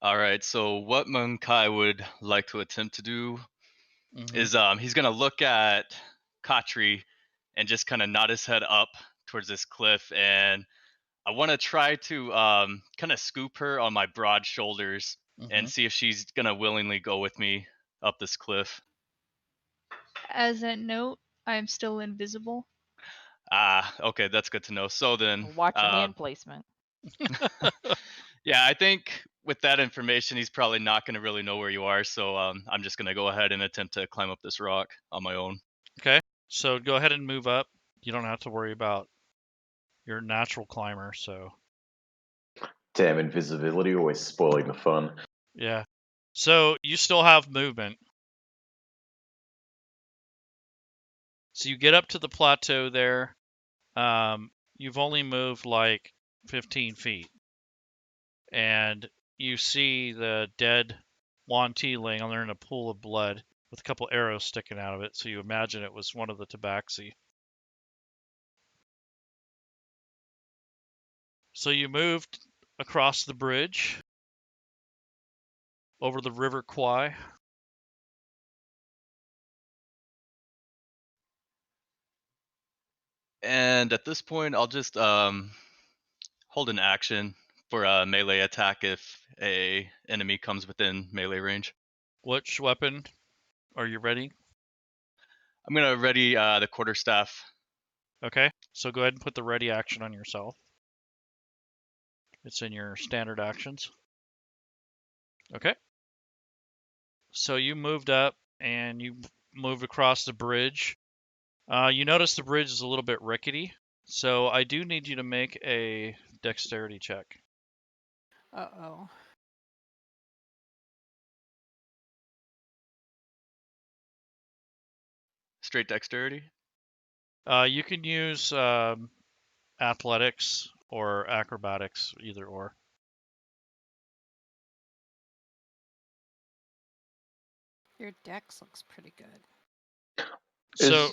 All right. So what Mun'Kai would like to attempt to do Mm-hmm. is he's gonna look at Khatri and just kind of nod his head up towards this cliff, and I want to try to kind of scoop her on my broad shoulders Mm-hmm. and see if she's gonna willingly go with me up this cliff. As a note, I'm still invisible. Okay, that's good to know. So then, Watch your hand placement. yeah, I think with that information, he's probably not going to really know where you are. So I'm just going to go ahead and attempt to climb up this rock on my own. Okay. So go ahead and move up. You don't have to worry about your natural climber. So Damn invisibility, always spoiling the fun. yeah. So you still have movement. So you get up to the plateau there. You've only moved like 15 feet. And you see the dead Yuan'ti laying on there in a pool of blood with a couple arrows sticking out of it. So you imagine it was one of the Tabaxi. So you moved across the bridge over the River Kwai. And at this point, I'll just hold an action for a melee attack if a enemy comes within melee range. Which weapon are you ready? I'm gonna ready the quarterstaff. Okay, so go ahead and put the ready action on yourself. It's in your standard actions. Okay. So you moved up and you moved across the bridge. You notice the bridge is a little bit rickety, so I do need you to make a dexterity check. Uh-oh. Straight dexterity. You can use athletics or acrobatics, either or. Your dex looks pretty good. So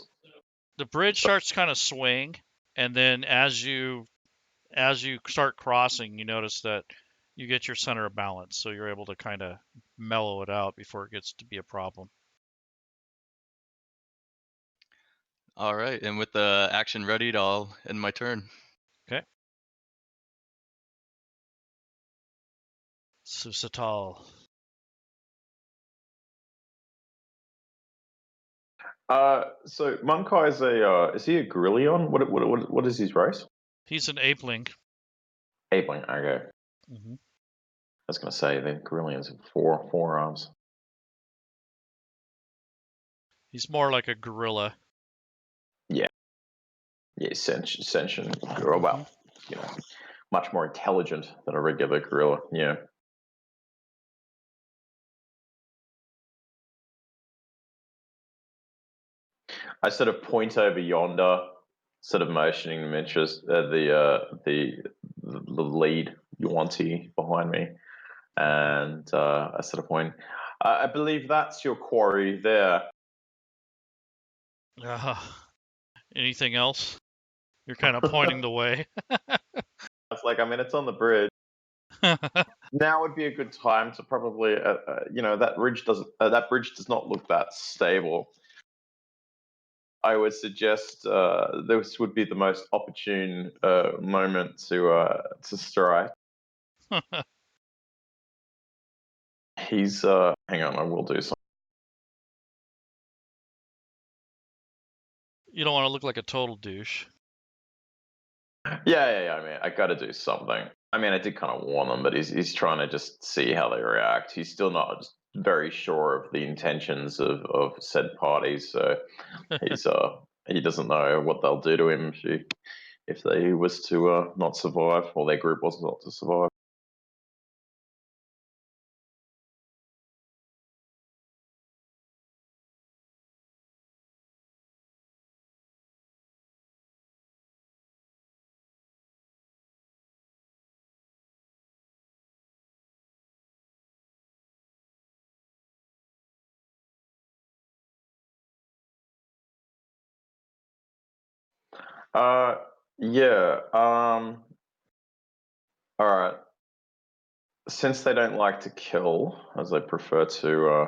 the bridge starts kind of swing, and then as you start crossing, you notice that you get your center of balance, so you're able to kind of mellow it out before it gets to be a problem. All right, and with the action readied, I'll end my turn. Okay. Sulsatal. So Mun'Kai is he a Grillion? What is his race? He's an Apeling. Apeling. Okay. Hmm. I was gonna say the Grillions have four arms. He's more like a gorilla. Yeah, sentient gorilla. Well, you know, much more intelligent than a regular gorilla. Yeah. I sort of point over yonder, sort of motioning them interest the lead Yuan'ti behind me, and I sort of point. I believe that's your quarry there. Anything else? You're kind of pointing the way. It's like, I mean, it's on the bridge. Now would be a good time to probably, that bridge does not look that stable. I would suggest this would be the most opportune moment to strike. He's hang on, I will do something. You don't want to look like a total douche. Yeah. I mean, I got to do something. I mean, I did kind of warn him, but he's trying to just see how they react. He's still not very sure of the intentions of said parties, so he doesn't know what they'll do to him if they was to not survive, or their group was not to survive. Yeah. All right. Since they don't like to kill, as they prefer to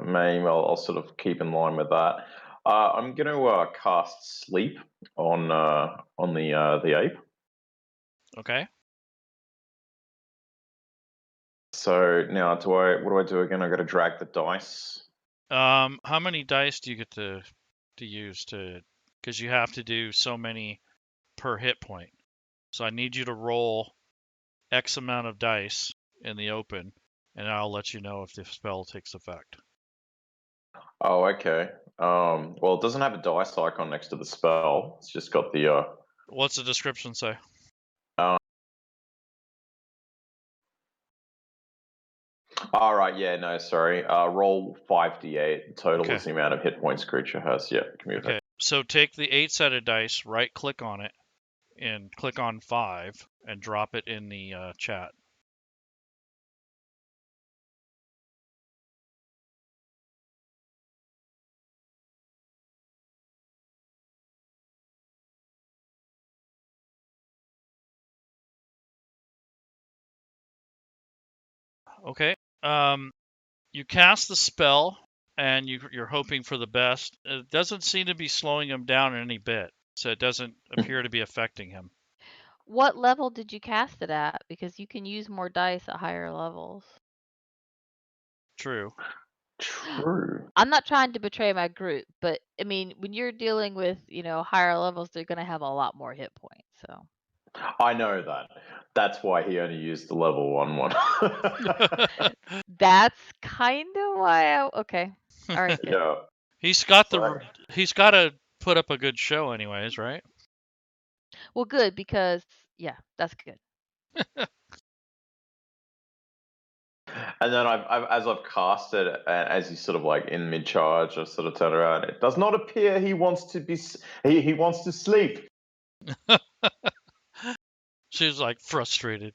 maim, I'll sort of keep in line with that. I'm going to cast Sleep on the ape. Okay. So now, what do I do again? I got to drag the dice. How many dice do you get to use to? Because you have to do so many per hit point. So I need you to roll X amount of dice in the open, and I'll let you know if the spell takes effect. Oh, okay. Well, it doesn't have a dice icon next to the spell. It's just got the. What's the description say? All right. Yeah. No. Sorry. Roll 5d8. Total Okay. is the amount of hit points creature has. Yeah. Okay. So take the 8-sided dice, right-click on it, and click on 5, and drop it in the chat. Okay. You cast the spell, and you're hoping for the best. It doesn't seem to be slowing him down any bit, so it doesn't appear to be affecting him. What level did you cast it at? Because you can use more dice at higher levels. True. I'm not trying to betray my group, but I mean, when you're dealing with, higher levels, they're going to have a lot more hit points. So I know that. That's why he only used the level 1 that's kind of why okay. All right. Good. Yeah. He's got to put up a good show anyways, right? Well, good, because yeah, that's good. And then as I've cast it, as he's sort of like in mid charge, I sort of turn around. It does not appear he wants to be. He wants to sleep. She was like frustrated.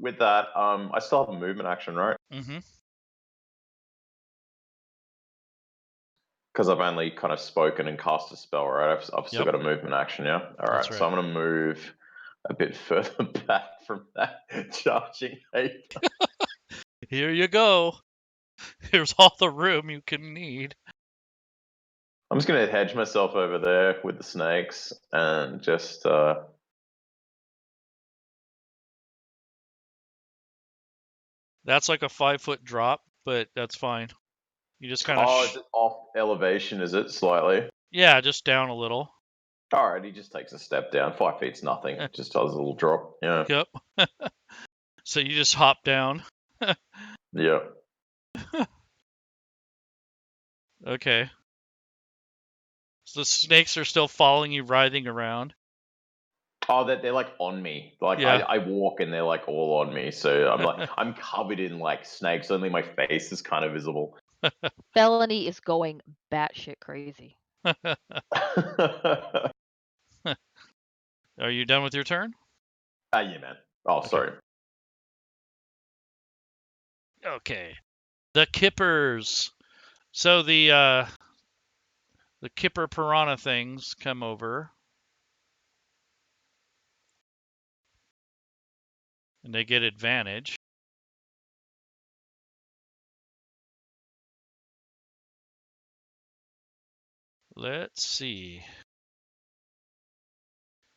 With that, I still have a movement action, right? Mm-hmm. Because I've only kind of spoken and cast a spell, right? I've still Yep. got a movement action, yeah? All right, That's so right. I'm going to move a bit further back from that charging ape. Here you go. Here's all the room you can need. I'm just going to hedge myself over there with the snakes and just. That's like a 5-foot drop, but that's fine. You just kind of. Oh, is it off elevation? Is it slightly? Yeah, just down a little. All right, he just takes a step down. 5 feet's nothing. Just does a little drop. Yeah. Yep. So you just hop down. Yeah. Okay. So the snakes are still following you, writhing around. Oh, they're like on me. Like Yeah. I walk and they're like all on me. So I'm like I'm covered in like snakes. Only my face is kind of visible. Felony is going batshit crazy. Are you done with your turn? Yeah, man. Oh, Okay. sorry. Okay. The kippers. So the kipper piranha things come over. And they get advantage. Let's see.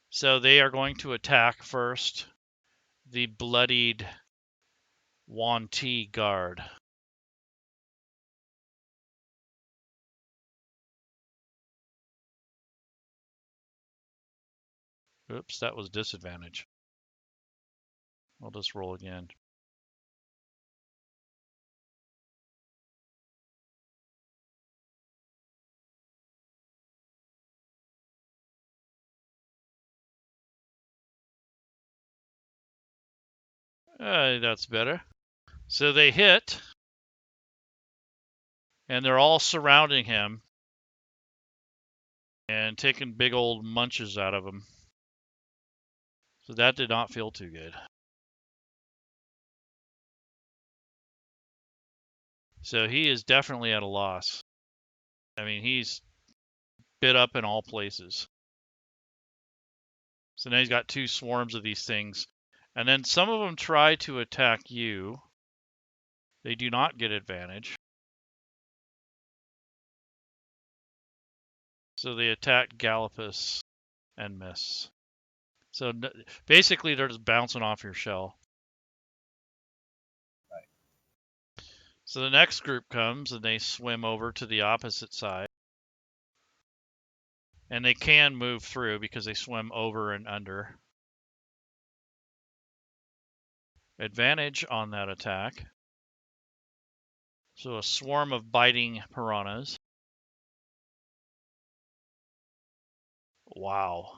So they are going to attack first the bloodied Yuan'ti guard. Oops, that was disadvantage. I'll just roll again. That's better. So they hit, and they're all surrounding him and taking big old munches out of him. So that did not feel too good. So he is definitely at a loss. I mean, he's bit up in all places. So now he's got 2 swarms of these things. And then some of them try to attack you. They do not get advantage. So they attack Gallipus and miss. So basically they're just bouncing off your shell. Right. So the next group comes and they swim over to the opposite side. And they can move through because they swim over and under. Advantage on that attack. So a swarm of biting piranhas. Wow.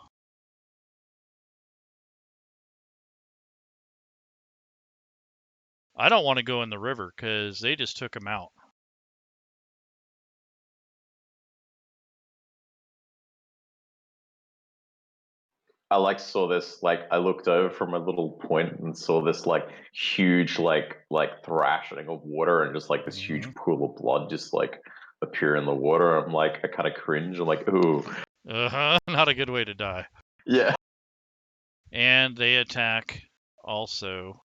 I don't want to go in the river because they just took him out. I saw this I looked over from a little point and saw this huge like thrashing of water and just this huge pool of blood just appear in the water. I'm I kind of cringe. I'm like, ooh. Not a good way to die. Yeah. And they attack also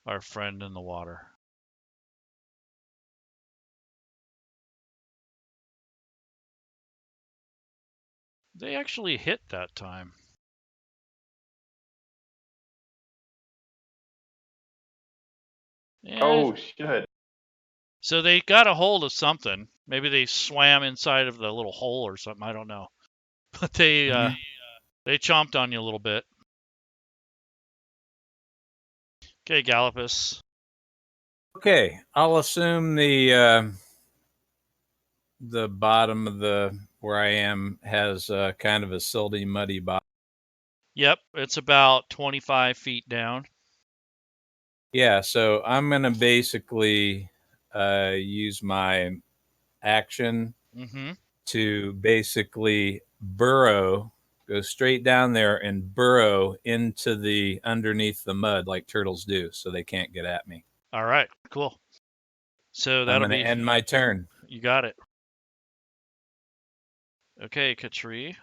our friend in the water. They actually hit that time. Yeah. Oh, shit. So they got a hold of something. Maybe they swam inside of the little hole or something. I don't know. But they chomped on you a little bit. Okay, Gallipus. Okay, I'll assume the bottom of the where I am has kind of a silty, muddy bottom. Yep, it's about 25 feet down. Yeah, so I'm gonna basically use my action to basically burrow, go straight down there and burrow into the underneath the mud like turtles do, so they can't get at me. All right, cool. So that'll I'm gonna end my turn. You got it. Okay, Khatri.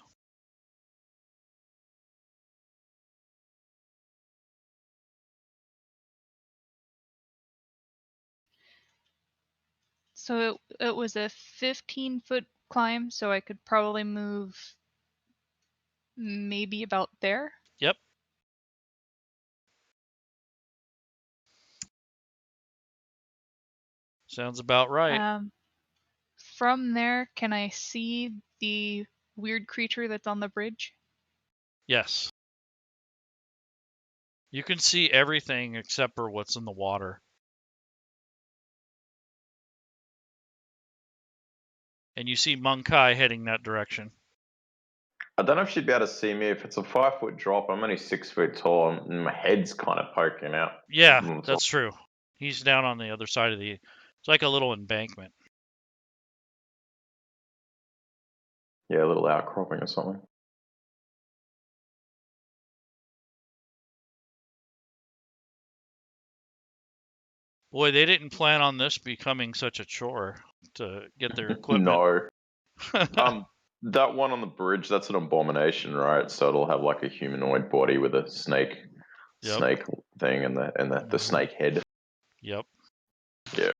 So it was a 15-foot climb, so I could probably move maybe about there. Yep. Sounds about right. From there, can I see the weird creature that's on the bridge? Yes. You can see everything except for what's in the water. And you see Mun'Kai heading that direction. I don't know if she'd be able to see me. If it's a 5-foot drop, I'm only 6 foot tall, and my head's kind of poking out. Yeah, that's true. He's down on the other side of the... It's like a little embankment. Yeah, a little outcropping or something. Boy, they didn't plan on this becoming such a chore to get their equipment. No. That one on the bridge, that's an abomination, right? So it'll have like a humanoid body with a snake thing and the snake head. Yep. Yeah.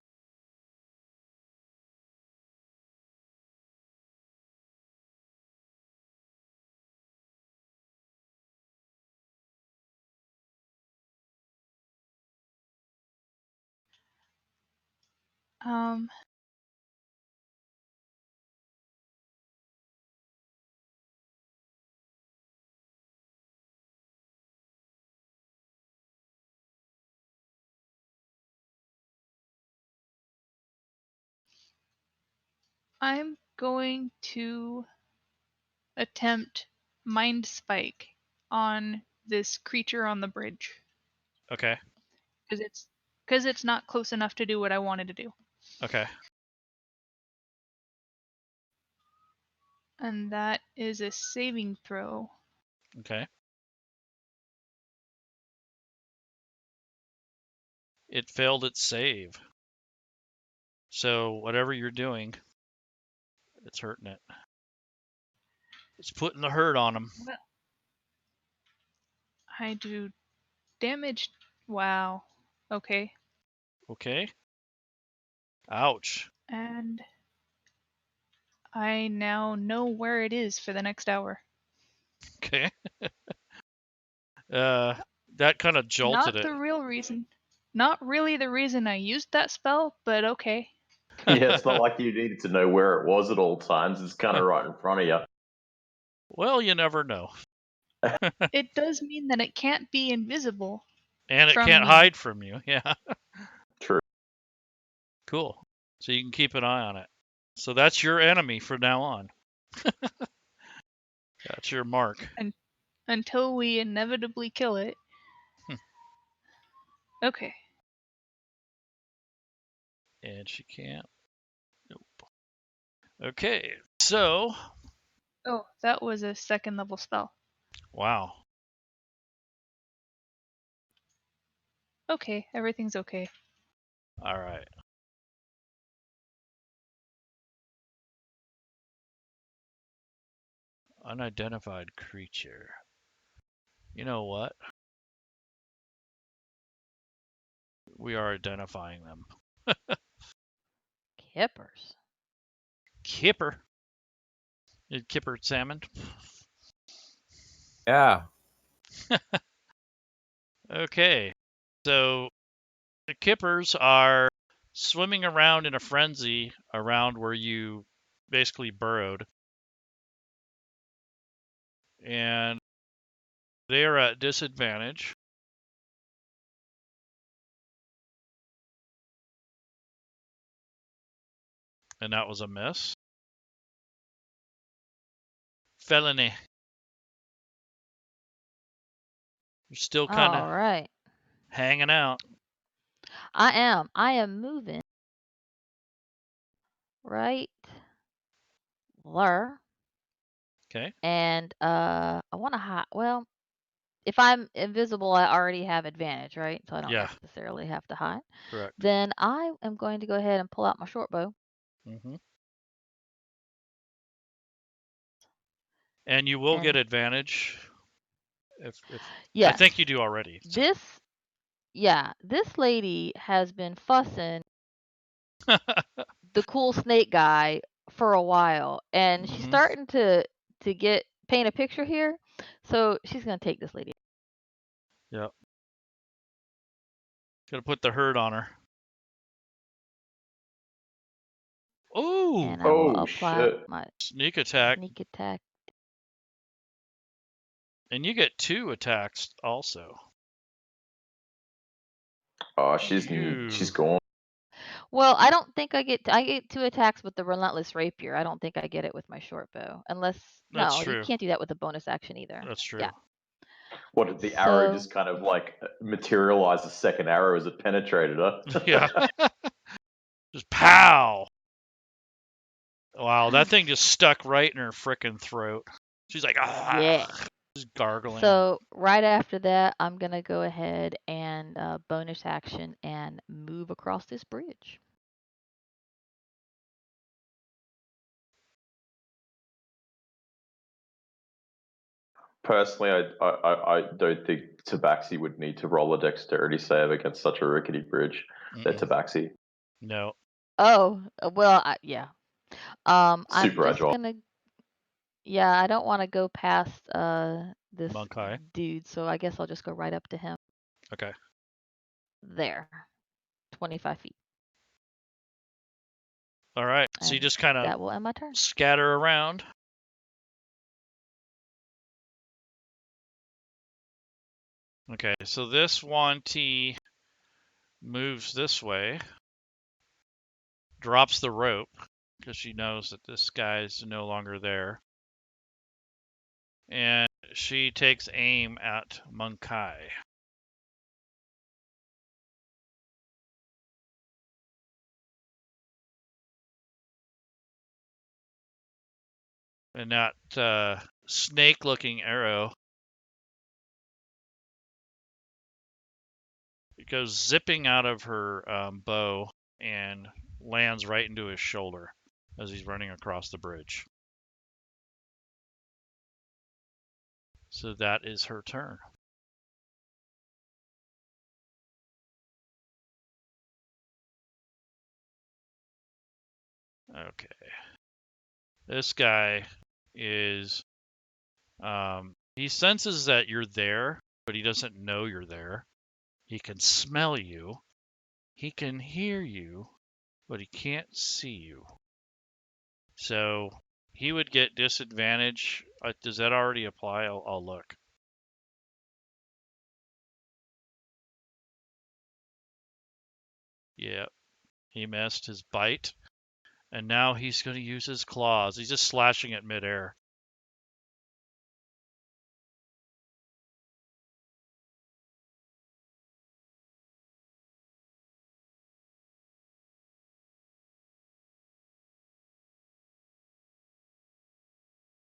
I'm going to attempt Mind Spike on this creature on the bridge. Okay. Because it's not close enough to do what I wanted to do. Okay. And that is a saving throw. Okay. It failed its save. So whatever you're doing, it's hurting it. It's putting the hurt on him. Well, I do damage. Wow. Okay. Okay. Ouch. And I now know where it is for the next hour. Okay. That kind of jolted Not the it. real reason. Not really the reason I used that spell, but okay. Yeah, it's not like you needed to know where it was at all times. It's kind of right in front of you. Well, you never know. It does mean that it can't be invisible. And it from can't me. hide from you. Yeah. True. Cool. So you can keep an eye on it. So that's your enemy from now on. That's your mark. Until we inevitably kill it. Okay. And she can't. Nope. Okay. So. Oh, that was a 2nd level spell. Wow. Okay, everything's okay. All right. Unidentified creature. You know what? We are identifying them. Kippers. Kipper. Kipper salmon. Yeah. Okay. So the kippers are swimming around in a frenzy around where you basically burrowed. And they are at disadvantage. And that was a miss. Felony. You're still kind All of right. hanging out. I am moving right there. Okay. And I want to hide. Well, if I'm invisible, I already have advantage, right? So I don't Yeah. necessarily have to hide. Correct. Then I am going to go ahead and pull out my short bow. Mm-hmm. And you will get advantage. If yes. I think you do already. This lady has been fussing the cool snake guy for a while, and she's starting to paint a picture here. So she's gonna take this lady. Yep. Gotta put the hurt on her. Ooh! And I will Oh, apply shit. my Sneak attack. sneak attack. And you get 2 attacks also. Oh, she's gone. Well, I don't think I get 2 attacks with the relentless rapier. I don't think I get it with my short bow, unless That's no, you true. can't do that with a bonus action either. That's true. Yeah. What, did the arrow So- just kind of like materialize a second arrow as it penetrated her? Yeah. Just pow! Wow, that thing just stuck right in her frickin' throat. She's like, ah, Yeah. just gargling. So right after that, I'm gonna go ahead and bonus action and move across this bridge. Personally, I don't think Tabaxi would need to roll a dexterity save against such a rickety bridge. They're Tabaxi. No. Oh, well, yeah. I'm Super just agile. gonna. Yeah, I don't want to go past this Mun'Kai. dude, so I guess I'll just go right up to him. Okay. There, 25 feet. All right. So you And just kind that of will end my turn. scatter around. Okay, so this Yuan'ti moves this way, drops the rope because she knows that this guy's no longer there, and she takes aim at Mun'Kai. And that snake-looking arrow, it goes zipping out of her bow and lands right into his shoulder as he's running across the bridge. So that is her turn. Okay. This guy is, he senses that you're there, but he doesn't know you're there. He can smell you. He can hear you, but he can't see you. So he would get disadvantage. Does that already apply? I'll look. Yeah, he missed his bite. And now he's going to use his claws. He's just slashing at midair.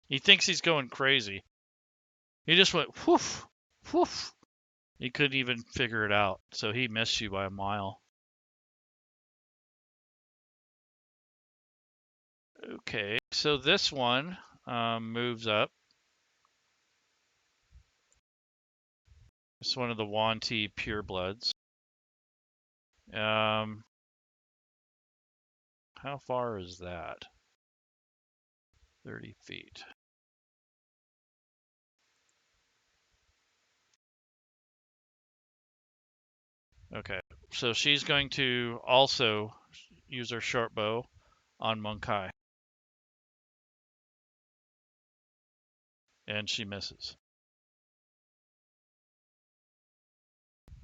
He thinks he's going crazy. He just went whoof, whoof. He couldn't even figure it out. So he missed you by a mile. Okay, so this one moves up. It's one of the Yuan'ti purebloods. How far is that? 30 feet. Okay, so she's going to also use her short bow on Mun'Kai. And she misses.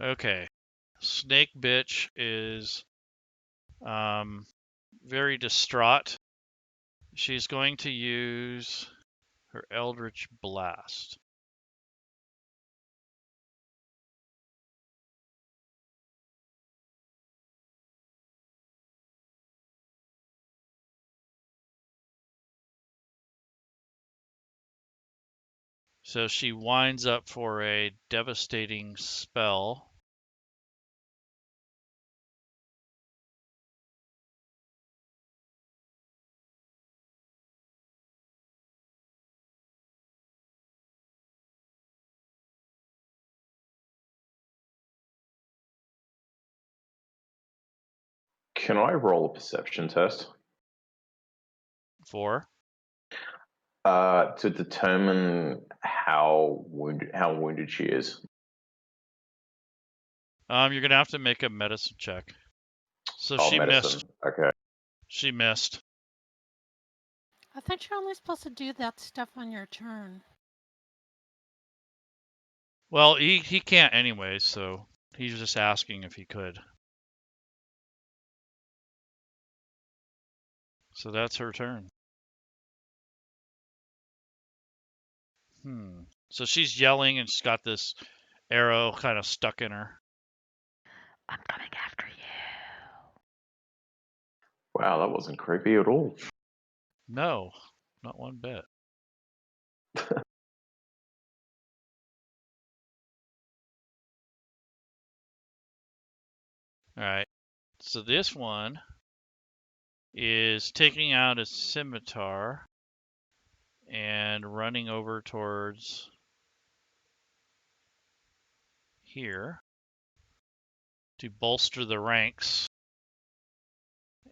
Okay, Snake Bitch is very distraught. She's going to use her Eldritch Blast. So she winds up for a devastating spell. Can I roll a perception test? For? To determine how wounded she is. You're gonna have to make a medicine check. So she medicine. missed. Okay. She missed. I thought you're only supposed to do that stuff on your turn. Well, he can't anyway, so he's just asking if he could. So that's her turn. So she's yelling and she's got this arrow kind of stuck in her. I'm coming after you. Wow, that wasn't creepy at all. No, not one bit. All right. So this one is taking out a scimitar and running over towards here to bolster the ranks.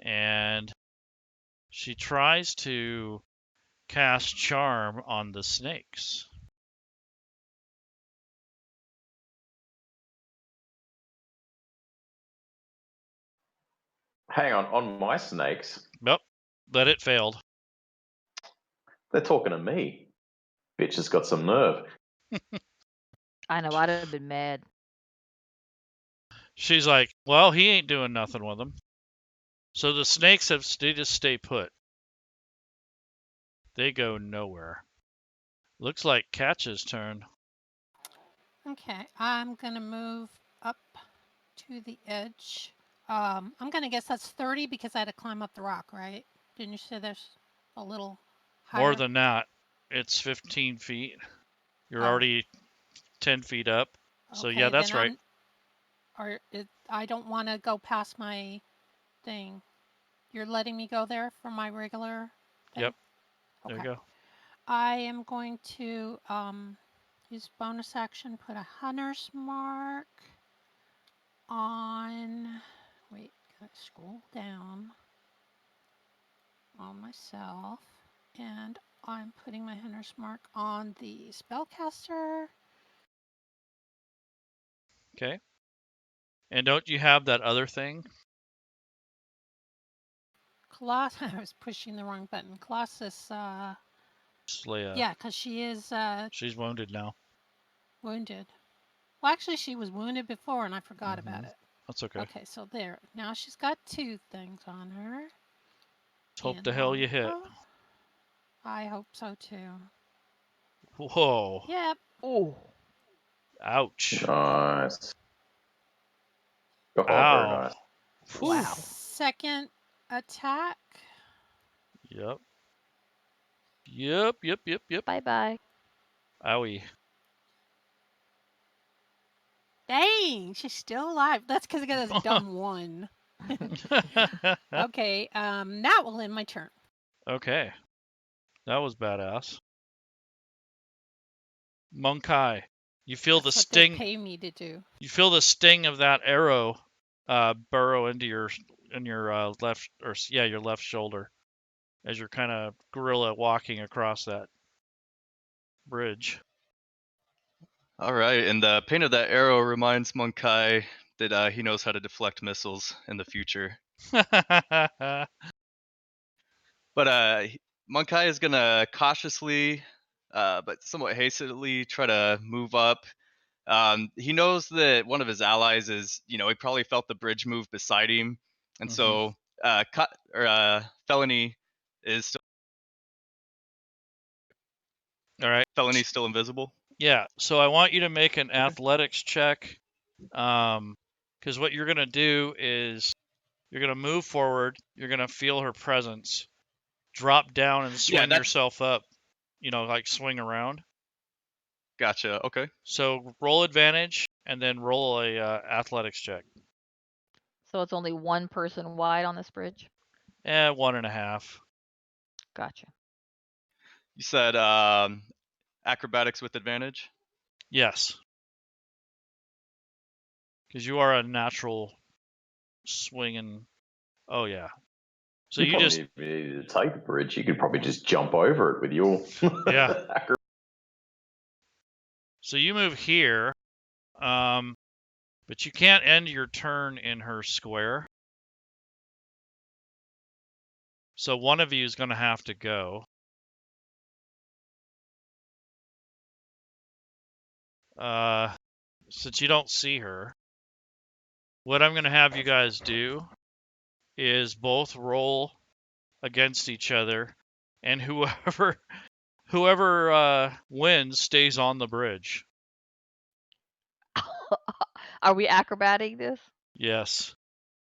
And she tries to cast charm on the snakes. Hang on my snakes? Nope, but it failed. They're talking to me. Bitch has got some nerve. I know, I'd have been mad. She's like, well, he ain't doing nothing with them. So the snakes they just stay put. They go nowhere. Looks like Katcha's turn. Okay, I'm gonna move up to the edge. I'm gonna guess that's 30 because I had to climb up the rock, right? Didn't you say there's a little higher? More than that, it's 15 feet. You're already 10 feet up. So Okay, yeah, that's then right. I don't want to go past my thing. You're letting me go there for my regular thing? Yep. Okay. There you go. I am going to use bonus action, put a hunter's mark on, wait, gotta scroll down on myself, and I'm putting my hunter's mark on the spellcaster. Okay. And don't you have that other thing? Colossus, I was pushing the wrong button. Colossus, Slayer. yeah, because she is She's wounded now. wounded. Well, actually, she was wounded before, and I forgot about it. That's okay. Okay, so there. Now she's got 2 things on her. Let's hope to hell you hit. I hope so too. Whoa. Yep. Oh. Ouch. Nice. Oh, very Ow. nice. Wow. Second attack. Yep. Yep. Bye-bye. Owie. Dang, she's still alive. That's because I got this dumb 1. Okay, that will end my turn. Okay. That was badass. Mun'Kai, you feel That's the what they sting. pay me to do. You feel the sting of that arrow burrow into your left your left shoulder as you're kind of gorilla walking across that bridge. All right, and the pain of that arrow reminds Mun'Kai that he knows how to deflect missiles in the future. But Mun'Kai is gonna cautiously, but somewhat hastily, try to move up. He knows that one of his allies is, he probably felt the bridge move beside him, and so Felony is still. All right. Felony's still invisible. Yeah. So I want you to make an athletics check, because what you're gonna do is you're gonna move forward. You're gonna feel her presence, drop down and swing yourself up. Like swing around. Gotcha. Okay. So roll advantage and then roll a athletics check. So it's only 1 person wide on this bridge? 1.5. Gotcha. You said acrobatics with advantage? Yes. Because you are a natural swinging Oh yeah. So you you probably just need to take the bridge. You could probably just jump over it with your yeah. So you move here, but you can't end your turn in her square. So one of you is going to have to go. Since you don't see her, what I'm going to have you guys do is both roll against each other, and whoever wins stays on the bridge. Are we acrobating this? Yes.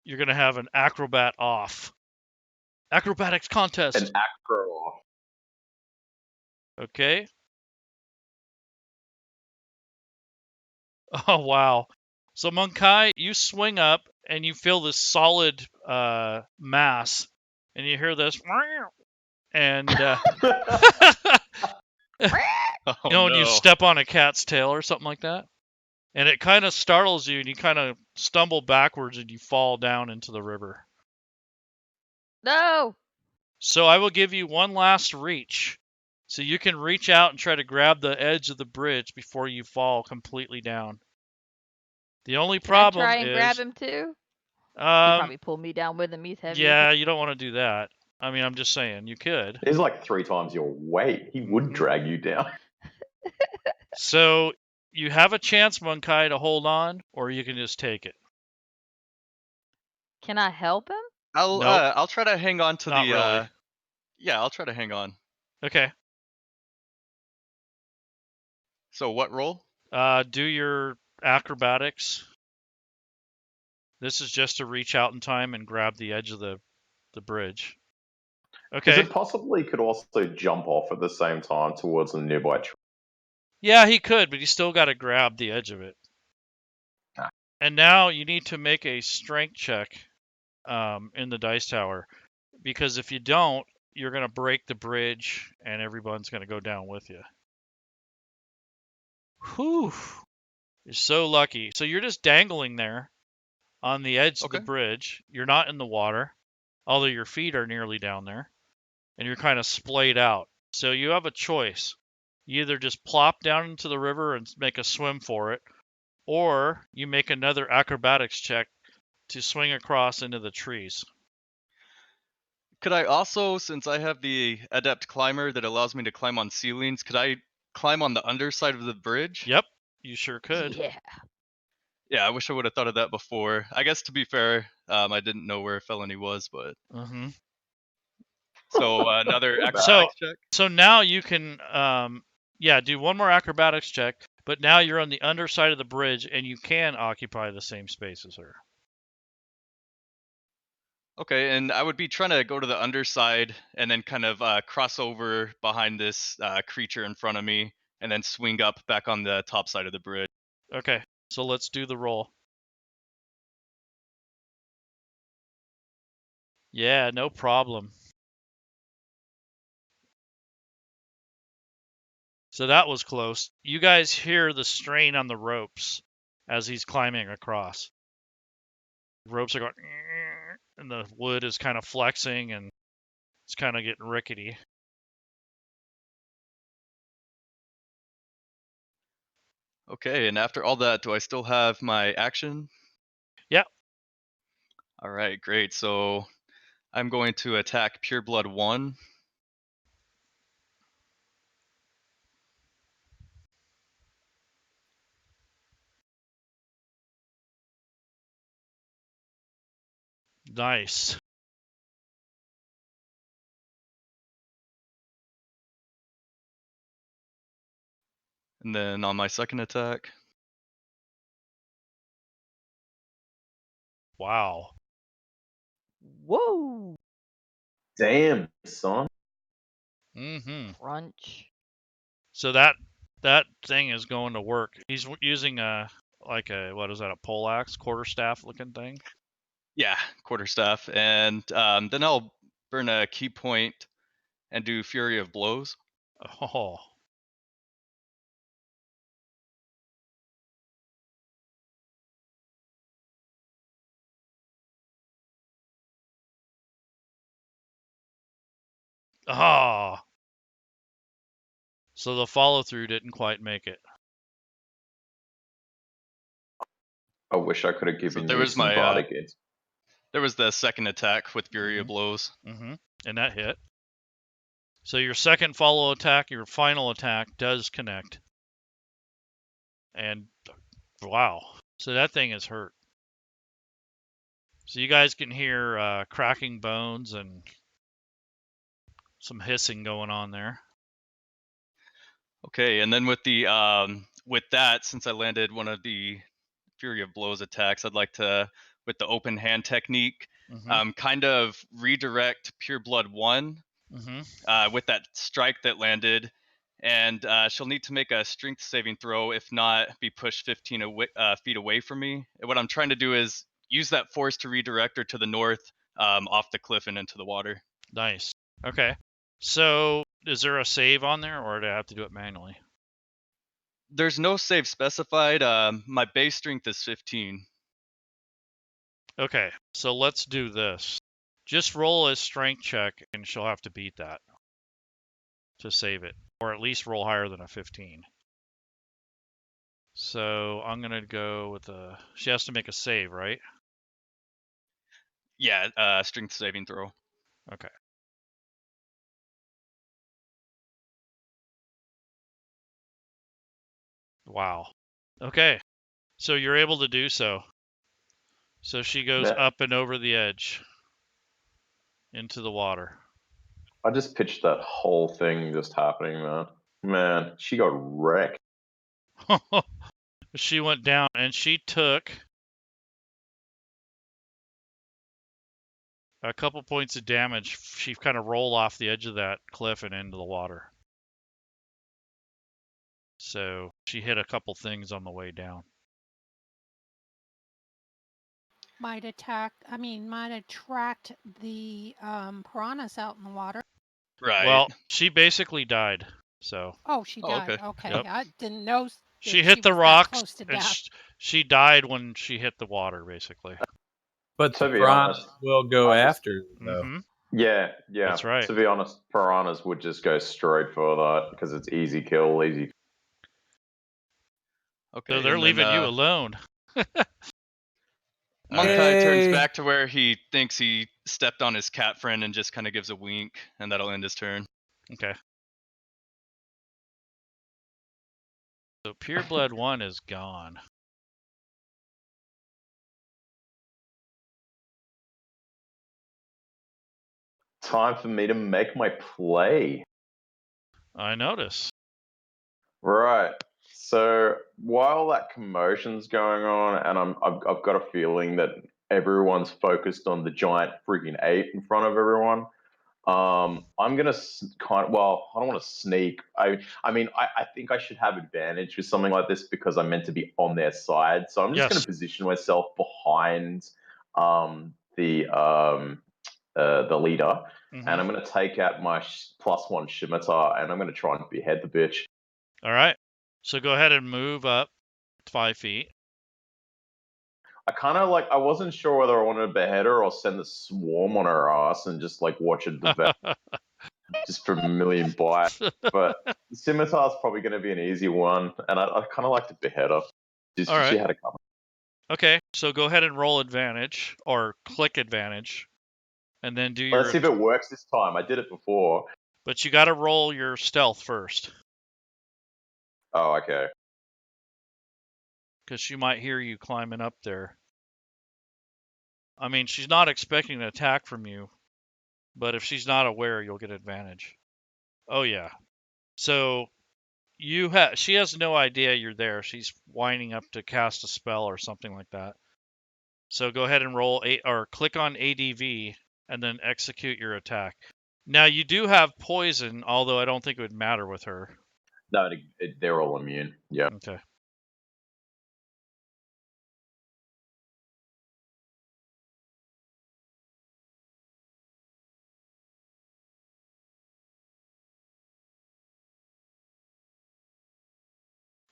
You're going to have an acrobat off. Acrobatics contest. An acro. Okay. Oh, wow. So, Mun'Kai, you swing up and you feel this solid mass, and you hear this, and Oh when you no. step on a cat's tail or something like that, and it kind of startles you, and you kind of stumble backwards and you fall down into the river. No. So I will give you one last reach. So you can reach out and try to grab the edge of the bridge before you fall completely down. The only Can I problem try and grab is, him too? He um, probably pulled me down with him. He's heavier. yeah, you don't want to do that. I mean, I'm just saying, you could. He's like 3 times your weight. He would drag you down. So you have a chance, Mun'Kai, to hold on, or you can just take it. Can I help him? Nope. I'll try to hang on to Not the really. yeah, I'll try to hang on. Okay. So what roll? Do your acrobatics. This is just to reach out in time and grab the edge of the bridge. Is Okay. it possible he could also jump off at the same time towards the nearby tree? Yeah, he could, but he still got to grab the edge of it. Ah. And now you need to make a strength check in the dice tower, because if you don't, you're going to break the bridge and everyone's going to go down with you. Whew. You're so lucky. So you're just dangling there on the edge of the Okay. bridge. You're not in the water, although your feet are nearly down there, and you're kind of splayed out. So you have a choice. You either just plop down into the river and make a swim for it, or you make another acrobatics check to swing across into the trees. Could I also, since I have the adept climber that allows me to climb on ceilings, could I climb on the underside of the bridge? Yep, you sure could. Yeah. Yeah, I wish I would have thought of that before. I guess to be fair, I didn't know where Felony was, but Mm-hmm. so another So- acrobatics check. So now you can, do one more acrobatics check, but now you're on the underside of the bridge and you can occupy the same space as her. Okay, and I would be trying to go to the underside and then kind of cross over behind this creature in front of me, and then swing up back on the top side of the bridge. Okay, so let's do the roll. Yeah, no problem. So that was close. You guys hear the strain on the ropes as he's climbing across. The ropes are going, and the wood is kind of flexing and it's kind of getting rickety. Okay, and after all that, do I still have my action? Yep. All right, great. So I'm going to attack Pureblood 1. Nice. And then on my second attack, Wow. Whoa. Damn, son. Mm-hmm. Crunch. So that thing is going to work. He's using what is that, a poleaxe, quarterstaff looking thing? yeah, quarterstaff. And then I'll burn a key point and do Fury of Blows. Oh. Ah. So the follow through didn't quite make it. I wish I could have So given there you was some my Vartigate. there was the second attack with Fury of Mhm. Blows. And that hit. So your second follow attack, your final attack, does connect. And wow. So that thing is hurt. So you guys can hear cracking bones and some hissing going on there. Okay, and then with the with that, since I landed one of the Fury of Blows attacks, I'd like to, with the open hand technique, kind of redirect Pure Blood 1 with that strike that landed, and she'll need to make a strength saving throw, if not be pushed 15 feet away from me. And what I'm trying to do is use that force to redirect her to the north, off the cliff and into the water. Nice. Okay. So is there a save on there, or do I have to do it manually? There's no save specified. My base strength is 15. Okay, so let's do this. Just roll a strength check, and she'll have to beat that to save it, or at least roll higher than a 15. So I'm gonna go with a. She has to make a save, right? Yeah, strength saving throw. Okay. Wow. Okay. So you're able to do so. So she goes Man, up and over the edge into the water. I just pitched that whole thing just happening, man. Man, she got wrecked. She went down and she took a couple points of damage. She kind of rolled off the edge of that cliff and into the water. So she hit a couple things on the way down. Might attract the piranhas out in the water. Right. Well, she basically died. So. Oh, she died. Okay. Okay, Yep. I didn't know. She hit the was that rocks close to and death. she died when she hit the water, basically. But To the be piranhas honest, will go I just- after you, though. Yeah. That's right. To be honest, piranhas would just go straight for that because it's easy kill, easy. Okay. So they're and leaving you then, alone. Mun'Kai turns Yay. back to where he thinks he stepped on his cat friend and just kind of gives a wink, and that'll end his turn. Okay. So Pure Blood 1 is gone. Time for me to make my play. I notice. Right. So while that commotion's going on, and I've got a feeling that everyone's focused on the giant freaking ape in front of everyone. I'm gonna well, I don't want to sneak. I mean, I think I should have advantage with something like this because I'm meant to be on their side. So I'm just Yes. gonna position myself behind the leader, and I'm gonna take out my +1 scimitar, and I'm gonna try and behead the bitch. All right. So go ahead and move up 5 feet. I kind of I wasn't sure whether I wanted to behead her or send the swarm on her ass and just watch it develop just for a million bites. But the scimitar's probably going to be an easy one, and I kind of like to behead her. All right. She had a couple. Okay. So go ahead and roll advantage or click advantage, and then do your. Let's see if it works this time. I did it before. But you got to roll your stealth first, Oh, okay. because she might hear you climbing up there. I mean, she's not expecting an attack from you, but if she's not aware, you'll get advantage. Oh yeah. So she has no idea you're there. She's winding up to cast a spell or something like that. So go ahead and roll or click on ADV and then execute your attack. Now you do have poison, although I don't think it would matter with her. No, they're all immune. Yeah. Okay.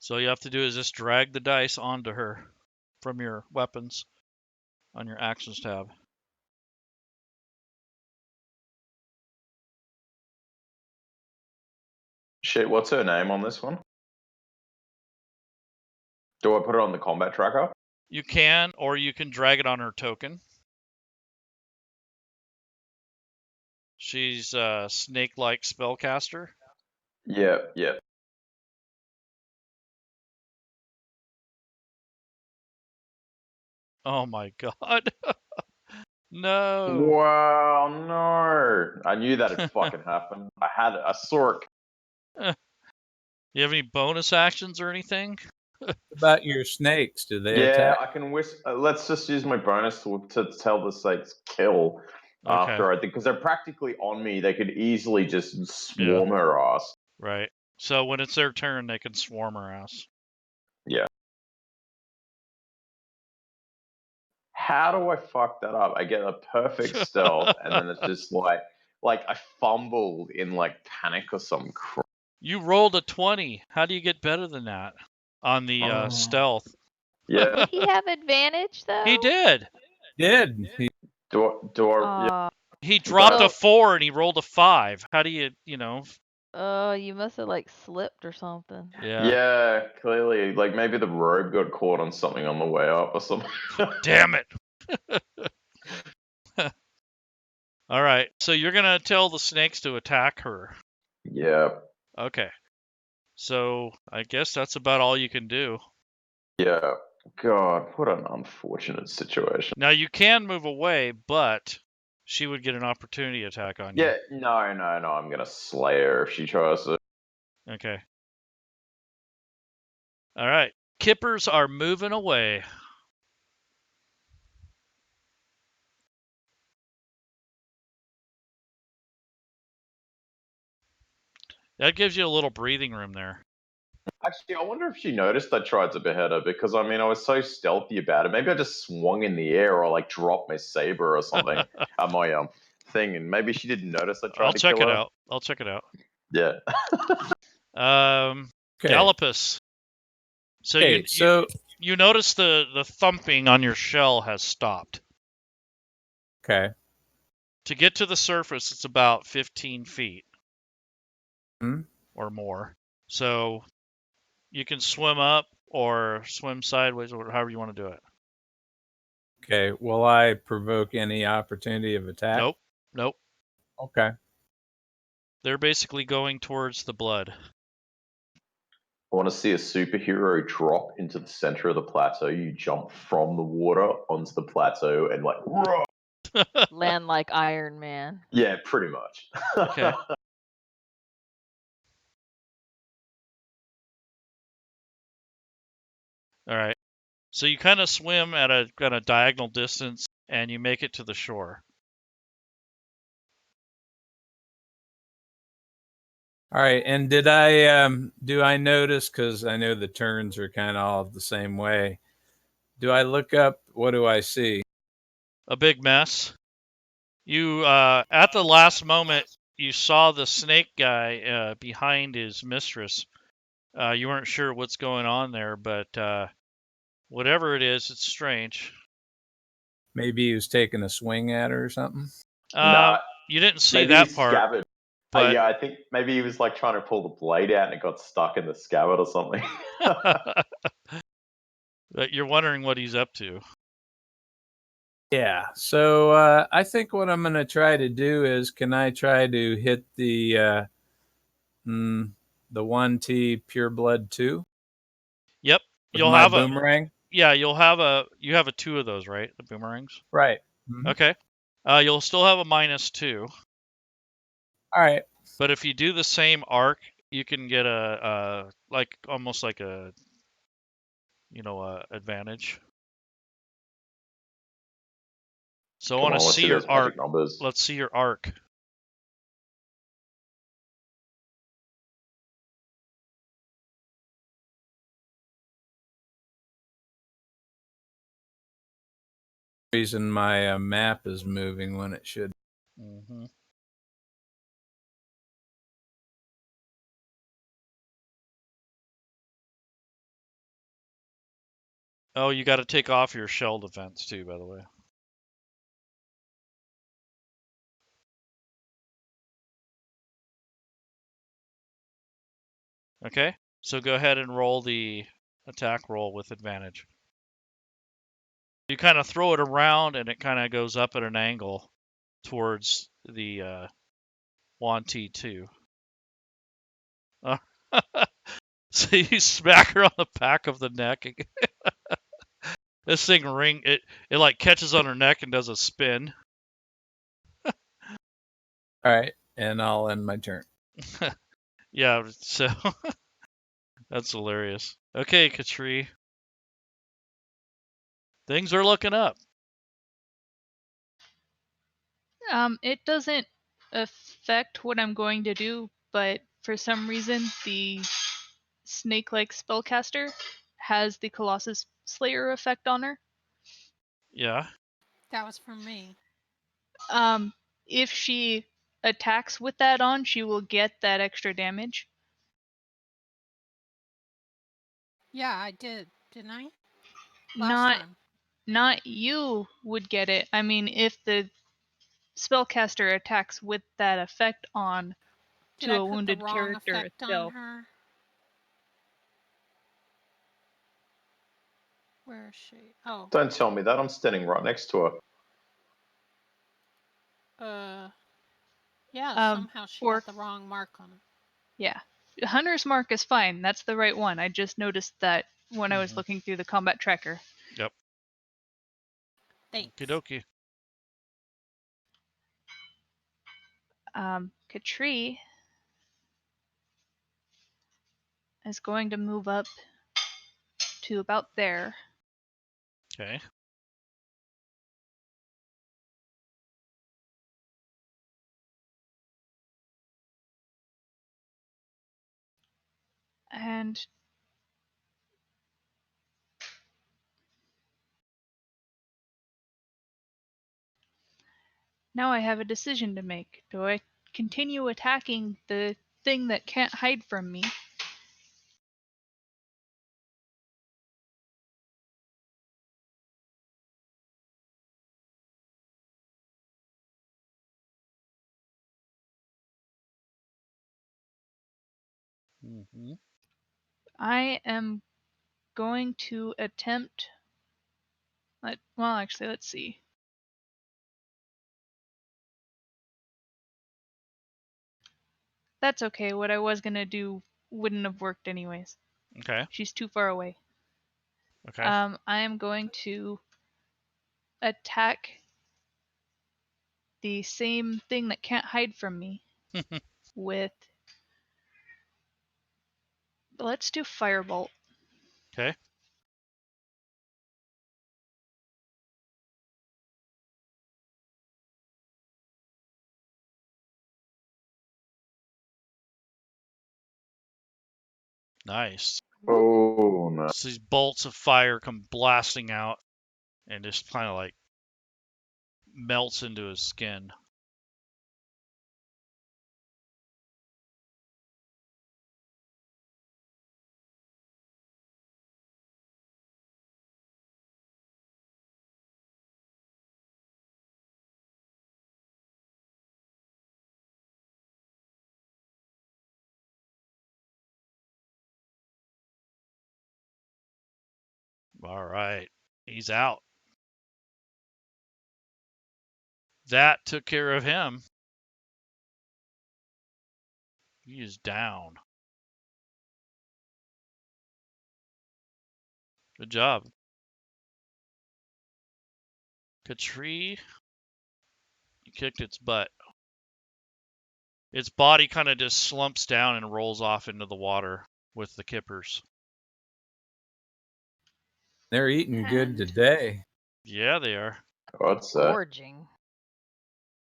So all you have to do is just drag the dice onto her from your weapons on your actions tab. Shit, what's her name on this one? Do I put it on the combat tracker? You can, or you can drag it on her token. She's a snake-like spellcaster. Yeah, yeah. Oh my god. No. Wow, no. I knew that'd fucking happen. I saw it. You have any bonus actions or anything? What about your snakes? Do they Yeah, attack? I can let's just use my bonus to tell the snakes kill Okay. after I think, because they're practically on me. They could easily just Yeah. swarm her ass. Right. So when it's their turn, they can swarm her ass. Yeah. How do I fuck that up? I get a perfect stealth, and then it's just like I fumbled in like panic or some crap. You rolled a 20. How do you get better than that on the stealth? Yeah. Did he have advantage though? He did. Did he? Do I? Yeah. He dropped a Well- 4 and he rolled a 5. How do you know? Oh, you must have like slipped or something. Yeah. Yeah, clearly, like maybe the robe got caught on something on the way up or something. Damn it. All right. So you're going to tell the snakes to attack her. Yeah. Okay. So I guess that's about all you can do. Yeah. God, what an unfortunate situation. Now you can move away, but she would get an opportunity attack on you. Yeah, no, I'm gonna slay her if she tries to. Okay. All right. Kippers are moving away. That gives you a little breathing room there. Actually, I wonder if she noticed I tried to behead her, because I mean I was so stealthy about it. Maybe I just swung in the air or like dropped my saber or something at my thing, and maybe she didn't notice I tried I'll to check kill it her. out. I'll check it out. Yeah. Okay. Gallipus. So Okay, you notice the thumping on your shell has stopped. okay. To get to the surface, it's about 15 feet Hmm? or more. So you can swim up or swim sideways or however you want to do it. Okay. Will I provoke any opportunity of attack? Nope. Okay. They're basically going towards the blood. I want to see a superhero drop into the center of the plateau. You jump from the water onto the plateau and like, roar! Land like Iron Man. Yeah, pretty much. Okay. All right. So you kind of swim at a diagonal distance and you make it to the shore. All right. And did I do I notice, because I know the turns are kind of all the same way. Do I look up? What do I see? A big mess. You at the last moment you saw the snake guy behind his mistress. You weren't sure what's going on there, but whatever it is, it's strange. Maybe he was taking a swing at her or something. Nah, You didn't see maybe that he part, scabbard. but Yeah, I think maybe he was like trying to pull the blade out and it got stuck in the scabbard or something. but you're wondering what he's up to. Yeah. So I think what I'm going to try to do is, can I try to hit the Yuan'ti Pure Blood 2? Yep, With you'll my have boomerang? you'll have you have a 2 of those, right? The boomerangs. Right. Mm-hmm. Okay. You'll still have a -2. All right. But if you do the same arc, you can get a like almost like a advantage. So I Come want on, to let's see see your those magic arc. numbers. Let's see your arc. Reason my map is moving when it should. Mm-hmm. Oh, you got to take off your shell defense too, by the way. Okay, so go ahead and roll the attack roll with advantage. You kind of throw it around, and it kind of goes up at an angle towards the Yuan'ti too. So you smack her on the back of the neck. This thing it like catches on her neck and does a spin. All right, and I'll end my turn. Yeah, so that's hilarious. Okay, Khatri. Things are looking up. It doesn't affect what I'm going to do, but for some reason the snake-like spellcaster has the Colossus Slayer effect on her. Yeah. That was from me. If she attacks with that on, she will get that extra damage. Yeah, I did, didn't I? Last time. Not you would get it. I mean, if the spellcaster attacks with that effect on Did to I a put the wounded wrong character effect on itself. her? Where is she? Oh. Don't tell me that. I'm standing right next to her. Yeah, somehow she or got the wrong mark on it. Yeah. Hunter's mark is fine. That's the right one. I just noticed that when I was looking through the combat tracker. Yep. Thanks. Okie dokie. Khatri is going to move up to about there. Okay. And now I have a decision to make. Do I continue attacking the thing that can't hide from me? I am going to attempt. Well, actually, let's see. That's okay. What I was gonna do wouldn't have worked anyways. Okay. She's too far away. Okay. I am going to attack the same thing that can't hide from me with. Let's do Firebolt. Okay. Nice. Oh, no. So these bolts of fire come blasting out and just kind of like melts into his skin. All right. He's out. That took care of him. He is down. Good job. Khatri, you kicked its butt. Its body kind of just slumps down and rolls off into the water with the kippers. They're eating good today. Yeah, they are. What's that? Gorging.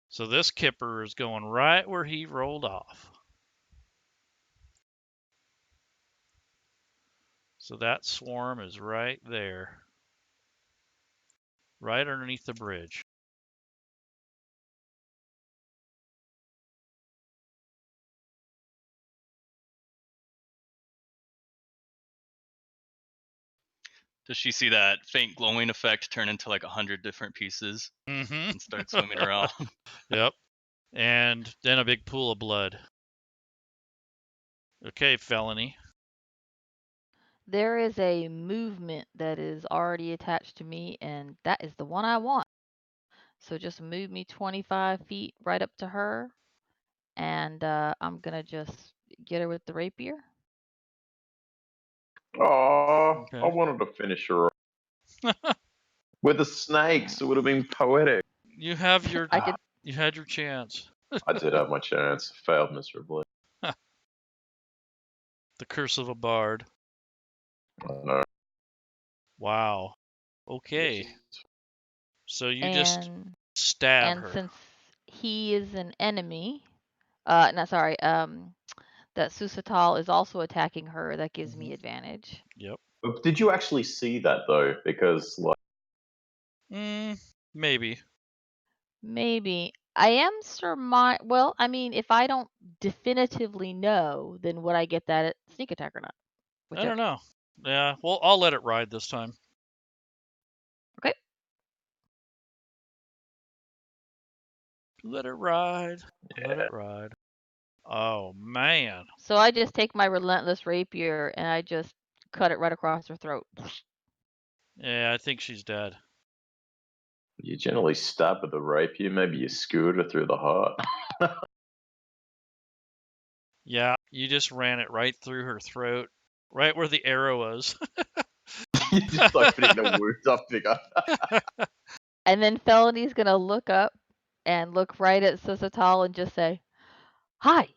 So this kipper is going right where he rolled off. So that swarm is right there. Right underneath the bridge. Does she see that faint glowing effect turn into like 100 different pieces and start swimming around? Yep. And then a big pool of blood. Okay, Felony. There is a movement that is already attached to me, and that is the one I want. So just move me 25 feet right up to her, and I'm gonna just get her with the rapier. Oh, I Okay. wanted to finish her off. With the snakes. It would have been poetic. You have your I could. you had your chance. I did have my chance. Failed miserably. The curse of a bard. I know. Wow. Okay. So you just And stab her. since he is an enemy, no, sorry, that Sulsatal is also attacking her, that gives me advantage. Yep. But did you actually see that though? Because like, Maybe. Maybe. I am well, I mean, if I don't definitively know, then would I get that at sneak attack or not? I don't know. Yeah. Well, I'll let it ride this time. Okay. Let it ride. Let it ride. Oh man. So I just take my relentless rapier and I just cut it right across her throat. Yeah, I think she's dead. you generally stab with the rapier, maybe you skewered her through the heart. Yeah, you just ran it right through her throat, right where the arrow was. You're just opening the wounds up bigger. And then Felony's gonna look up and look right at Sulsatal and just say, "Hi."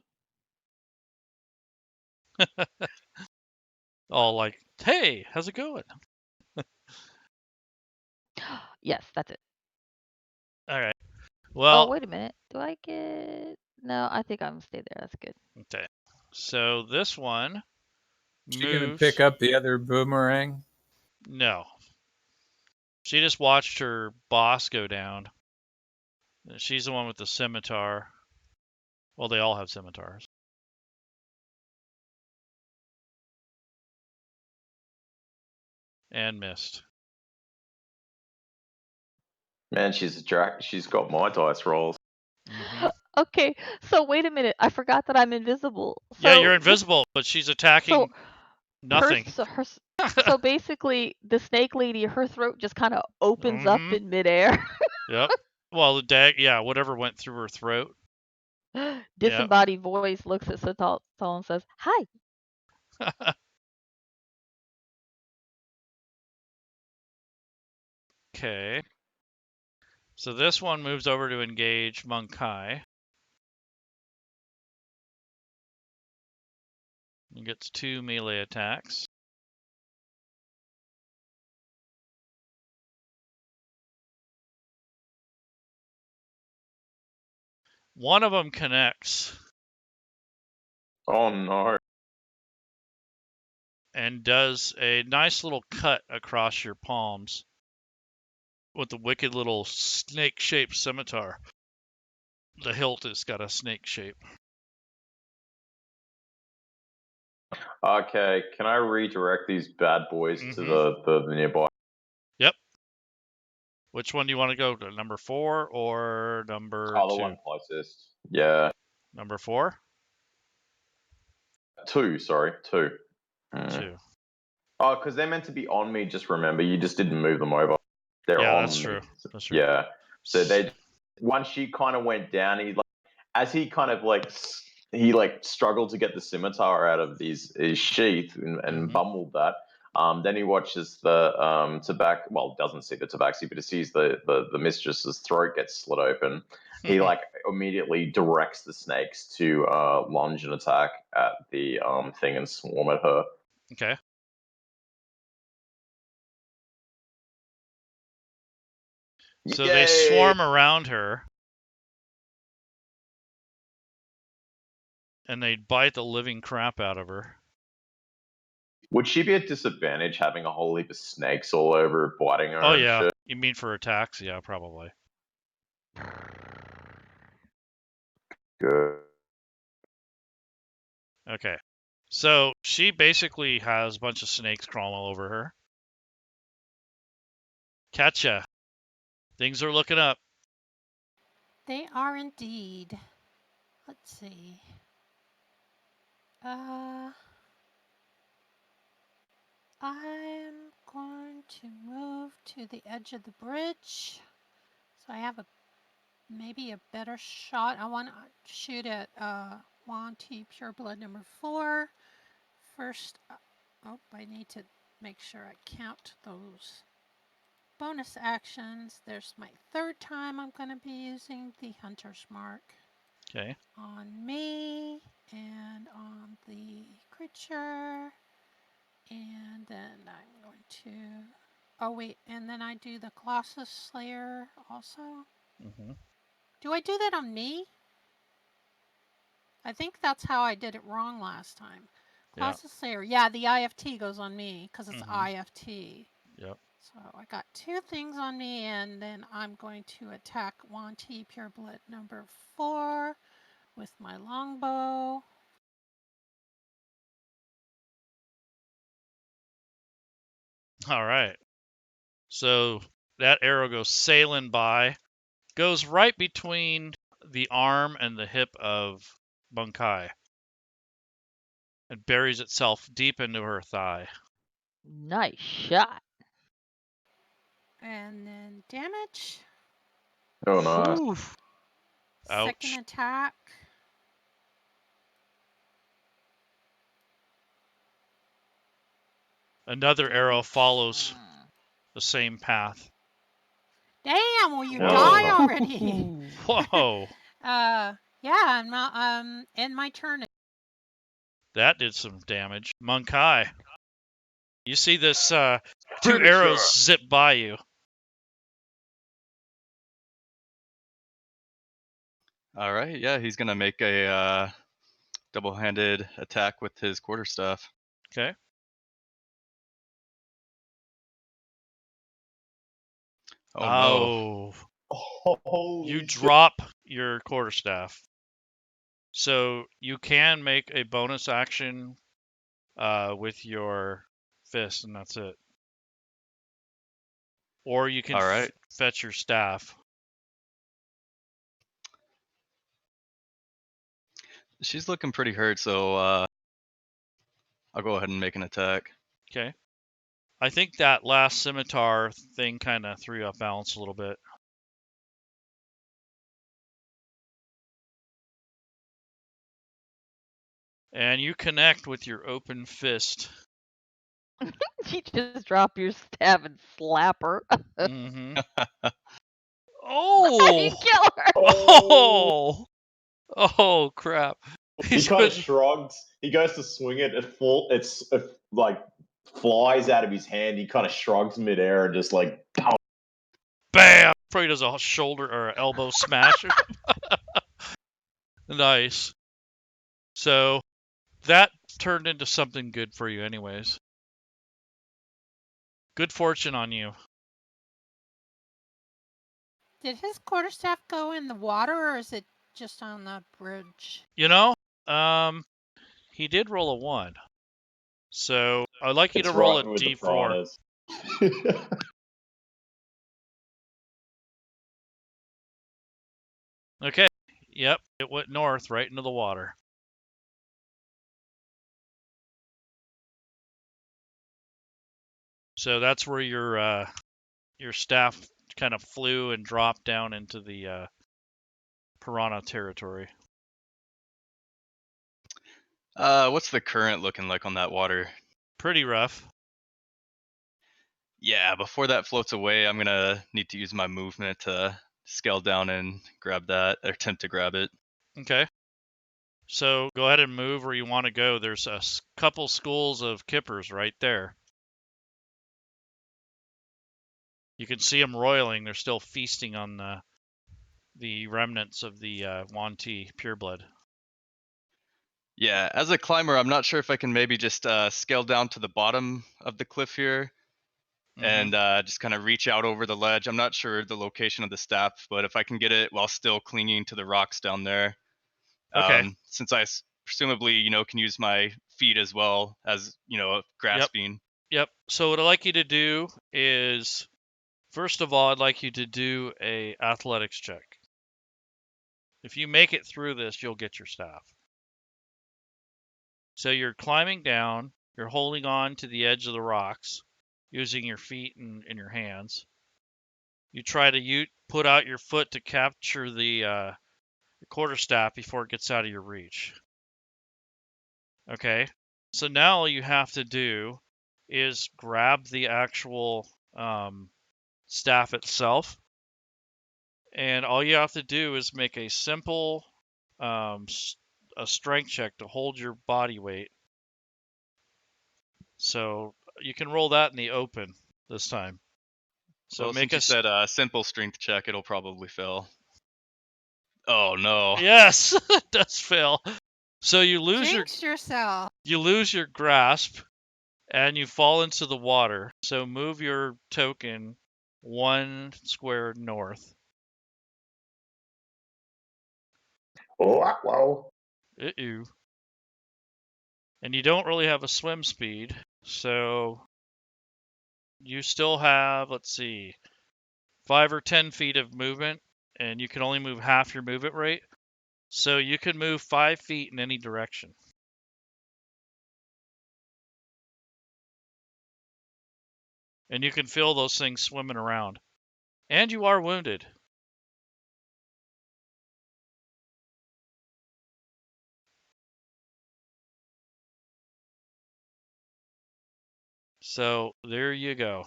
All like, hey, how's it going? Yes, that's it. All right. Oh, Well, wait a minute. Do I get? No, I think I'm gonna stay there. That's good. okay. So this one She gonna moves. pick up the other boomerang? No. She just watched her boss go down. She's the one with the scimitar. Well, they all have scimitars. And missed. Man, she's a jack. She's got my dice rolls. Okay, so wait a minute. I forgot that I'm invisible. Yeah, you're So invisible, but she's attacking nothing. So basically, the snake lady, her throat just kind of opens up in midair. Yep. Well, whatever went through her throat. Disembodied voice looks at Sulsatal and says, "Hi." Okay. So this one moves over to engage Mun'Kai. He gets 2 melee attacks. One of them connects. Oh no. And does a nice little cut across your palms with the wicked little snake-shaped scimitar. The hilt has got a snake shape. Okay, can I redirect these bad boys to the nearby? Yep. Which one do you want to go to? Number 4 or number 2? The one closest. Yeah. Number 4? 2, sorry. 2. 2. Oh, because they're meant to be on me, just remember. You just didn't move them over. They're on that's me. true. That's true. Yeah. So once she kind of went down, he struggled to get the scimitar out of his sheath and bumbled that. Then he watches the doesn't see the Tabaxi, but he sees the mistress's throat get slit open. He immediately directs the snakes to lunge and attack at the thing and swarm at her. Okay. So they swarm around her. And they bite the living crap out of her. Would she be at disadvantage having a whole heap of snakes all over biting her? Oh, yeah. Shit? You mean for attacks? Yeah, probably. Good. Okay. So she basically has a bunch of snakes crawling all over her. Katcha. Things are looking up. They are indeed. Let's see. I'm going to move to the edge of the bridge, so I have maybe a better shot. I want to shoot at Yuan'ti Pureblood number 4. First, I need to make sure I count those bonus actions. There's my third time I'm going to be using the Hunter's Mark. Okay. On me and on the creature. And then I'm going to... Oh, wait. And then I do the Colossus Slayer also. Mm-hmm. Do I do that on me? I think that's how I did it wrong last time. Colossus Slayer. Yeah, the IFT goes on me because it's IFT. Yep. So I got 2 things on me, and then I'm going to attack Yuan'ti Pureblood number 4 with my longbow. All right. So that arrow goes sailing by, goes right between the arm and the hip of Mun'Kai, and buries itself deep into her thigh. Nice shot. And then damage. Oh, nice. Oof. Ouch. Second attack. Another arrow follows the same path. Damn, will you Whoa. die already? Whoa. Yeah, I'm not, end my turn. That did some damage. Mun'Kai, you see this 2 Pretty arrows sure. zip by you. All right, yeah, he's gonna make a double-handed attack with his quarterstaff. Okay. Oh no! Holy You shit. drop your quarterstaff. So you can make a bonus action with your fist, and that's it. Or you can All right. fetch your staff. She's looking pretty hurt, so I'll go ahead and make an attack. Okay. I think that last scimitar thing kind of threw you off balance a little bit. And you connect with your open fist. You just drop your staff and slap her. Mm-hmm. You Oh! kill her. Oh! Oh, crap. He kind of shrugs. He goes to swing it. It like flies out of his hand. He kind of shrugs midair and just like, pow. Bam! Probably does a shoulder or elbow smash. Nice. So that turned into something good for you anyways. Good fortune on you. Did his quarterstaff go in the water, or is it just on the bridge? You know, he did roll a 1. So I'd like you It's to roll a right with the d4. piranhas. Okay. Yep, it went north right into the water. So that's where your staff kind of flew and dropped down into the piranha territory. What's the current looking like on that water? Pretty rough. Yeah, before that floats away, I'm gonna need to use my movement to scale down and grab that, or attempt to grab it. Okay. So go ahead and move where you want to go. There's a couple schools of kippers right there. You can see them roiling. They're still feasting on the remnants of the Yuan'ti pureblood. Yeah, as a climber, I'm not sure if I can maybe just scale down to the bottom of the cliff here and just kind of reach out over the ledge. I'm not sure the location of the staff, but if I can get it while still clinging to the rocks down there, Okay. since I presumably, can use my feet as well as, grasping. Yep. So what I'd like you to do is, first of all, I'd like you to do a athletics check. If you make it through this, you'll get your staff. So you're climbing down, you're holding on to the edge of the rocks using your feet and your hands. You try to put out your foot to capture the quarterstaff before it gets out of your reach. Okay, so now all you have to do is grab the actual staff itself, and all you have to do is make a simple a strength check to hold your body weight. So you can roll that in the open this time. So well, make since you said a simple strength check, it'll probably fail. Oh no. Yes, it does fail. So you lose Jinx yourself. your grasp and you fall into the water. So move your token 1 square north. Oh, wow. Uh-oh. And you don't really have a swim speed, so you still have, let's see, 5 or 10 feet of movement, and you can only move half your movement rate. So you can move 5 feet in any direction. And you can feel those things swimming around. And you are wounded. So there you go.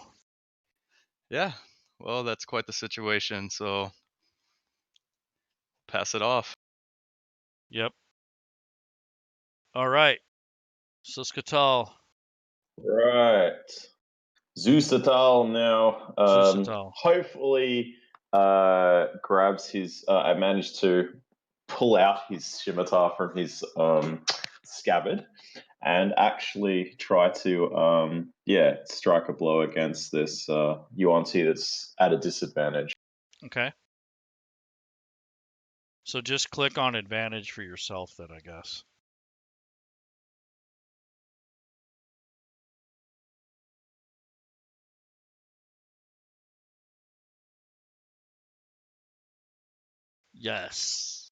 Yeah. Well, that's quite the situation, so pass it off. Yep. All right. Sulsatal. Right. Sulsatal now. Sulsatal. Hopefully, grabs his. I managed to pull out his scimitar from his scabbard and actually try to strike a blow against this Yuan'ti that's at a disadvantage. Okay. So just click on advantage for yourself then, I guess. Yes.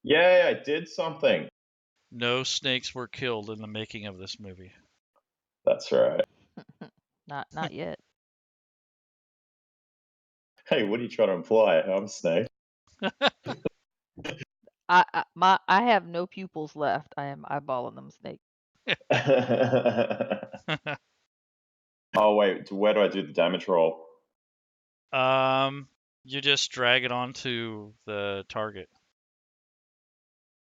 Yay, I did something. No snakes were killed in the making of this movie. That's right. Not yet. Hey, what are you trying to imply? I'm a snake. I have no pupils left. I am eyeballing them snake. Oh wait, where do I do the damage roll? You just drag it onto the target.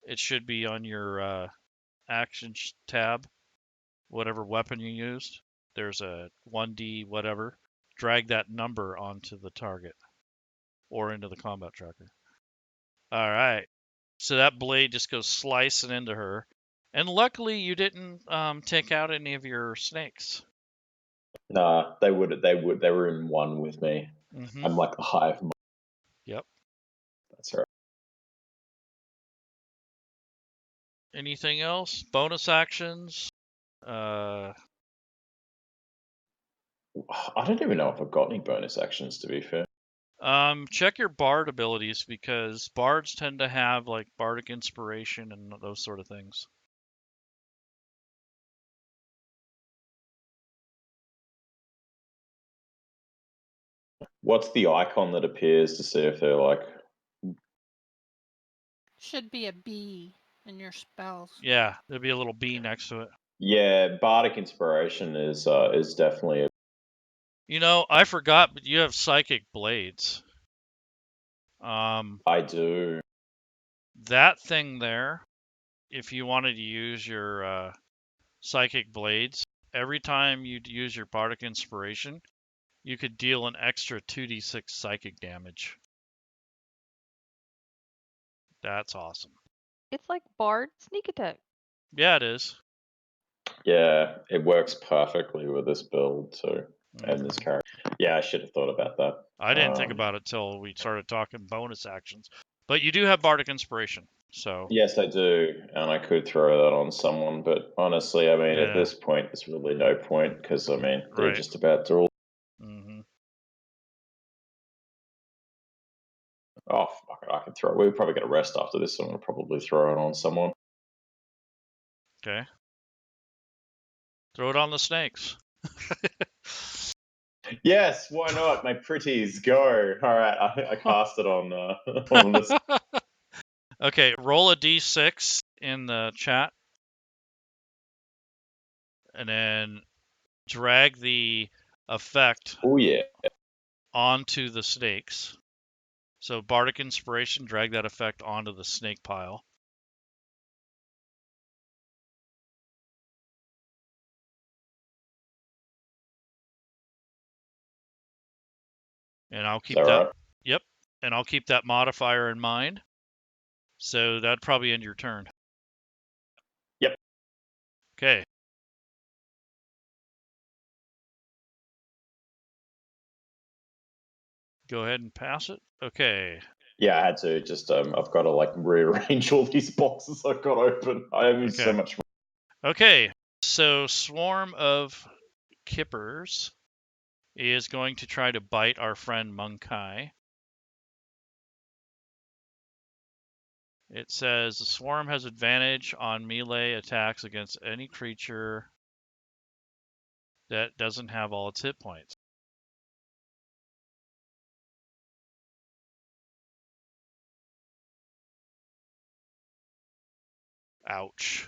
It should be on your actions tab, whatever weapon you used. There's a 1D whatever. Drag that number onto the target or into the combat tracker. All right. So that blade just goes slicing into her. And luckily you didn't take out any of your snakes. Nah, they were in one with me. Mm-hmm. I'm like the hive mind. Yep. That's right. Anything else? Bonus actions? I don't even know if I've got any bonus actions, to be fair. Check your bard abilities because bards tend to have like bardic inspiration and those sort of things. What's the icon that appears to see if they're like? Should be a B in your spells. Yeah, there'll be a little bee next to it. Yeah, bardic inspiration is definitely. You know, I forgot, but you have psychic blades. I do. That thing there, if you wanted to use your psychic blades, every time you'd use your bardic inspiration, you could deal an extra 2d6 psychic damage. That's awesome. It's like Bard sneak attack. Yeah, it is. Yeah, it works perfectly with this build too, and this Mhm. character. Yeah, I should have thought about that. I didn't think about it till we started talking bonus actions. But you do have bardic inspiration, so Yes, I do, and I could throw that on someone, but honestly, I mean, at yeah, this point, there's really no point because I mean, they're right. just about to all. hmm Oh, fuck it, I can throw. We'll probably get a rest after this, so I'm gonna probably throw it on someone. Okay. Throw it on the snakes. Yes, why not? My pretties, go. All right, I cast it on on this. Okay, roll a d6 in the chat, and then drag the effect Oh yeah. onto the snakes. So Bardic Inspiration, drag that effect onto the snake pile. And I'll keep Is that that. right? Yep. And I'll keep that modifier in mind. So that'd probably end your turn. Yep. Okay. Go ahead and pass it. Okay. Yeah, I had to just I've got to like rearrange all these boxes I've got open. I have used so Okay. much. Okay. So swarm of kippers is going to try to bite our friend Mun'Kai. It says the swarm has advantage on melee attacks against any creature that doesn't have all its hit points. Ouch.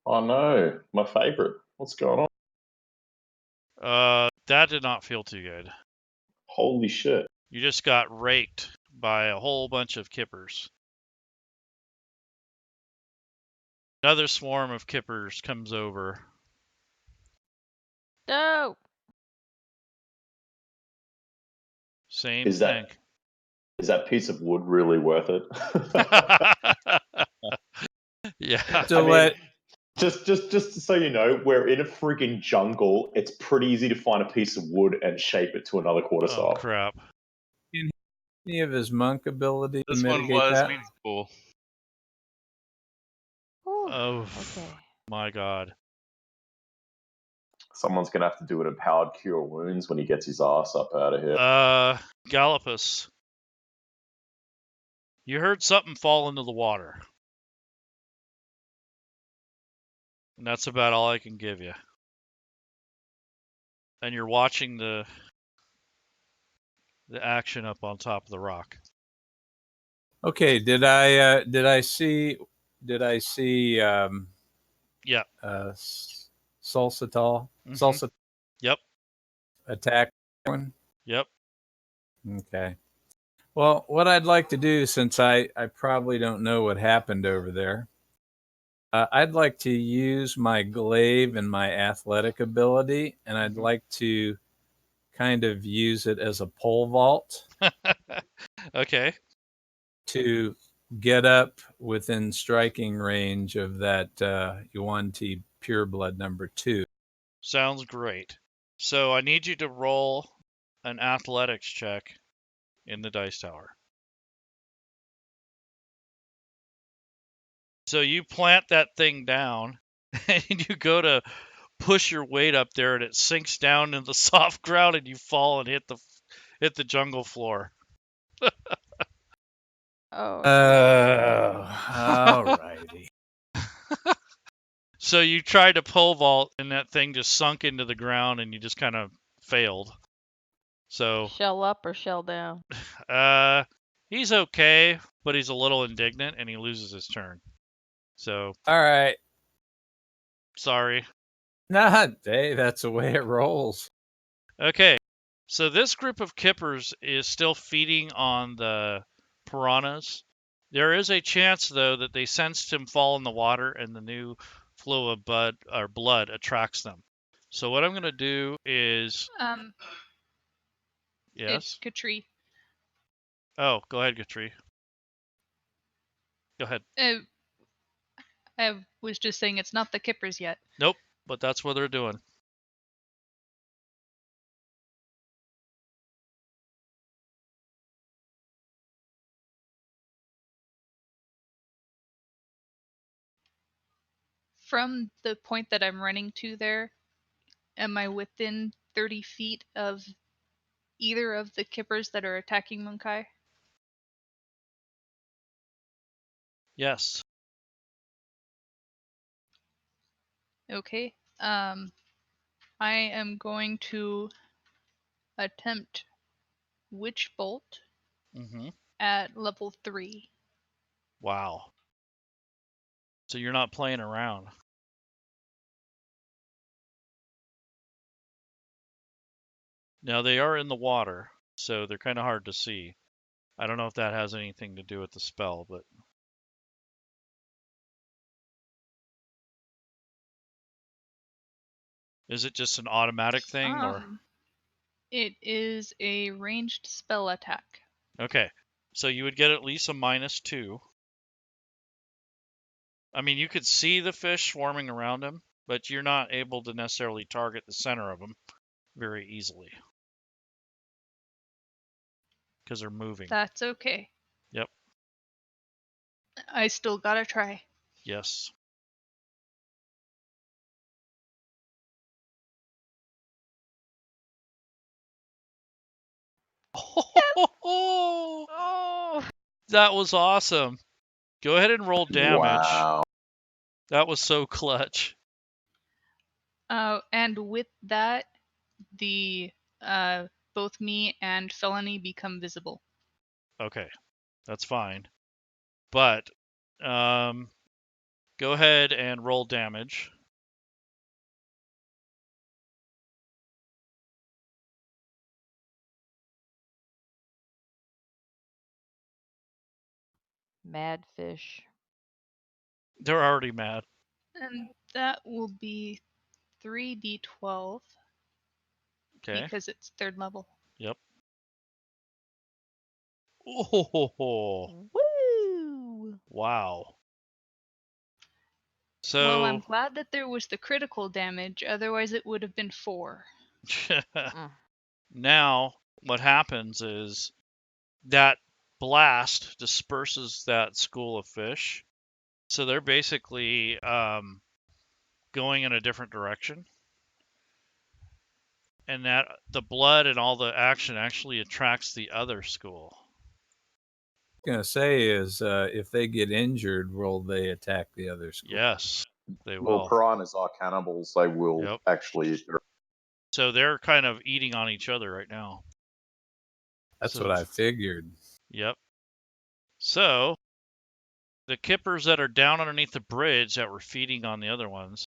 Oh no, my favorite. What's going on? That did not feel too good. Holy shit. You just got raked by a whole bunch of kippers. Another swarm of kippers comes over. No. Same Is thing. that piece of wood really worth it? Yeah. To let just so you know, we're in a frigging jungle. It's pretty easy to find a piece of wood and shape it to another quarter Oh staff. crap. any of his monk ability to This one mitigate was that? cool. Whew, Oh okay. my god. Someone's gonna have to do an empowered cure wounds when he gets his ass up out of here. Gallipus. You heard something fall into the water. And that's about all I can give you. And you're watching the action up on top of the rock. Okay, did I see Yeah. Sulsatal? Mhm. Sulsatal Yep. attack one? Yep. Okay. Well, what I'd like to do, since I probably don't know what happened over there, I'd like to use my glaive and my athletic ability, and I'd Mhm. like to kind of use it as a pole vault Okay. to get up within striking range of that Yuan'ti pureblood number 2. Sounds great. So I need you to roll an athletics check in the dice tower. So you plant that thing down and you go to push your weight up there and it sinks down in the soft ground and you fall and hit the jungle floor. Oh, All righty. So you tried to pole vault and that thing just sunk into the ground and you just kind of failed. So shell up or shell down? he's okay, but he's a little indignant and he loses his turn. So All right. sorry. Nah, hey, that's the way it rolls. Okay. So this group of kippers is still feeding on the piranhas. There is a chance, though, that they sensed him fall in the water and the new flow of blood attracts them. So what I'm going to do is, It's yes. Khatri. Oh, go ahead, Khatri. Go ahead. I was just saying it's not the kippers yet. Nope, but that's what they're doing. From the point that I'm running to there, am I within 30 feet of either of the kippers that are attacking Mun'Kai? Yes. Okay. I am going to attempt Witch Bolt Mm-hmm. at level 3. Wow. So you're not playing around. Now they are in the water, so they're kind of hard to see. I don't know if that has anything to do with the spell, but is it just an automatic thing or? It is a ranged spell attack. Okay. So you would get at least a -2. I mean, you could see the fish swarming around him, but you're not able to necessarily target the center of them very easily because they're moving. That's okay. Yep. I still gotta try. Yes. Oh. That was awesome. Go ahead and roll damage. Wow. That was so clutch. And with that, the both me and Felony become visible. Okay. That's fine. But go ahead and roll damage. Mad fish. They're already mad. And that will be 3d12 Okay. because it's 3rd level. Yep. Oh, Woo! wow. Well, I'm So glad that there was the critical damage, otherwise it would have been 4. now what happens is that blast disperses that school of fish. So they're basically going in a different direction. And that the blood and all the action actually attracts the other school. Going to say is if they get injured, will they attack the other school? Yes, they Well, will. piranhas are cannibals. They will Yep. actually. So they're kind of eating on each other right now. That's So, what I figured. Yep. So the kippers that are down underneath the bridge that were feeding on the other ones,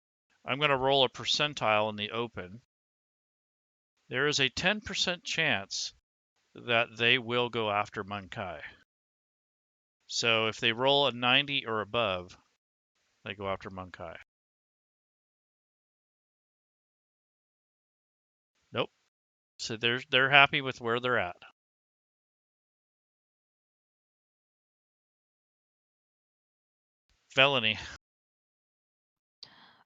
I'm going to roll a percentile in the open. There is a 10% chance that they will go after Mun'Kai. So if they roll a 90 or above, they go after Mun'Kai. Nope. So they're happy with where they're at. Felony.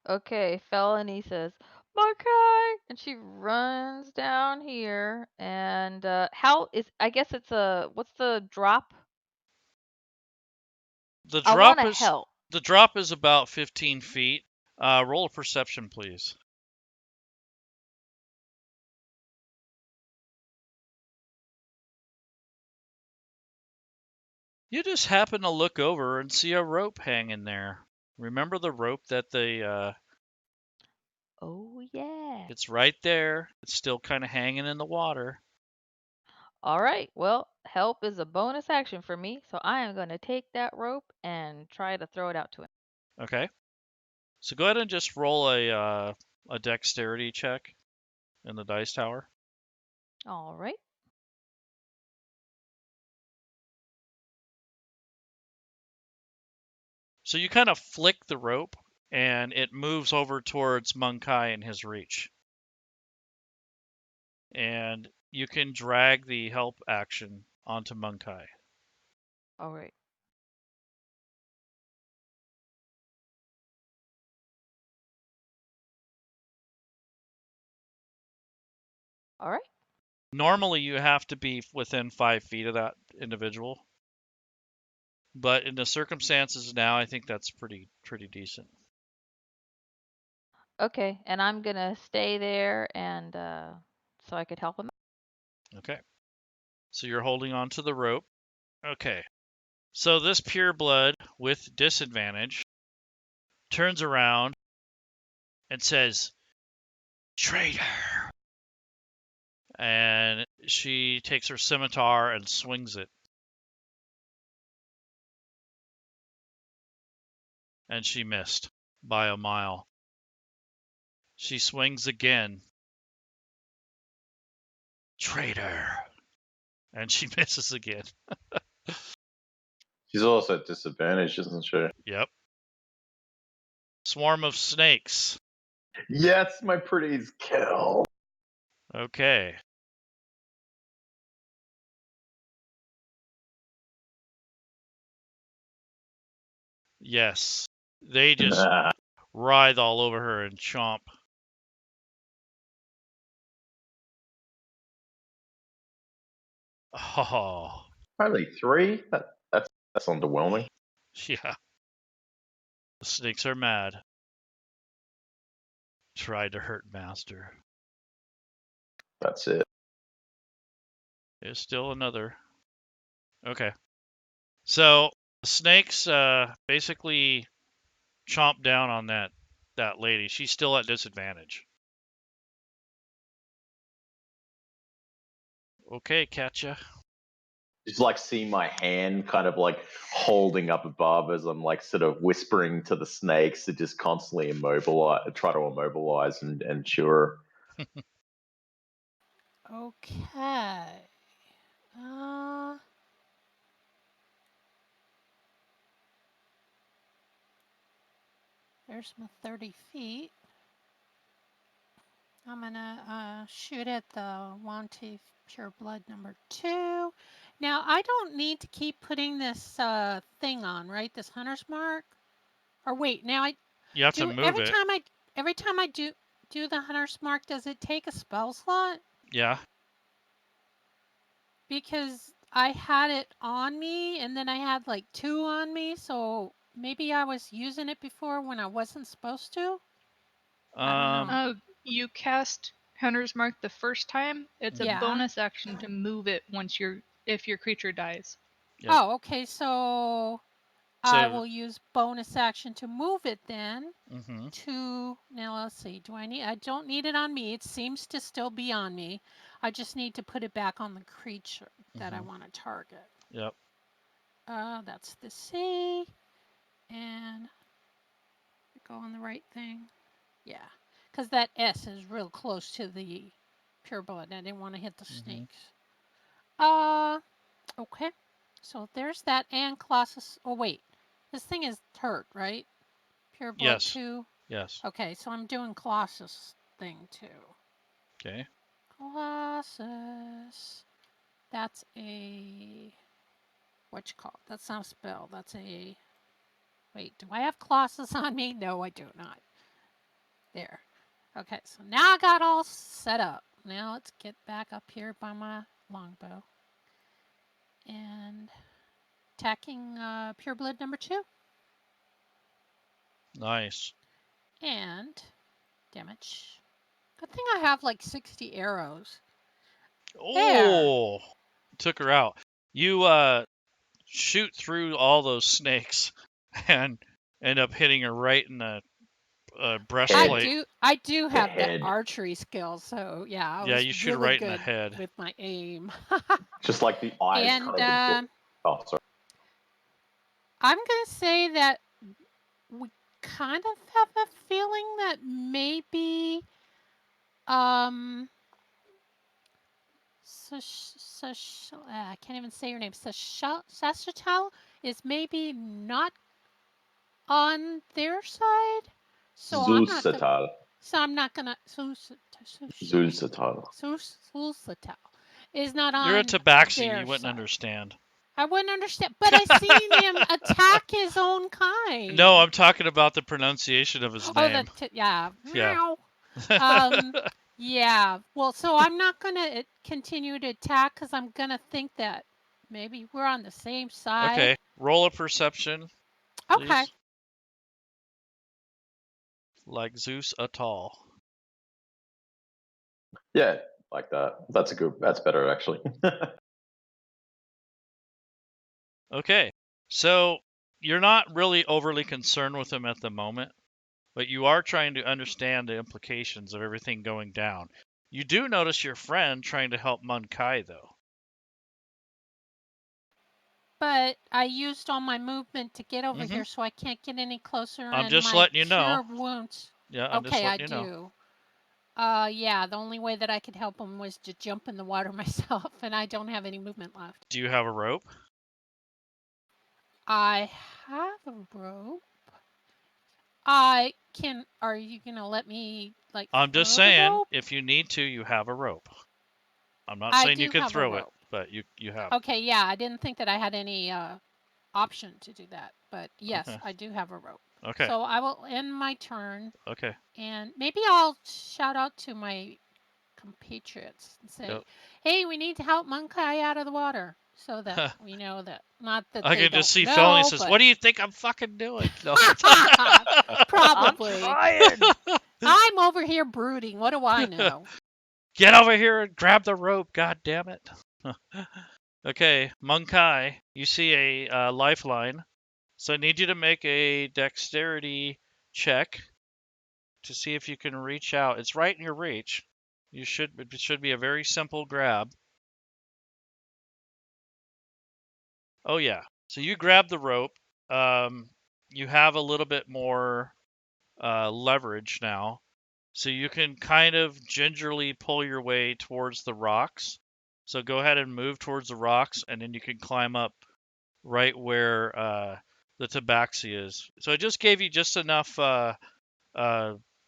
Okay, Felony says, Mun'Kai! And she runs down here. And how is, I guess it's what's the drop? The I want drop to is help. the drop is about 15 feet. Roll a perception, please. You just happen to look over and see a rope hanging there. Remember the rope that they Oh, yeah. it's right there. It's still kind of hanging in the water. All right. Well, help is a bonus action for me, so I am going to take that rope and try to throw it out to him. Okay. So go ahead and just roll a dexterity check in the dice tower. All right. So you kind of flick the rope and it moves over towards Mun'Kai in his reach. And you can drag the help action onto Mun'Kai. All right. All right. Normally you have to be within 5 feet of that individual. But in the circumstances now, I think that's pretty decent. Okay, and I'm going to stay there and so I could help him. Okay. So you're holding on to the rope. Okay. So this pureblood with disadvantage turns around and says, "Traitor!" And she takes her scimitar and swings it. And she missed by a mile. She swings again. "Traitor!" And she misses again. She's also at disadvantage, isn't she? Yep. Swarm of snakes. Yes, my pretties kill. Okay. Yes. They just writhe all over her and chomp. Oh, Only 3? That's underwhelming. yeah. The snakes are mad. Tried to hurt Master. That's it. There's still another. Okay. So the snakes basically chomp down on that lady. She's still at disadvantage. Okay, Katcha. Just like see my hand kind of like holding up above as I'm like sort of whispering to the snakes to just constantly try to immobilize and chew her. Okay. There's my 30 feet. I'm gonna shoot at the Yuan'ti pure blood number 2. Now I don't need to keep putting this thing on, right? This hunter's mark. Or wait, now I You have to do move every it. time I do the hunter's mark. Does it take a spell slot? Yeah. Because I had it on me, and then I had like 2 on me, so maybe I was using it before when I wasn't supposed to. I don't know. You cast Hunter's Mark the first time. It's a Yeah. bonus action to move it if your creature dies. Yep. Oh, okay. So I will use bonus action to move it then. Now let's see. I don't need it on me. It seems to still be on me. I just need to put it back on the creature that I want to target. Yep. That's the C. And go on the right thing. Yeah, because that S is real close to the pure blood. I didn't want to hit the snakes. Okay. So there's that and Colossus. Oh wait, this thing is hurt, right? Pure blood 2. Yes. Okay, so I'm doing Colossus thing too. Okay. Colossus. That's a that's not a spell. That's a wait. Do I have Colossus on me? No, I do not. There. Okay, so now I got all set up. Now let's get back up here by my longbow. And attacking pure blood number 2. Nice. And damage. Good thing I have like 60 arrows. Oh, took her out. You shoot through all those snakes and end up hitting her right in the breastplate. I do have that archery skill, so yeah. Yeah, you shoot really right good in the head with my aim. Just like the eyes. And kind of sorry. I'm gonna say that we kind of have a feeling that maybe I can't even say your name. Sulsatal is maybe not on their side. So Sulsatal. I'm not gonna. Sulsatal. Sulsatal is not on. You're a Tabaxi. Their You wouldn't side. understand. I wouldn't understand, but I seen him attack his own kind. No, I'm talking about the pronunciation of his name. Yeah. Yeah. Yeah. Well, so I'm not gonna continue to attack because I'm gonna think that maybe we're on the same side. Okay. Roll a perception. Please. Okay. Like Zeus Atal. Yeah, like that. That's better actually. Okay. So you're not really overly concerned with him at the moment, but you are trying to understand the implications of everything going down. You do notice your friend trying to help Mun'Kai, though. But I used all my movement to get over here, so I can't get any closer. I'm and just my letting you cure know. wounds. Yeah, I'm just Okay, I letting you know. do. Yeah, the only way that I could help him was to jump in the water myself, and I don't have any movement left. Do you have a rope? I have a rope. I can. Are you gonna let me like? I'm just throw the saying, rope? if you need to, you have a rope. I'm not I saying you do can have a throw it, rope. but you have. Okay, yeah, I didn't think that I had any option to do that, but yes, Okay. I do have a rope. Okay. So I will end my turn, Okay. and maybe I'll shout out to my compatriots and say, Yep. "Hey, we need to help Mun'Kai out of the water," so that we know that. Not that I they can don't just see know, Felony says, but "What do you think I'm fucking doing?" No. probably. I'm trying. I'm over here brooding. What do I know? Get over here and grab the rope, god damn it. Okay, Mun'Kai, you see a lifeline. So I need you to make a dexterity check to see if you can reach out. It's right in your reach. It should be a very simple grab. Oh yeah. So you grab the rope. You have a little bit more leverage now. So you can kind of gingerly pull your way towards the rocks. So go ahead and move towards the rocks, and then you can climb up right where the Tabaxi is. So I just gave you just enough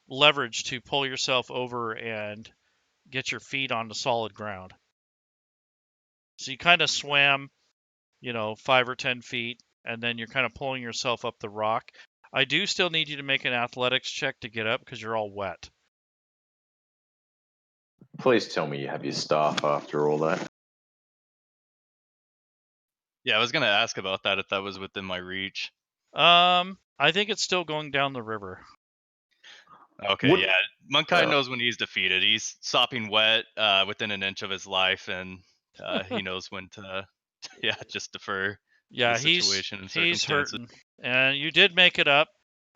leverage to pull yourself over and get your feet onto solid ground. So you kind of swam, 5 or 10 feet, and then you're kind of pulling yourself up the rock. I do still need you to make an athletics check to get up because you're all wet. Please tell me you have your staff after all that. Yeah, I was gonna ask about that if that was within my reach. I think it's still going down the river. Okay, yeah. Mun'Kai knows when he's defeated. He's sopping wet within an inch of his life, and he knows when to, just defer Yeah, the situation and he's circumstances. hurting, and you did make it up,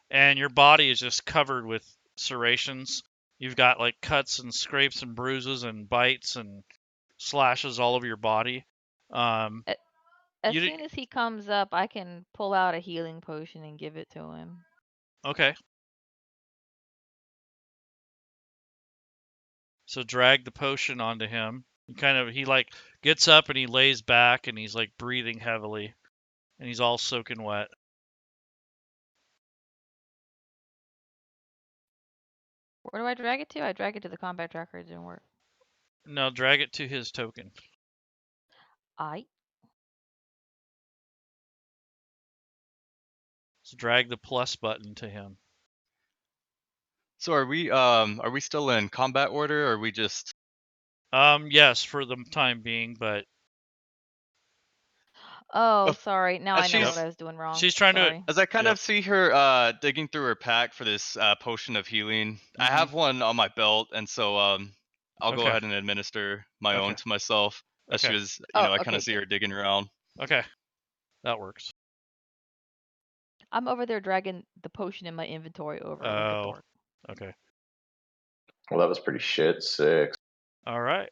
and your body is just covered with serrations. You've got like cuts and scrapes and bruises and bites and slashes all over your body. As You soon as he comes up, I can pull out a healing potion and give it to him. Okay. So drag the potion onto him. He like gets up and he lays back and he's like breathing heavily, and he's all soaking wet. Where do I drag it to? I drag it to the combat tracker. It didn't work. Now drag it to his token. So drag the plus button to him. So are we still in combat order, or are we just? Yes, for the time being, but. Oh, sorry. Now I know she's- what I was doing wrong. She's trying Sorry. As I kind of see her digging through her pack for this potion of healing, I have one on my belt, and so I'll go Okay. ahead and administer my own to myself. As she Okay. was, Oh, I kind okay, of see her digging around. Okay. That works. I'm over there dragging the potion in my inventory over like a dork. Okay. Well, that was pretty shit. 6. All right.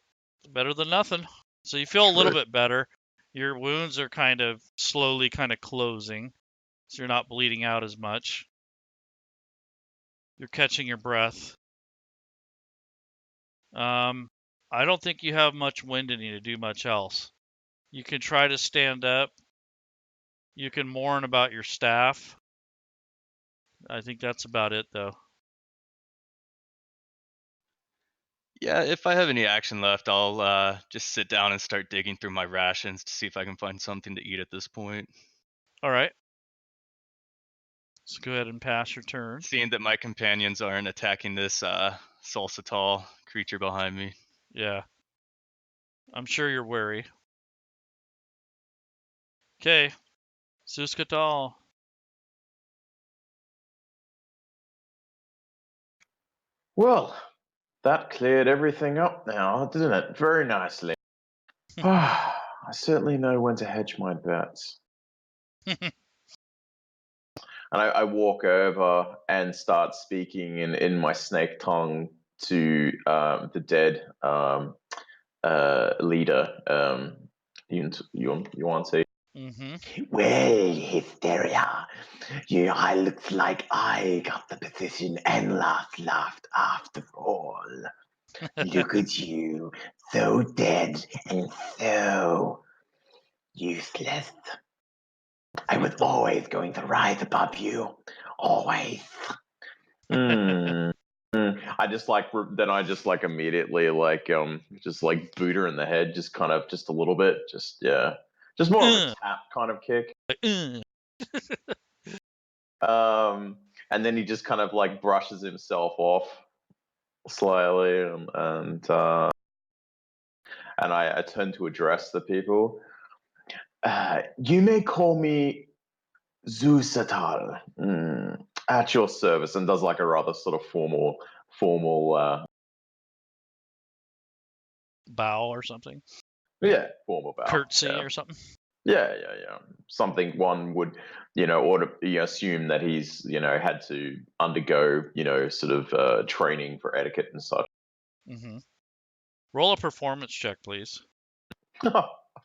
Better than nothing. So you feel a little bit better. Your wounds are kind of slowly kind of closing, so you're not bleeding out as much. You're catching your breath. I don't think you have much wind in you to do much else. You can try to stand up. You can mourn about your staff. I think that's about it, though. Yeah, if I have any action left, I'll just sit down and start digging through my rations to see if I can find something to eat at this point. All right. Let's go ahead and pass your turn. Seeing that my companions aren't attacking this Sulsatal creature behind me. Yeah. I'm sure you're wary. Okay. Sulsatal. Well, that cleared everything up now, didn't it? Very nicely. I certainly know when to hedge my bets. And I walk over and start speaking in my snake tongue to the dead leader, Yuan'ti. Mm-hmm. Well, Hysteria, I looks like I got the position and laughed after all. Look at you, so dead and so useless. I was always going to rise above you, always. I just like immediately just like boot her in the head, just kind of just a little bit, just more of a tap kind of kick. And then he just kind of like brushes himself off slightly, and I turn to address the people. You may call me Sulsatal, at your service, and does like a rather sort of formal Bow or something. formal bow. Curtsy or something. Yeah. Something one would, ought to assume that he's, had to undergo, sort of training for etiquette and such. Mm-hmm. Roll a performance check, please.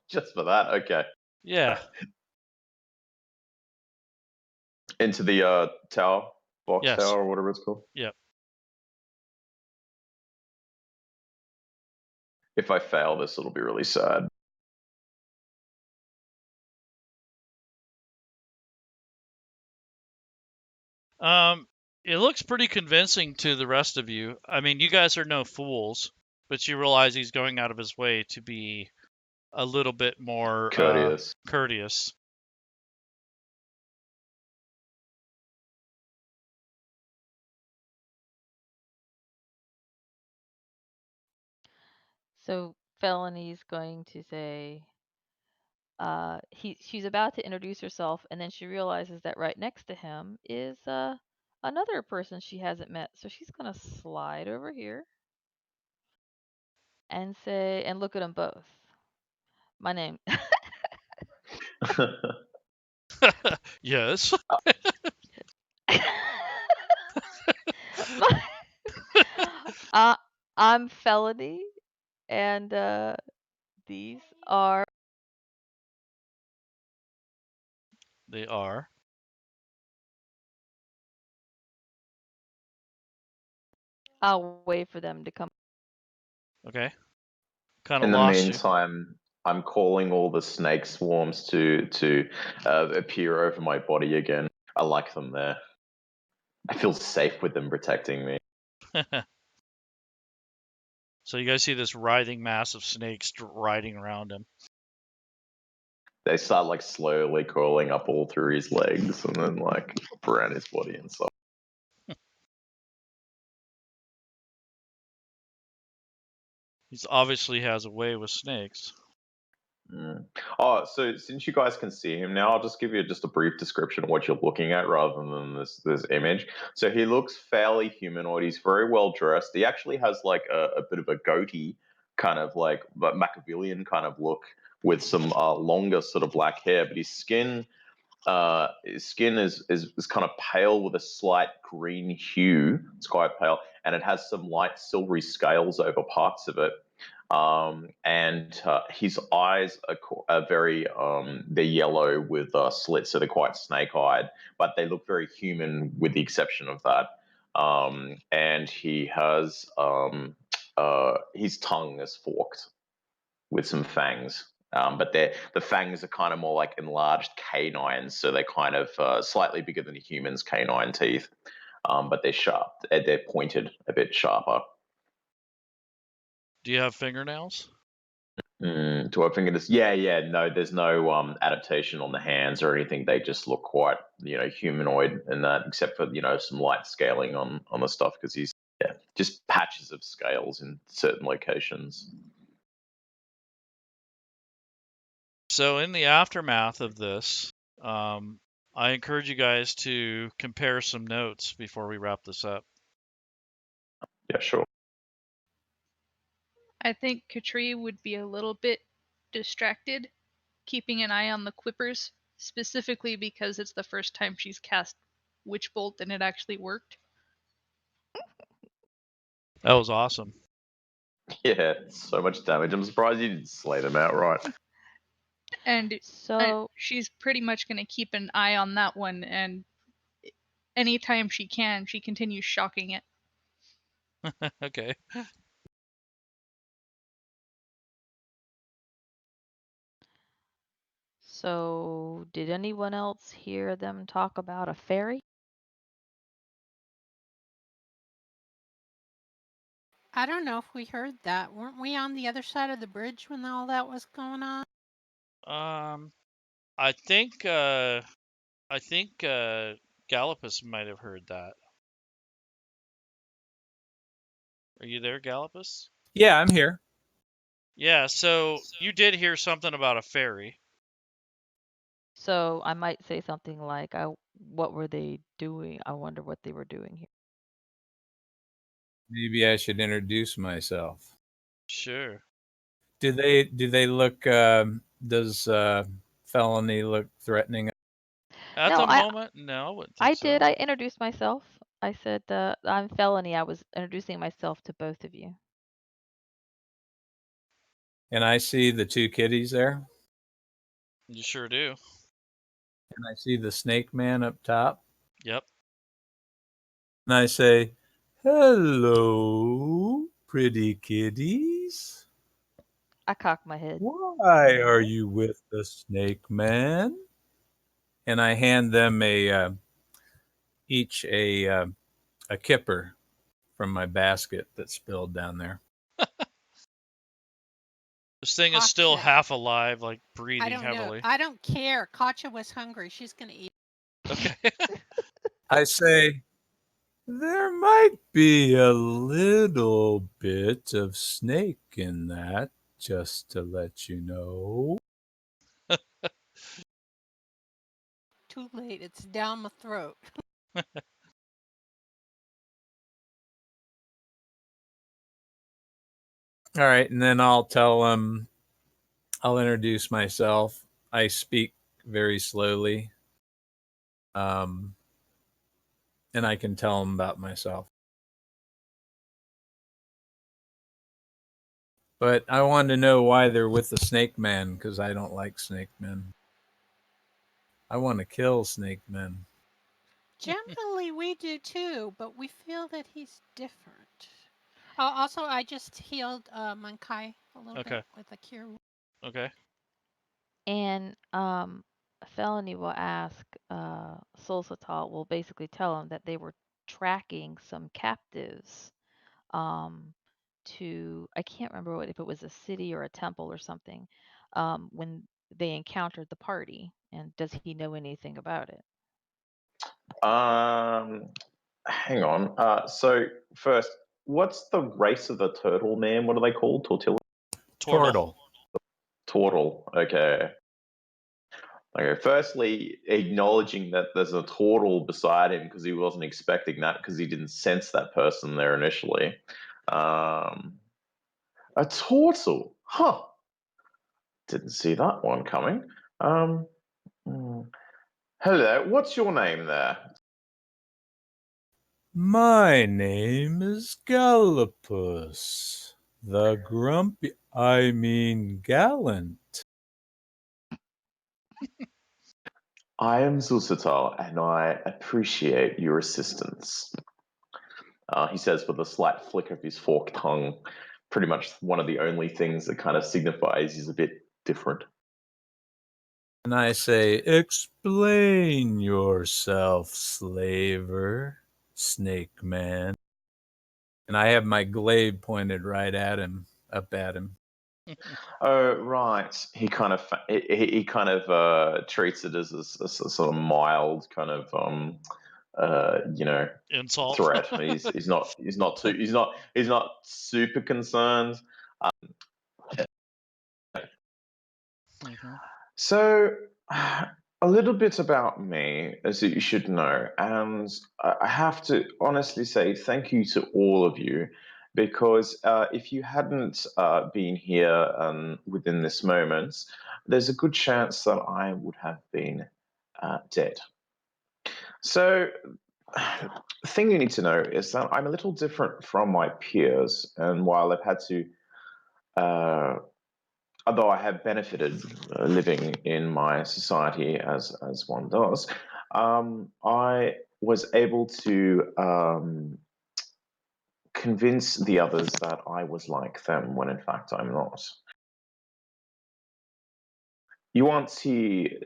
Just for that, okay. Yeah. Into the tower, box Yes. tower, or whatever it's called. Yep. If I fail this, it'll be really sad. It looks pretty convincing to the rest of you. I mean, you guys are no fools, but you realize he's going out of his way to be a little bit more courteous. So Felony's going to say, she's about to introduce herself, and then she realizes that right next to him is another person she hasn't met. So she's gonna slide over here and say, and look at them both. My name. Yes. I'm Felony, and these are. They are. I'll wait for them to come. Okay. Kind of In the lost you. meantime, I'm calling all the snake swarms to appear over my body again. I like them there. I feel safe with them protecting me. So you guys see this writhing mass of snakes riding around him. They start like slowly crawling up all through his legs and then like up around his body and stuff. He obviously has a way with snakes. Oh, so since you guys can see him now, I'll just give you just a brief description of what you're looking at rather than this image. So he looks fairly humanoid. He's very well dressed. He actually has like a bit of a goatee, kind of like Machiavellian kind of look with some longer sort of black hair, but his skin is kind of pale with a slight green hue. It's quite pale, and it has some light silvery scales over parts of it. And his eyes are very they're yellow with slits, so they're quite snake-eyed, but they look very human with the exception of that. And he has his tongue is forked with some fangs. But the fangs are kind of more like enlarged canines, so they're kind of slightly bigger than a human's canine teeth. But they're sharp. They're pointed, a bit sharper. Do you have fingernails? Do I think this? Yeah. No, there's no adaptation on the hands or anything. They just look quite, humanoid in that, except for some light scaling on the stuff because he's just patches of scales in certain locations. So in the aftermath of this, I encourage you guys to compare some notes before we wrap this up. Yeah, sure. I think Khatri would be a little bit distracted, keeping an eye on the quippers specifically because it's the first time she's cast Witch Bolt and it actually worked. That was awesome. Yeah, so much damage. I'm surprised you didn't slay them outright. And So she's pretty much going to keep an eye on that one, and anytime she can, she continues shocking it. Okay. So, did anyone else hear them talk about a fairy? I don't know if we heard that. Weren't we on the other side of the bridge when all that was going on? I think Gallipus might have heard that. Are you there, Gallipus? Yeah, I'm here. Yeah, so you did hear something about a fairy. So, I might say something like, what were they doing? I wonder what they were doing here. Maybe I should introduce myself. Sure. Do they look? Does Felony look threatening? At No, the moment, no, I wouldn't think I so. did. I introduced myself. I said, I'm Felony. I was introducing myself to both of you. And I see the two kitties there. You sure do. And I see the snake man up top. Yep. And I say, hello, pretty kitties. I cock my head. Why are you with the snake man? And I hand them each a kipper from my basket that spilled down there. This thing is still Katcha. half alive, like I breathing don't know. heavily. I don't care. Katcha was hungry. She's going to eat. Okay. I say, there might be a little bit of snake in that, just to let you know. Too late. It's down my throat. All right, and then I'll tell them, I'll introduce myself. I speak very slowly, and I can tell them about myself. But I wanted to know why they're with the snake man, because I don't like snake men. I want to kill snake men. Generally, we do too, but we feel that he's different. Also, I just healed Mun'Kai a little bit with a cure. Okay. And Felony will ask Sulsatal will basically tell him that they were tracking some captives to, I can't remember if it was a city or a temple or something, when they encountered the party. And does he know anything about it? Hang on. So first, what's the race of the turtle man? What are they called? Tortle. Tortle. Okay. Okay. Firstly, acknowledging that there's a turtle beside him because he wasn't expecting that because he didn't sense that person there initially. A turtle, huh? Didn't see that one coming. Hello. What's your name there? My name is Gallipus, the grumpy, gallant. I am Sulsatal, and I appreciate your assistance. He says with a slight flick of his forked tongue, pretty much one of the only things that kind of signifies he's a bit different. And I say, explain yourself, slaver, snake man. And I have my glaive pointed right at him, up at him. Oh, right. He kind of treats it as a sort of mild kind of Insult. threat. He's not super concerned. Mm-hmm. So, a little bit about me, as you should know, and I have to honestly say thank you to all of you, because if you hadn't been here within this moment, there's a good chance that I would have been dead. So, the thing you need to know is that I'm a little different from my peers, and while I've had to, although I have benefited living in my society as one does, I was able to convince the others that I was like them when in fact I'm not. Yuan'ti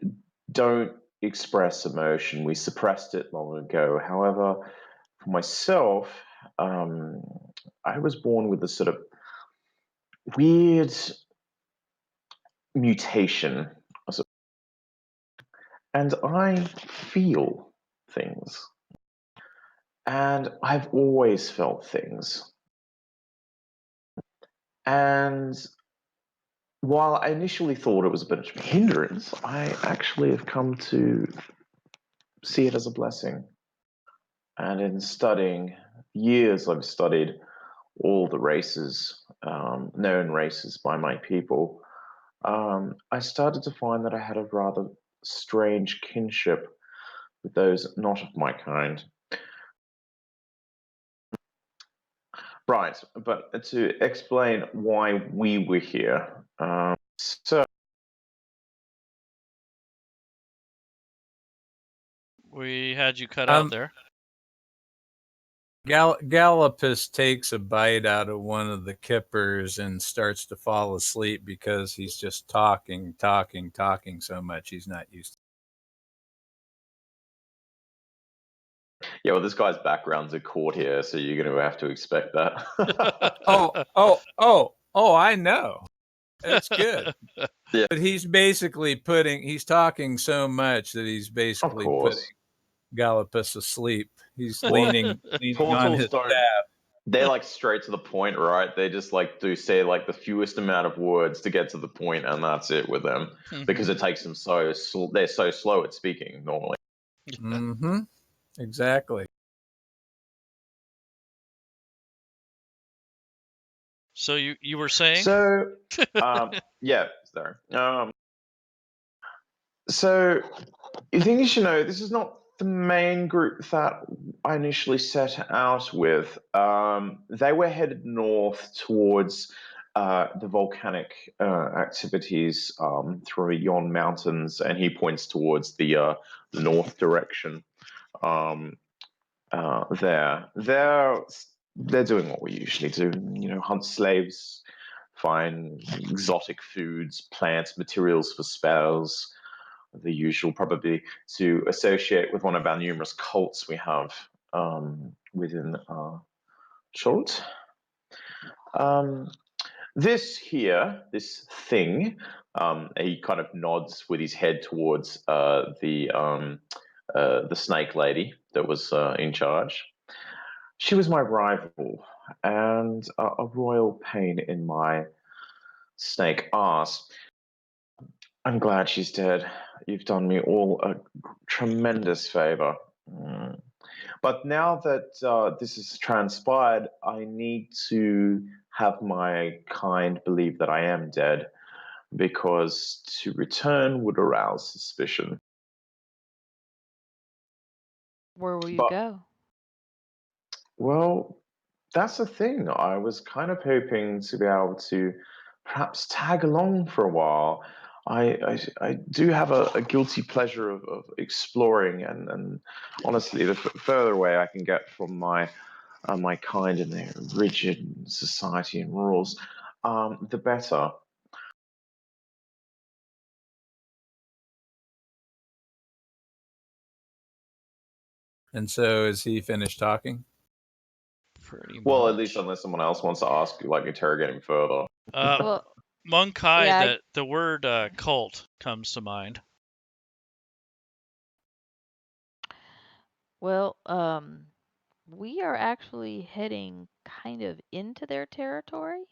don't express emotion. We suppressed it long ago. However, for myself, I was born with a sort of weird mutation, and I feel things. And I've always felt things. And while I initially thought it was a bit of a hindrance, I actually have come to see it as a blessing. And in studying years, I've studied all the races, known races by my people. I started to find that I had a rather strange kinship with those not of my kind. Right, but to explain why we were here. So We had you cut out there. Gallipus takes a bite out of one of the kippers and starts to fall asleep because he's just talking so much he's not used to. Yeah, well, this guy's background's a court here, so you're going to have to expect that. I know. That's good. Yeah. But he's basically he's talking so much that he's basically putting Gallipus asleep. He's leaning on his staff. They're like straight to the point, right? They just like do say like the fewest amount of words to get to the point, and that's it with them. Because it takes them they're so slow at speaking normally. Mm-hmm. Exactly. So you were saying? So yeah, sorry. So the thing you should know, this is not the main group that I initially set out with. They were headed north towards the volcanic activities through Yon Mountains, and he points towards the north direction. They're doing what we usually do, hunt slaves, find exotic foods, plants, materials for spells, the usual, probably to associate with one of our numerous cults we have within Short. This thing, he kind of nods with his head towards the snake lady that was in charge. She was my rival and a royal pain in my snake arse. I'm glad she's dead. You've done me all a tremendous favor. But now that this has transpired, I need to have my kind believe that I am dead, because to return would arouse suspicion. Where will you go? Well, that's the thing. I was kind of hoping to be able to perhaps tag along for a while. I do have a guilty pleasure of exploring, and honestly, the further away I can get from my kind and their rigid society and rules, the better. And so, is he finished talking? Pretty much. Well, at least unless someone else wants to ask, like, interrogate him further. Mun'Kai, yeah, the word cult comes to mind. Well, we are actually heading kind of into their territory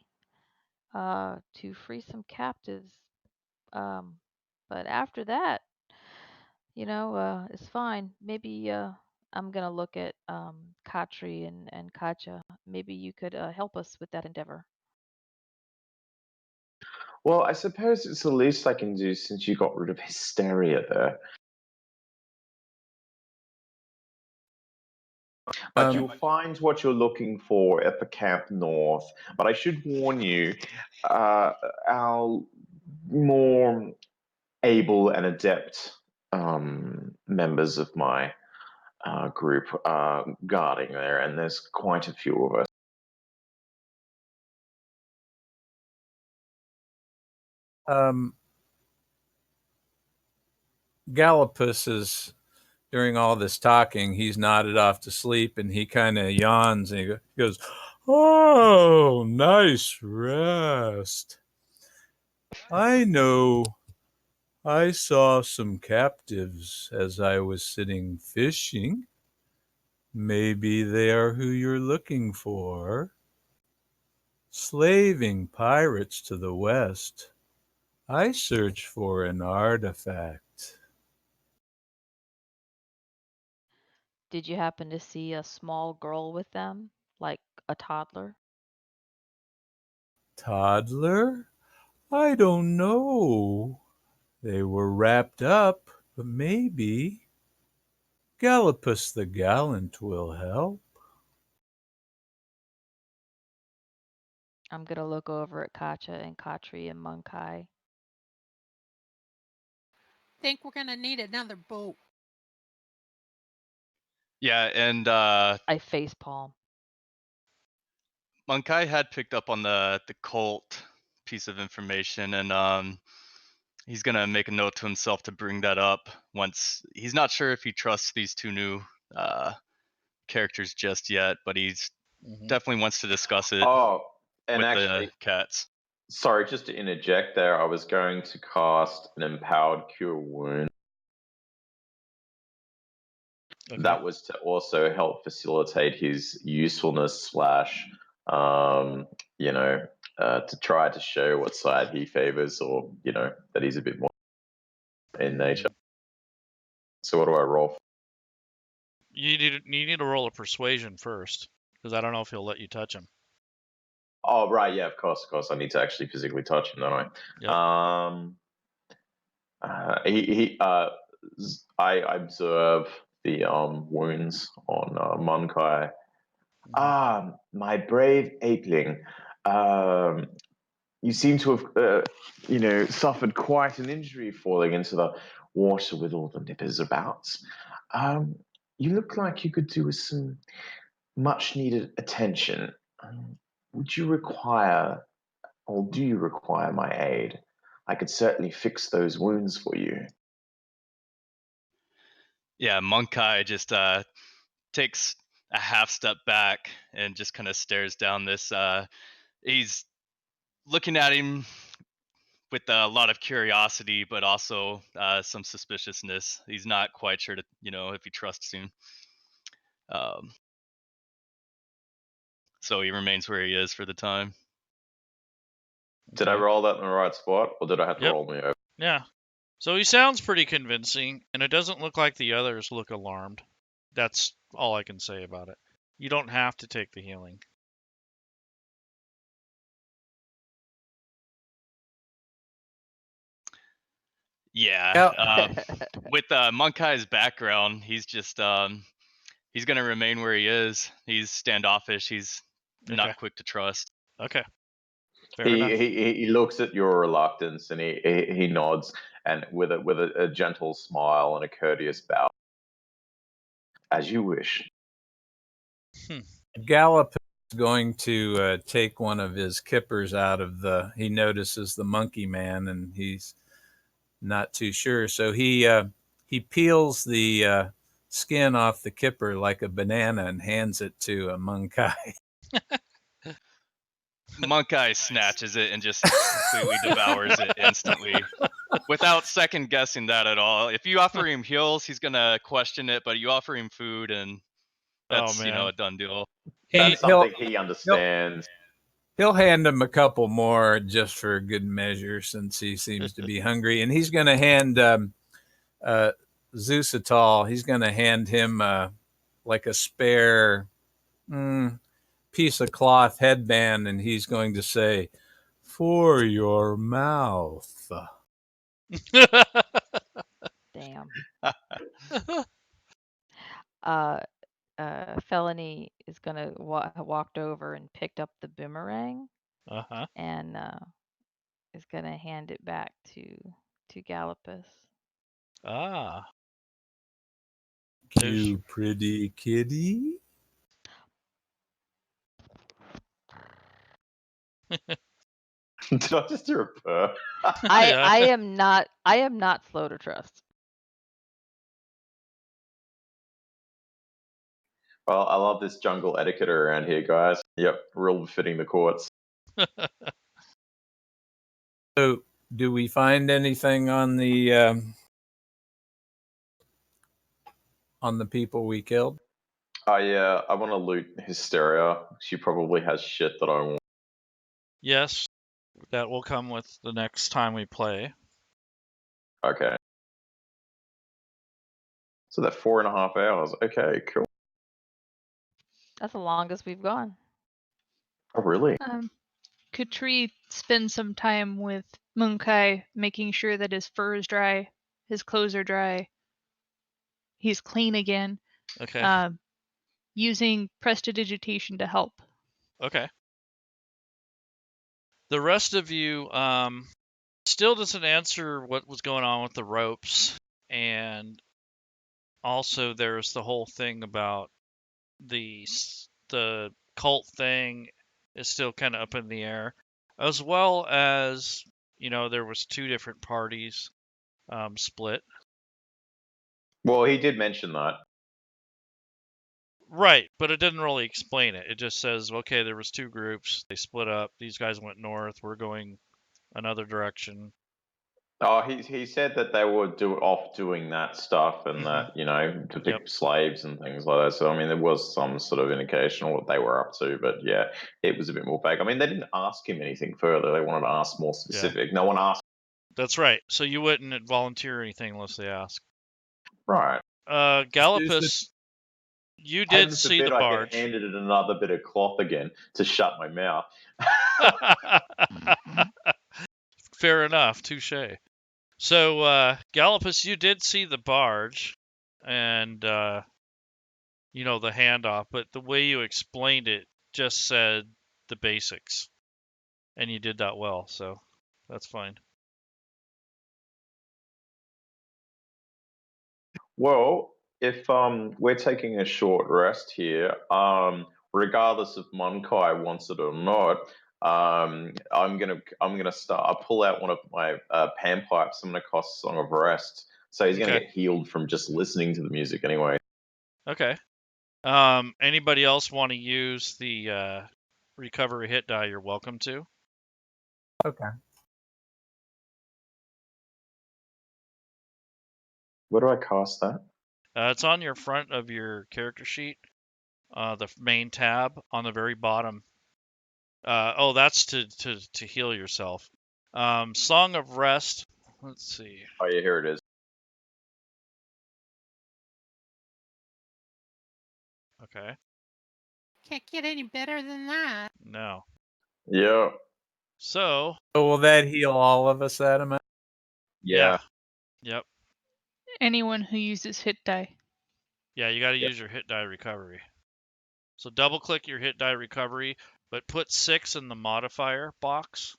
to free some captives. But after that, it's fine. Maybe I'm gonna look at Khatri and Katcha. Maybe you could help us with that endeavor. Well, I suppose it's the least I can do since you got rid of hysteria there. But you'll find what you're looking for at the Camp North. But I should warn you, our more able and adept members of my group are guarding there, and there's quite a few of us. Gallipus is, during all this talking, he's nodded off to sleep, and he kind of yawns, and he goes, "Oh, nice rest. I know. I saw some captives as I was sitting fishing. Maybe they are who you're looking for. Slaving pirates to the west. I search for an artifact." Did you happen to see a small girl with them, like a toddler? Toddler? I don't know. They were wrapped up, but maybe Gallipus the Gallant will help. I'm gonna look over at Katcha and Khatri and Mun'Kai. Think we're gonna need another boat. Yeah, and I facepalm. Mun'Kai had picked up on the cult piece of information, and he's gonna make a note to himself to bring that up once. He's not sure if he trusts these two new characters just yet, but he's definitely wants to discuss it And with actually, the cats. sorry, just to interject there, I was going to cast an empowered cure wound. Okay. That was to also help facilitate his usefulness slash, to try to show what side he favors, or that he's a bit more in nature. So what do I roll? You need to roll a persuasion first, because I don't know if he'll let you touch him. Oh right, yeah, of course. I need to actually physically touch him, don't I? Yep. I observe the wounds on Mun'Kai. My brave apeling. You seem to have, suffered quite an injury falling into the water with all the nippers about. You look like you could do with some much needed attention. Would you require, or do you require my aid? I could certainly fix those wounds for you. Yeah, Mun'Kai just takes a half step back and just kind of stares down this. He's looking at him with a lot of curiosity, but also some suspiciousness. He's not quite sure to, if he trusts him. So he remains where he is for the time. Did I roll that in the right spot, or did I have to roll me over? Yeah. So he sounds pretty convincing, and it doesn't look like the others look alarmed. That's all I can say about it. You don't have to take the healing. Yeah. With Mun'Kai's background, he's just he's gonna remain where he is. He's standoffish. He's not quick to trust. Okay. Fair enough. He looks at your reluctance and he nods, and with a gentle smile and a courteous bow. As you wish. Gallipus is going to take one of his kippers out of he notices the monkey man, and he's not too sure. So he peels the skin off the kipper like a banana and hands it to Mun'Kai. Mun'Kai snatches it and just completely devours it instantly, without second guessing that at all. If you offer him heals, he's gonna question it, but you offer him food, and that's a done deal. That's something he understands. He'll hand him a couple more just for good measure, since he seems to be hungry, and he's going to hand Sulsatal. He's going to hand him like a spare piece of cloth headband, and he's going to say, for your mouth. Damn. Felony is gonna walked over and picked up the boomerang Uh-huh. and is gonna hand it back to Gallipus. Ah. You pretty kitty. Did I just hear a purr? I am not slow to trust. Well, I love this jungle etiquette around here, guys. Yep, real befitting the courts. So, do we find anything on the people we killed? Oh yeah, I want to loot Hysteria. She probably has shit that I want. Yes, that will come with the next time we play. Okay. So that 4.5 hours. Okay, cool. That's the longest we've gone. Oh really? Khatri spends some time with Mun'Kai, making sure that his fur is dry, his clothes are dry, he's clean again. Okay. Using prestidigitation to help. Okay. The rest of you still doesn't answer what was going on with the ropes, and also there's the whole thing about the cult thing is still kind of up in the air, as well as there was 2 different parties split. Well, he did mention that. Right, but it didn't really explain it. It just says, okay, there was 2 groups, they split up. These guys went north. We're going another direction. Oh, he said that they were off doing that stuff and Mhm. that, to pick Yep. slaves and things like that. So, I mean, there was some sort of indication of what they were up to, but yeah, it was a bit more vague. I mean, they didn't ask him anything further. They wanted to ask more specific. No one asked. That's right. So you wouldn't volunteer anything unless they ask. Right. Gallipus, you did Heaven see forbid the I barge. get handed another bit of cloth again to shut my mouth. Fair enough. Touche. So, Gallipus, you did see the barge and, the handoff, but the way you explained it just said the basics. And you did that well, so that's fine. Well, if we're taking a short rest here, regardless if Mun'Kai wants it or not, I'm gonna start. I'll pull out one of my pan pipes. I'm gonna cast Song of Rest. So he's gonna Okay. get healed from just listening to the music anyway. Okay. Anybody else want to use the recovery hit die? You're welcome to. Okay. Where do I cast that? It's on your front of your character sheet, the main tab on the very bottom. That's to heal yourself. Song of Rest. Let's see. Oh yeah, here it is. Okay. Can't get any better than that. No. Yeah. So will that heal all of us, that amount? Yeah. Yep. Anyone who uses hit die. Yeah, you got to use your hit die recovery. So double click your hit die recovery, but put 6 in the modifier box,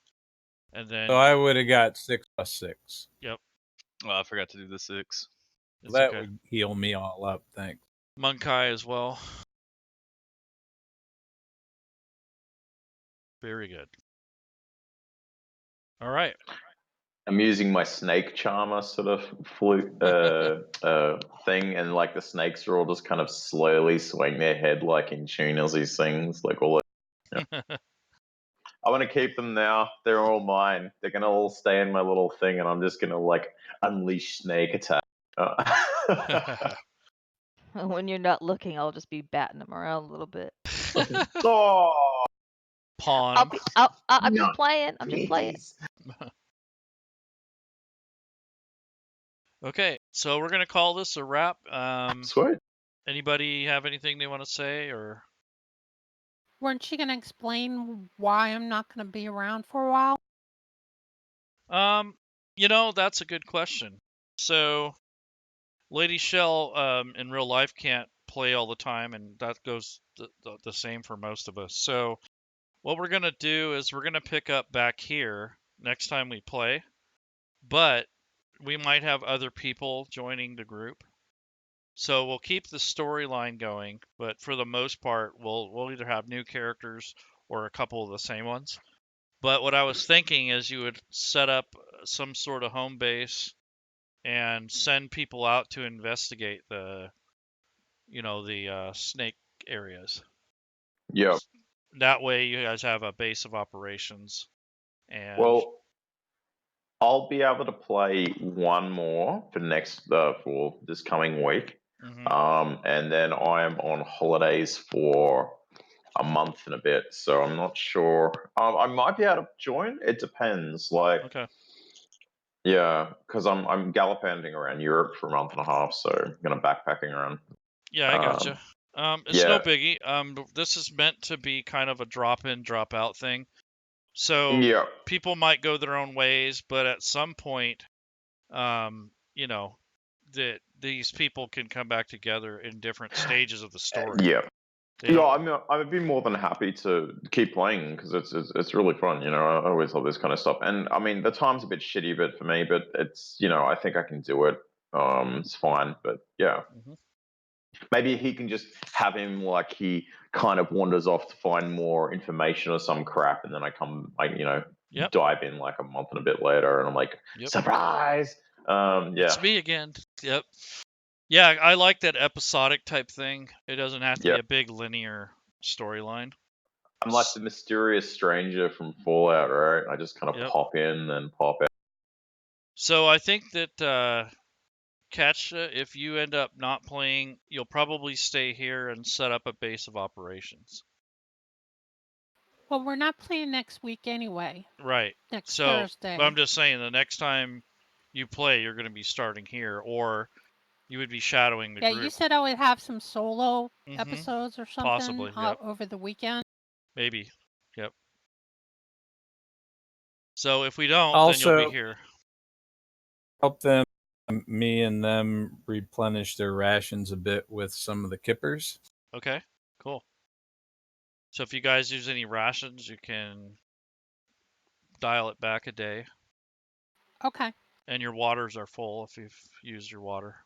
and then. So I would have got 6 + 6. Yep. I forgot to do the 6. That okay. would heal me all up. Thanks. Mun'Kai as well. Very good. All right. I'm using my snake charmer sort of flute thing, and like the snakes are all just kind of slowly swaying their head like in tune as he sings, like all. Yeah. I want to keep them now. They're all mine. They're gonna all stay in my little thing, and I'm just gonna like unleash snake attack. When you're not looking, I'll just be batting them around a little bit. Oh, Pawn. I'm just Not playing. I'm just playing. please. Okay, so we're gonna call this a wrap. sweet. Anybody have anything they want to say, or? Weren't you going to explain why I'm not going to be around for a while? That's a good question. So, LadyShel in real life can't play all the time, and that goes the same for most of us. So, what we're gonna do is we're gonna pick up back here next time we play, but we might have other people joining the group. So we'll keep the storyline going, but for the most part, we'll either have new characters or a couple of the same ones. But what I was thinking is you would set up some sort of home base and send people out to investigate the snake areas. Yeah. That way, you guys have a base of operations. And Well, I'll be able to play one more for this coming week. And then I am on holidays for a month and a bit, so I'm not sure. I might be able to join. It depends. okay, Yeah, because I'm gallivanting around Europe for a month and a half, so I'm gonna backpacking around. yeah, I gotcha. It's no Yeah, biggie. This is meant to be kind of a drop in, drop out thing. So yeah, people might go their own ways, but at some point, um, you know, that these people can come back together in different stages of the story. yeah. They Yeah, don't. I'd be more than happy to keep playing because it's really fun. I always love this kind of stuff. And I mean, the time's a bit shitty, but for me, but it's I think I can do it. It's fine. But yeah, Mhm. maybe he can just have him like he kind of wanders off to find more information or some crap, and then I come Yep. dive in like a month and a bit later, and I'm like, Yep. surprise. Yeah, It's me again. Yep. Yeah, I like that episodic type thing. It doesn't have to be yeah. a big linear storyline. I'm like the mysterious stranger from Fallout, right? I just kind of Yep. pop in and pop out. So I think that Katcha, if you end up not playing, you'll probably stay here and set up a base of operations. Well, we're not playing next week anyway. Right. Next So, Thursday. but I'm just saying, the next time you play, you're going to be starting here, or you would be shadowing the Yeah, group. you said I would have some solo Mhm. episodes or something Possibly, yep. over the weekend. Maybe. Yep. So if we don't, then Also, you'll be here. help me and them replenish their rations a bit with some of the kippers. Okay. Cool. So if you guys use any rations, you can dial it back a day. Okay. And your waters are full if you've used your water.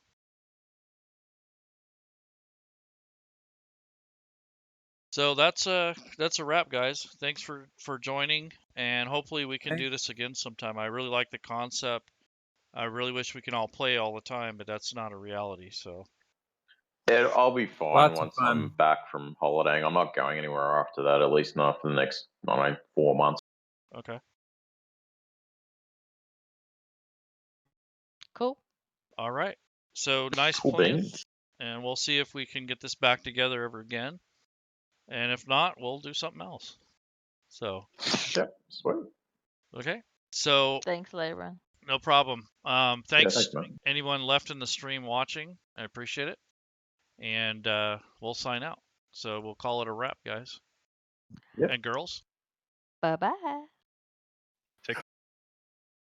So that's a wrap, guys. Thanks for joining, and hopefully we can do this again sometime. I really like the concept. I really wish we can all play all the time, but that's not a reality. So I'll be fine Lots of once fun. I'm back from holidaying. I'm not going anywhere after that, at least not for the next 4 months. okay, Cool. all right. So nice Cool playing, beans. and we'll see if we can get this back together ever again. And if not, we'll do something else. So Yeah, sweet. okay. So Thanks, Layron. no problem. Thanks, thanks, man. anyone left in the stream watching. I appreciate it. And we'll sign out. So we'll call it a wrap, guys. Yep. And girls. Bye bye.